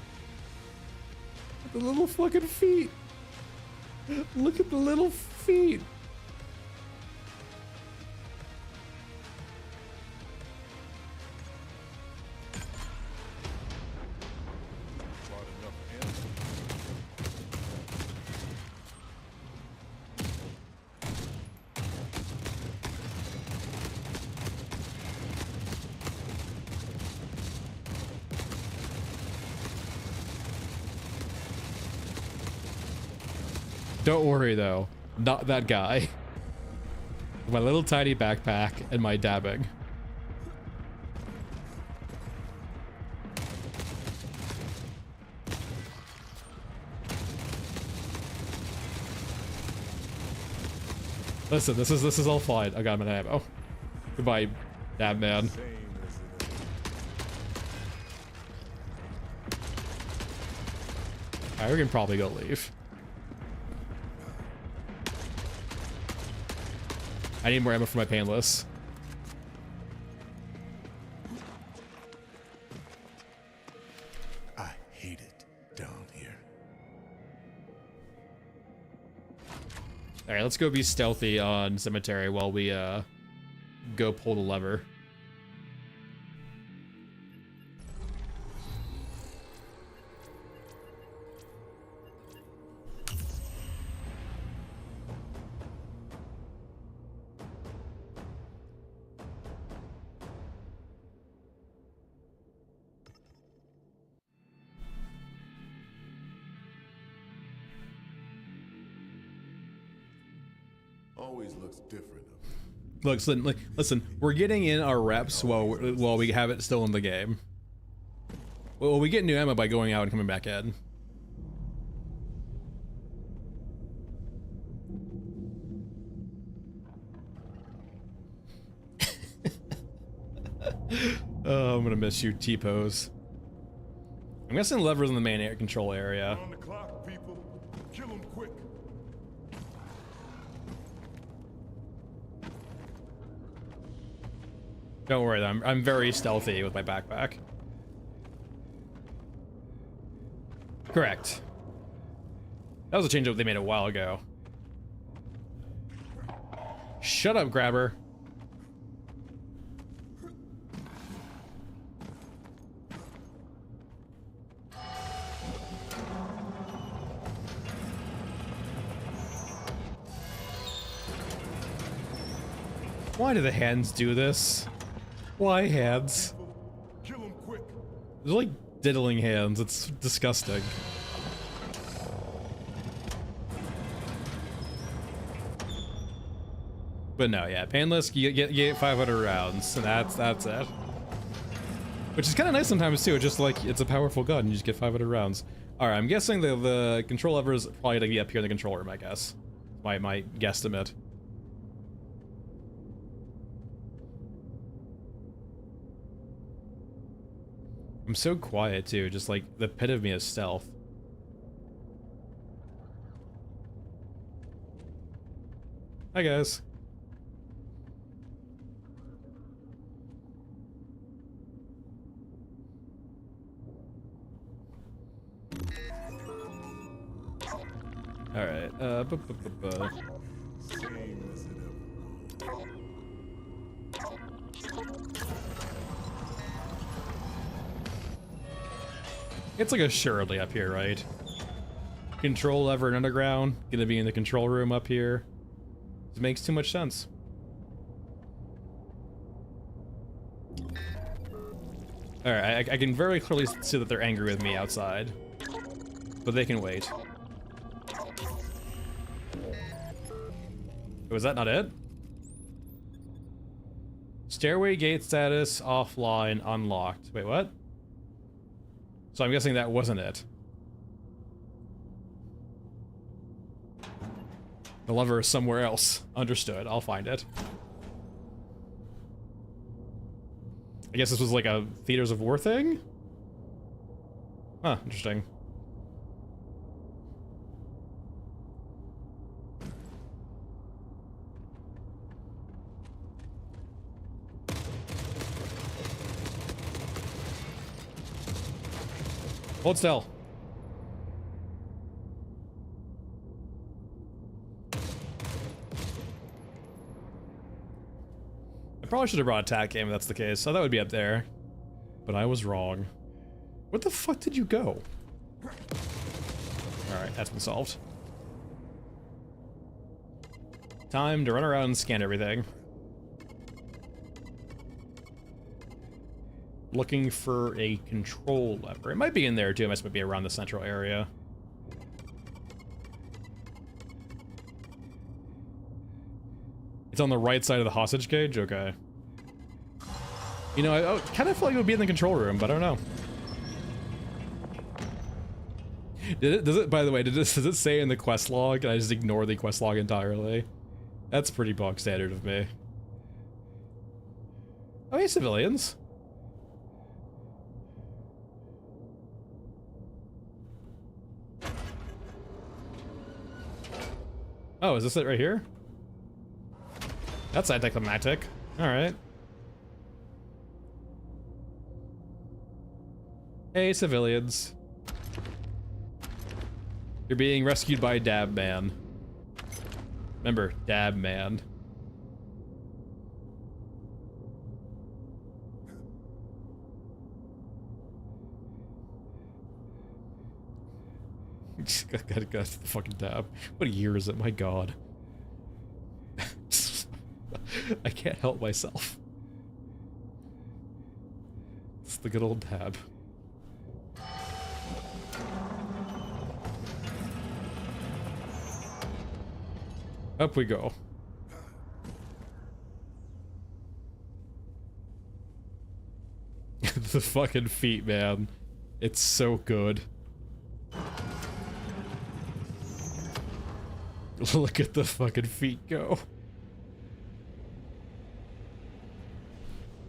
The little fucking feet. Look at the little feet. Don't worry though, not that guy. My little tiny backpack and my dabbing. Listen, this is all fine. I got my ammo. Goodbye, dab man. Alright, we can probably go leave. I need more ammo for my painless. I hate it down here. Alright, let's go be stealthy on cemetery while we go pull the lever. Always looks different. Look, listen, we're getting in our reps while we have it still in the game. Well, we get new ammo by going out and coming back in. Oh, I'm gonna miss you, T-pose. I'm guessing the lever's in the main air control area. On the clock, people. Kill them quick. Don't worry, I'm very stealthy with my backpack. Correct. That was a change they made a while ago. Shut up, grabber. Why do the hands do this? Why hands? Kill them quick. They're like diddling hands. It's disgusting. But no, yeah, painless. You get 500 rounds, and that's it. Which is kind of nice sometimes too. Just like it's a powerful gun, you just get 500 rounds. All right, I'm guessing the control lever is probably gonna be up here in the control room. I guess. My guesstimate. I'm so quiet too, just like the pit of me is stealth. Hi guys. All right. Same as it ever was. It's like assuredly up here, right? Control lever and underground, gonna be in the control room up here. This makes too much sense. Alright, I can very clearly see that they're angry with me outside. But they can wait. Was that not it? Stairway gate status offline unlocked. Wait, what? So I'm guessing that wasn't it. The lever is somewhere else. Understood. I'll find it. I guess this was like a Theaters of War thing? Huh, interesting. Hold still. I probably should have brought attack aim if that's the case. So that would be up there. But I was wrong. Where the fuck did you go? Alright, that's been solved. Time to run around and scan everything. Looking for a control lever. It might be in there too. It might be around the central area. It's on the right side of the hostage cage? Okay. You know, I kind of feel like it would be in the control room, but I don't know. Does it, by the way, does it say in the quest log? And I just ignore the quest log entirely? That's pretty bog standard of me. Oh, hey, civilians. Oh, is this it right here? That's anticlimactic. Alright. Hey, civilians. You're being rescued by Dab Man. Remember, Dab Man. gotta go to the fucking Dab. What year is it? My god. I can't help myself. It's the good old Dab. Up we go. The fucking feet, man. It's so good. Look at the fucking feet go.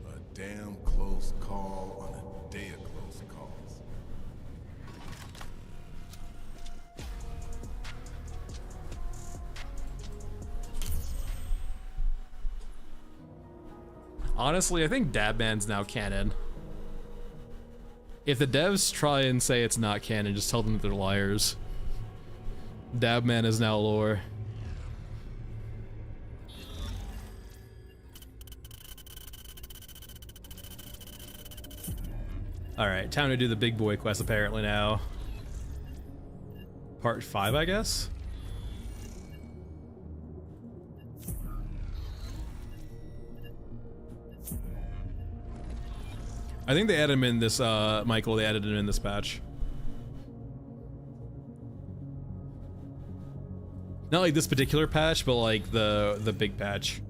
A damn close call on a day of close calls. Honestly, I think Dabman's now canon. If the devs try and say it's not canon, just tell them that they're liars. Dabman is now lore. Alright, time to do the big boy quest apparently now. Part 5, I guess? I think they added him in this, Michael, they added him in this patch. Not like this particular patch, but like the big patch.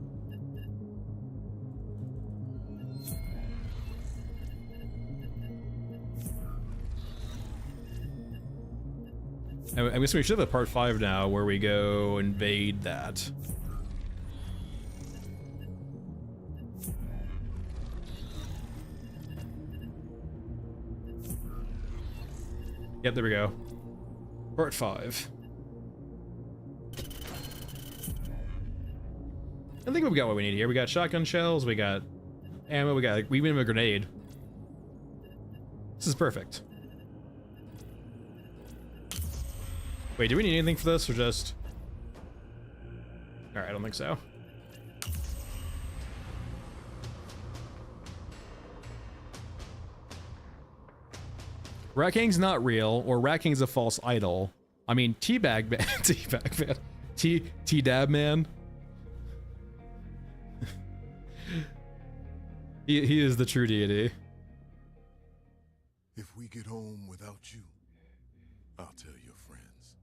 I guess we should have a part 5 now where we go invade that. Yep, there we go. Part 5. I think we got what we need here. We got shotgun shells, we got ammo, we even have a grenade. This is perfect. Wait, do we need anything for this or just... Alright, I don't think so. Rat King's not real, or Rat King's a false idol. I mean, Teabag Man, Teabag Man, T-Dab Man. He is the true deity. If we get home without you, I'll tell your friends.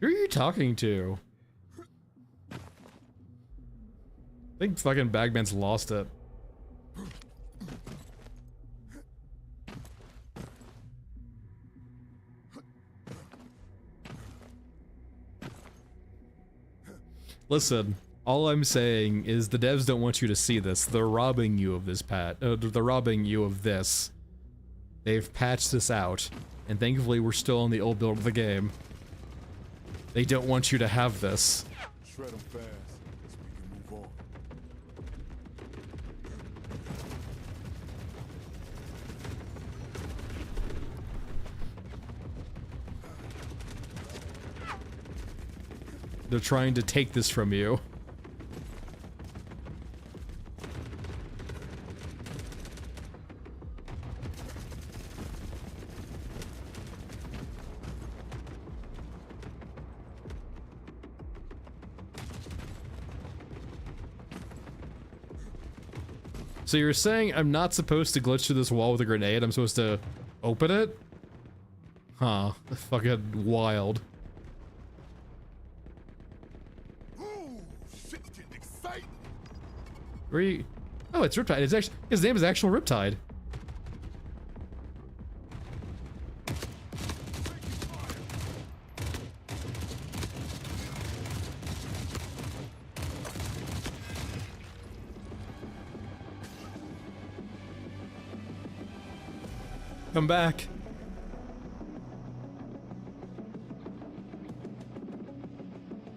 Who are you talking to? I think fucking Bagman's lost it. Listen, all I'm saying is the devs don't want you to see this. They're robbing you of this they're robbing you of this. They've patched this out, and thankfully we're still on the old build of the game. They don't want you to have this. Shred them fast so we can move on. They're trying to take this from you. So you're saying I'm not supposed to glitch through this wall with a grenade? I'm supposed to open it? Huh. Fucking wild. Where are you? Oh, it's Riptide. It's actually, his name is actual Riptide. Come back.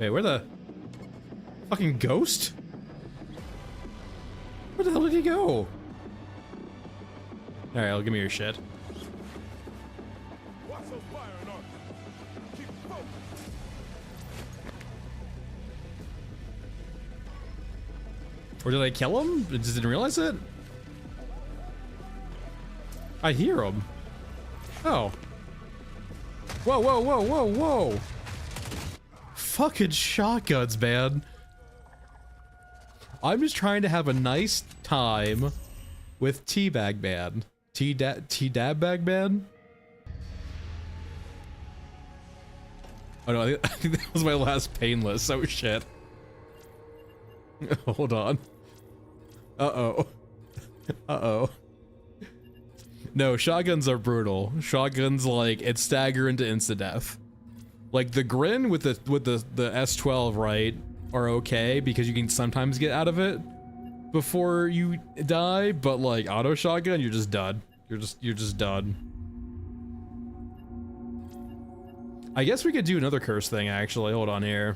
Wait, where the fucking ghost? Where the hell did he go? Alright, I'll give me your shit. Watch those firing arms. Keep focused. Or did I kill him? I just didn't realize it? I hear him. Oh. Whoa, whoa, whoa, whoa, whoa. Fucking shotguns, man. I'm just trying to have a nice time with Teabag Man. T-Dab Bag Man? Oh no, I think that was my last painless. Oh shit. Hold on. Uh-oh. Uh-oh. No, shotguns are brutal. Shotguns, like, it's stagger into insta-death. Like, the grin with the S12, right, are okay because you can sometimes get out of it before you die, but like auto shotgun, you're just done. You're just done. I guess we could do another curse thing actually. Hold on here.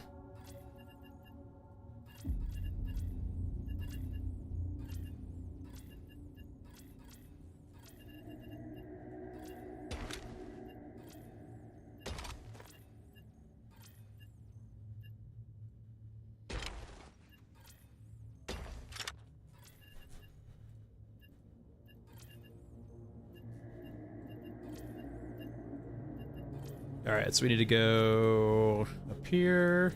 Alright, so we need to go up here.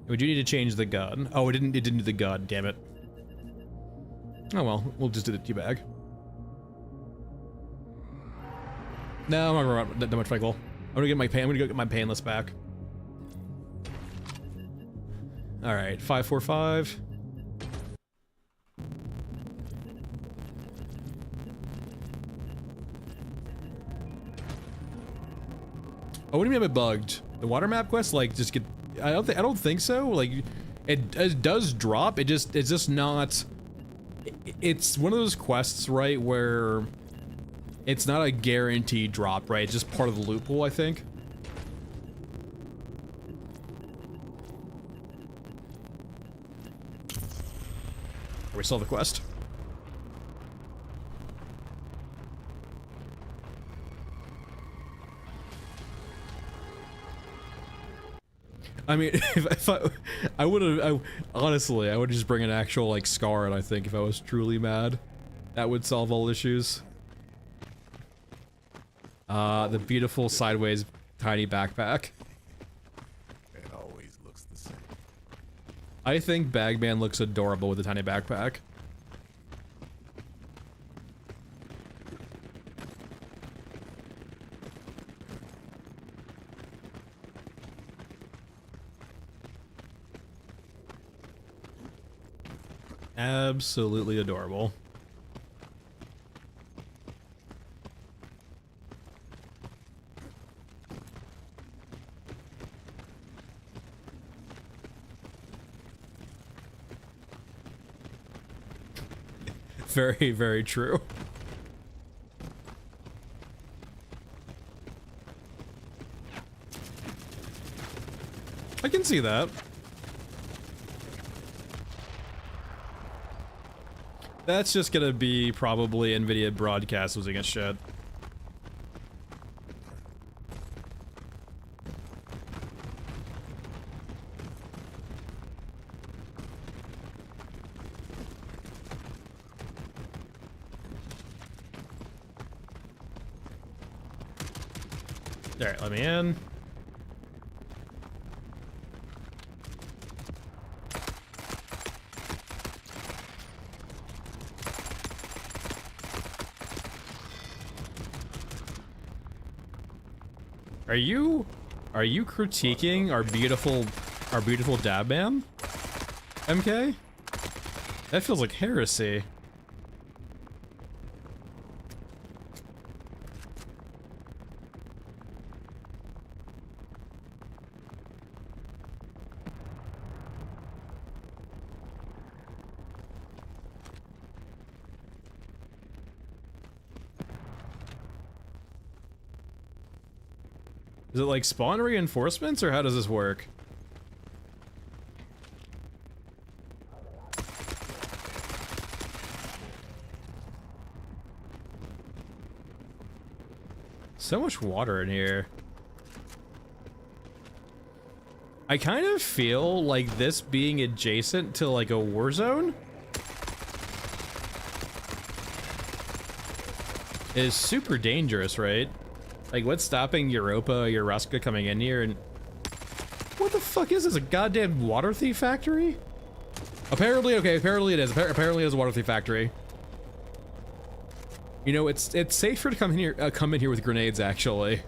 We do need to change the gun. Oh, it didn't do the gun, damn it. Oh well, we'll just do the teabag. No, I'm not gonna run that much my goal. I'm gonna go get my painless back. Alright, 545. Oh, what do you mean I'm bugged? The water map quest, like, just get. I don't think so. Like, it does drop. It's just not. It's one of those quests, right, where it's not a guaranteed drop, right? It's just part of the loophole, I think. We still have the quest. I mean, if I would have, honestly, I would just bring an actual, like, scar, and I think if I was truly mad, that would solve all issues. The beautiful sideways tiny backpack. It always looks the same. I think Bagman looks adorable with a tiny backpack. Absolutely adorable. Very, very true. I can see that. That's just gonna be probably NVIDIA broadcast losing its shit. Alright, let me in. Are you critiquing our beautiful dab man? MK? That feels like heresy. Is it like spawn reinforcements, or how does this work? So much water in here. I kind of feel like this being adjacent to like a war zone is super dangerous, right? Like, what's stopping Europa, Yoruska coming in here? And what the fuck is this? A goddamn water thief factory? Apparently, okay, apparently it is. Apparently it is a water thief factory. You know, it's safer to come in here with grenades, actually.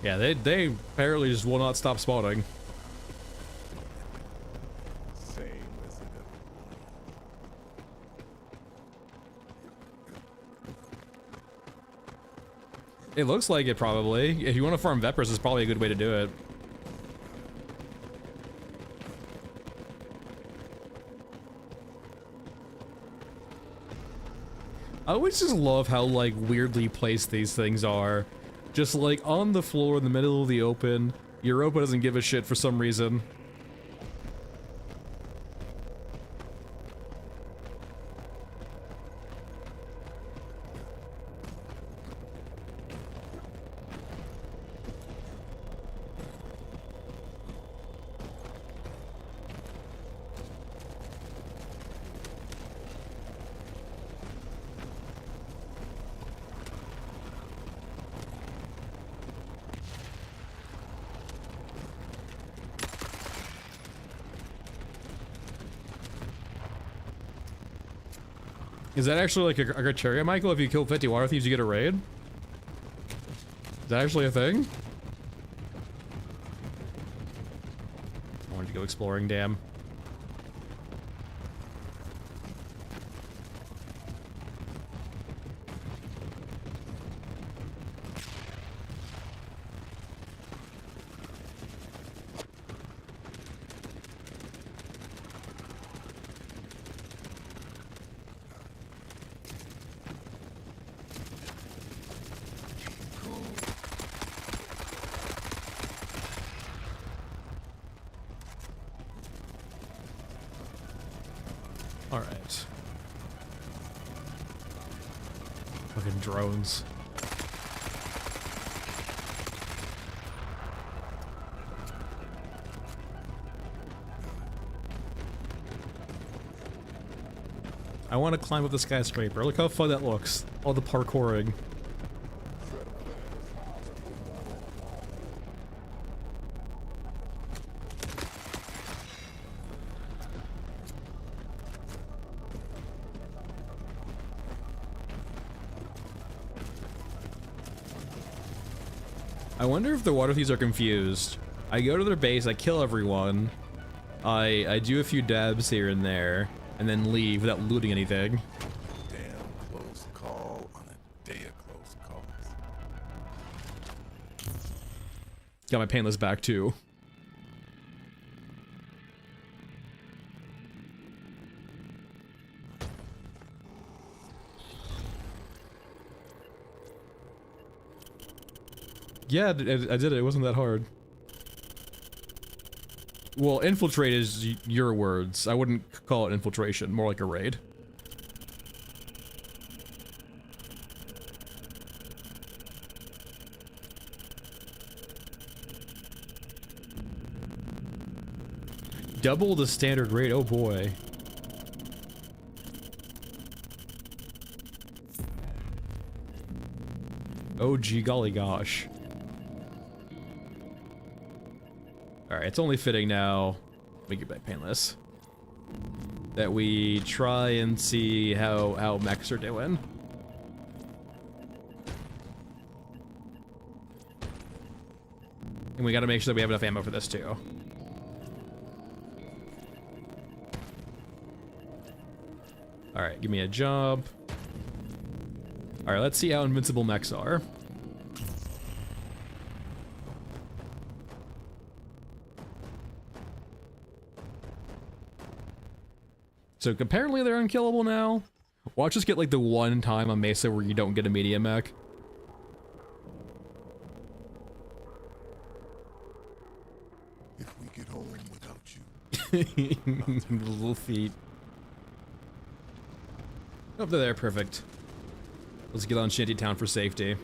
Yeah, they apparently just will not stop spawning. Same as it ever It looks like it, probably. If you want to farm Vepers, it's probably a good way to do it. I always just love how, like, weirdly placed these things are. Just, like, on the floor in the middle of the open. Europa doesn't give a shit for some reason. Is that actually like a criteria, Michael? If you kill 50 water thieves, you get a raid? Is that actually a thing? I wanted to go exploring, damn. Alright. Fucking drones. I want to climb up the skyscraper. Look how fun that looks. All the parkouring. I wonder if the water thieves are confused. I go to their base, I kill everyone, I do a few dabs here and there, and then leave without looting anything. damn close call on a day of close calls. Got my painless back too. Yeah, I did it. It wasn't that hard. Well, infiltrate is your words. I wouldn't call it infiltration. More like a raid. Double the standard rate. Oh boy. Oh gee golly gosh. Alright, it's only fitting now, let me get back painless, that we try and see how mechs are doing. And we gotta make sure that we have enough ammo for this too. Alright, give me a job. Alright, let's see how invincible mechs are. So apparently they're unkillable now. Watch us get like the one time on Mesa where you don't get a medium mech. If we get home without you. The little feet. Oh, they're there, perfect. Let's get on Shantytown for safety.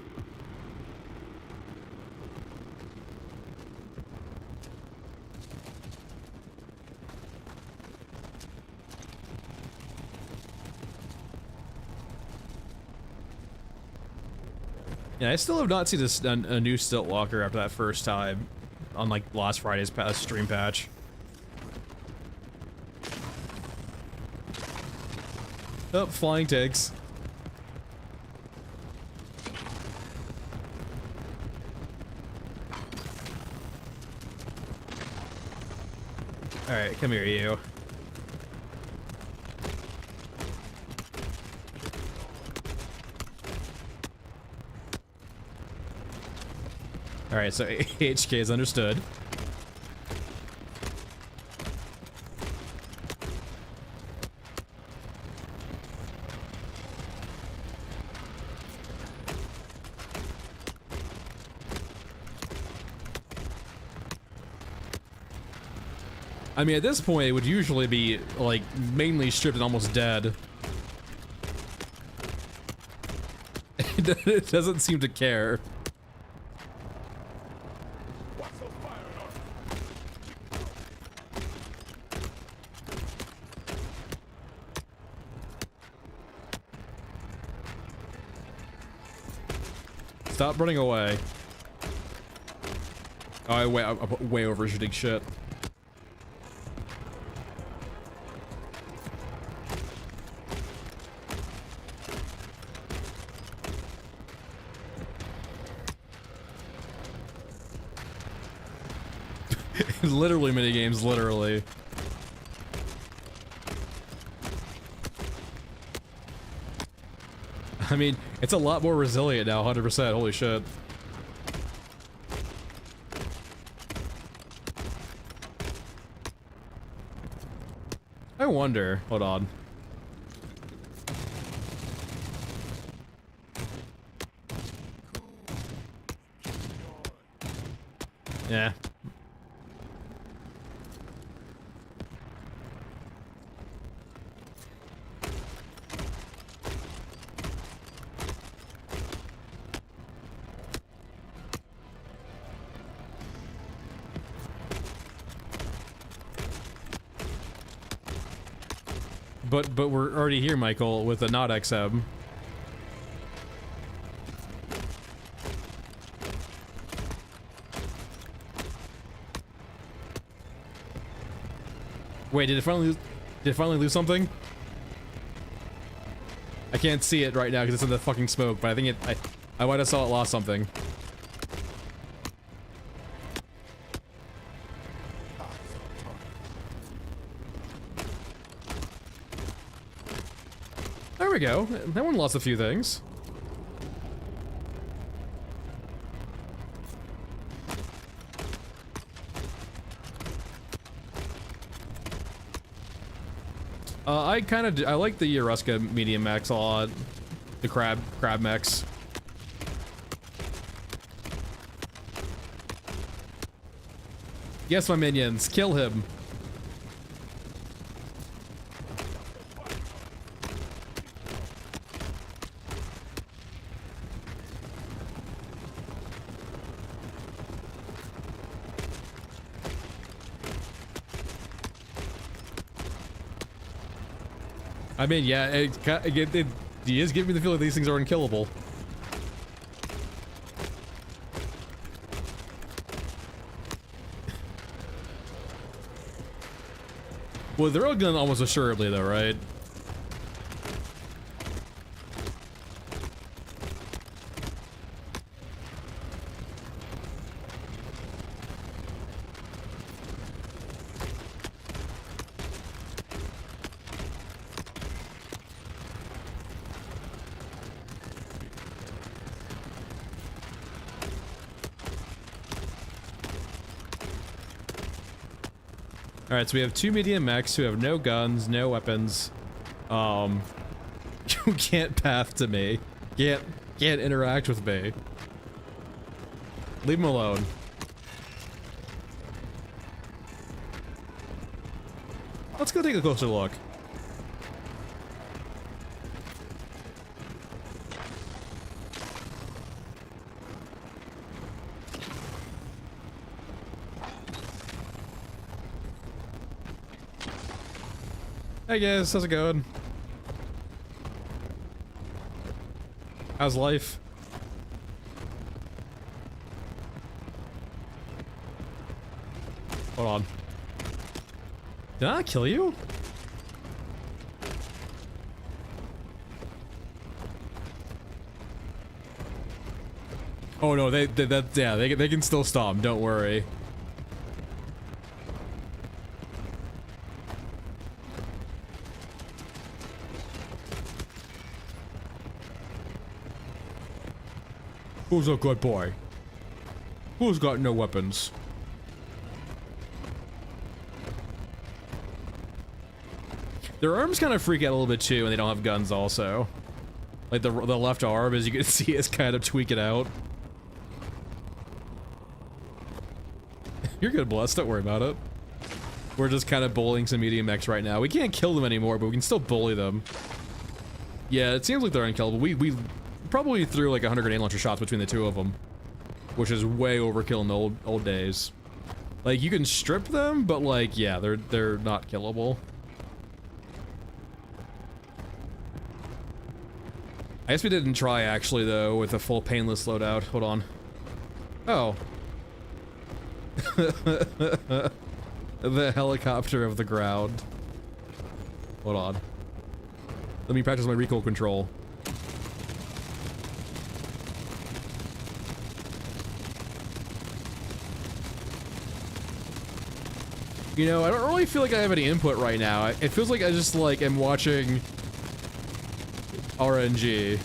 Yeah, I still have not seen a new Stilt Walker after that first time on like last Friday's stream patch. Oh, flying takes. Alright, come here, you. Alright, so HK is understood. I mean, at this point, it would usually be, like, mainly stripped and almost dead. It doesn't seem to care. Stop running away. Oh, I'm way overshooting shit. Literally minigames, literally. I mean, it's a lot more resilient now, 100%, holy shit. I wonder, hold on. Yeah. But we're already here, Michael, with a not XM. Wait, did it finally lose something? I can't see it right now because it's in the fucking smoke, but I think I might have saw it lost something. There we go. That one lost a few things. I like the Yoruska medium mechs a lot. The crab mechs. Yes, my minions, kill him. I mean, yeah, it is giving me the feeling these things are unkillable. Well, they're all gonna almost assuredly, though, right? Alright, so we have 2 medium mechs who have no guns, no weapons. Who can't path to me. Can't interact with me. Leave them alone. Let's go take a closer look. Hey guys, how's it going? How's life? Hold on. Did I kill you? Oh no, they can still stop, don't worry. Who's a good boy? Who's got no weapons? Their arms kind of freak out a little bit too, and they don't have guns also. Like the left arm, as you can see, is kind of tweaking out. You're good, Bless. Don't worry about it. We're just kind of bullying some medium mechs right now. We can't kill them anymore, but we can still bully them. Yeah, it seems like they're unkillable. We probably threw like 100 grenade launcher shots between the two of them, which is way overkill in the old days. Like, you can strip them, but like, yeah, they're not killable. I guess we didn't try actually though with a full painless loadout. Hold on. Oh. The helicopter of the ground. Hold on. Let me practice my recoil control. You know, I don't really feel like I have any input right now. It feels like I just like am watching RNG.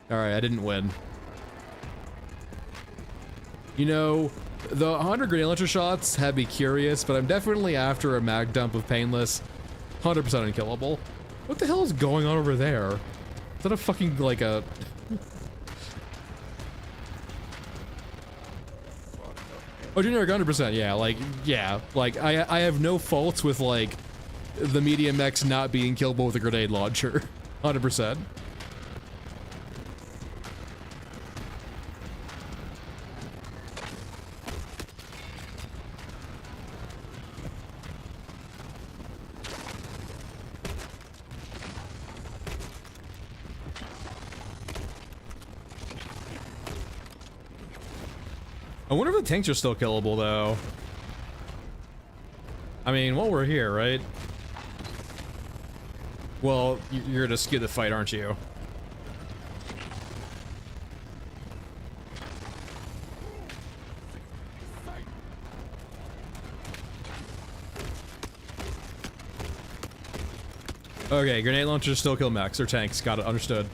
Alright, I didn't win. You know, the 100 grenade launcher shots had me curious, but I'm definitely after a mag dump of painless. 100% unkillable. What the hell is going on over there? Is that a fucking, like a... Oh, generic 100%, yeah, like, I have no faults with, like, the medium mechs not being killable with a grenade launcher. 100%. I wonder if the tanks are still killable, though. I mean, while we're here, right? Well, you're gonna skew the fight, aren't you? Okay, grenade launchers still kill mechs or tanks. Got it. Understood.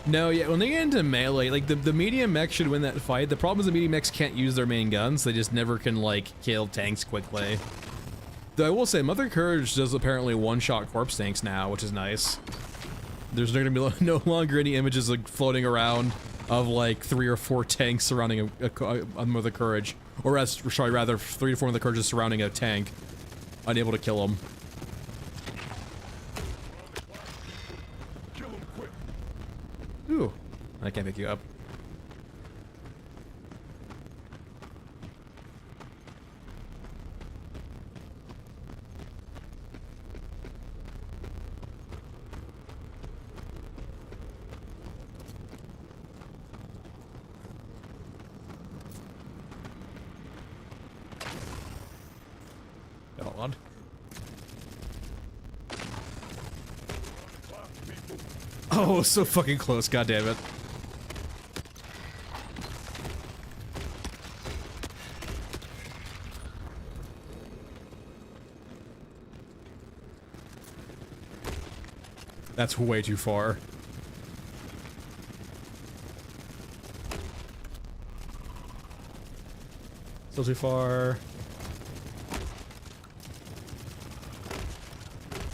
No, yeah, when they get into melee, like, the medium mech should win that fight. The problem is the medium mechs can't use their main guns. They just never can, like, kill tanks quickly. Though I will say, Mother Courage does apparently one-shot corpse tanks now, which is nice. There's gonna be no longer any images, like, floating around of, like, 3 or 4 tanks surrounding a Mother Courage. Or, sorry, rather, 3 to 4 Mother Courages surrounding a tank. Unable to kill them. Ooh, I can't pick you up. Hold on. No, so fucking close, god damn it. That's way too far. Still too far.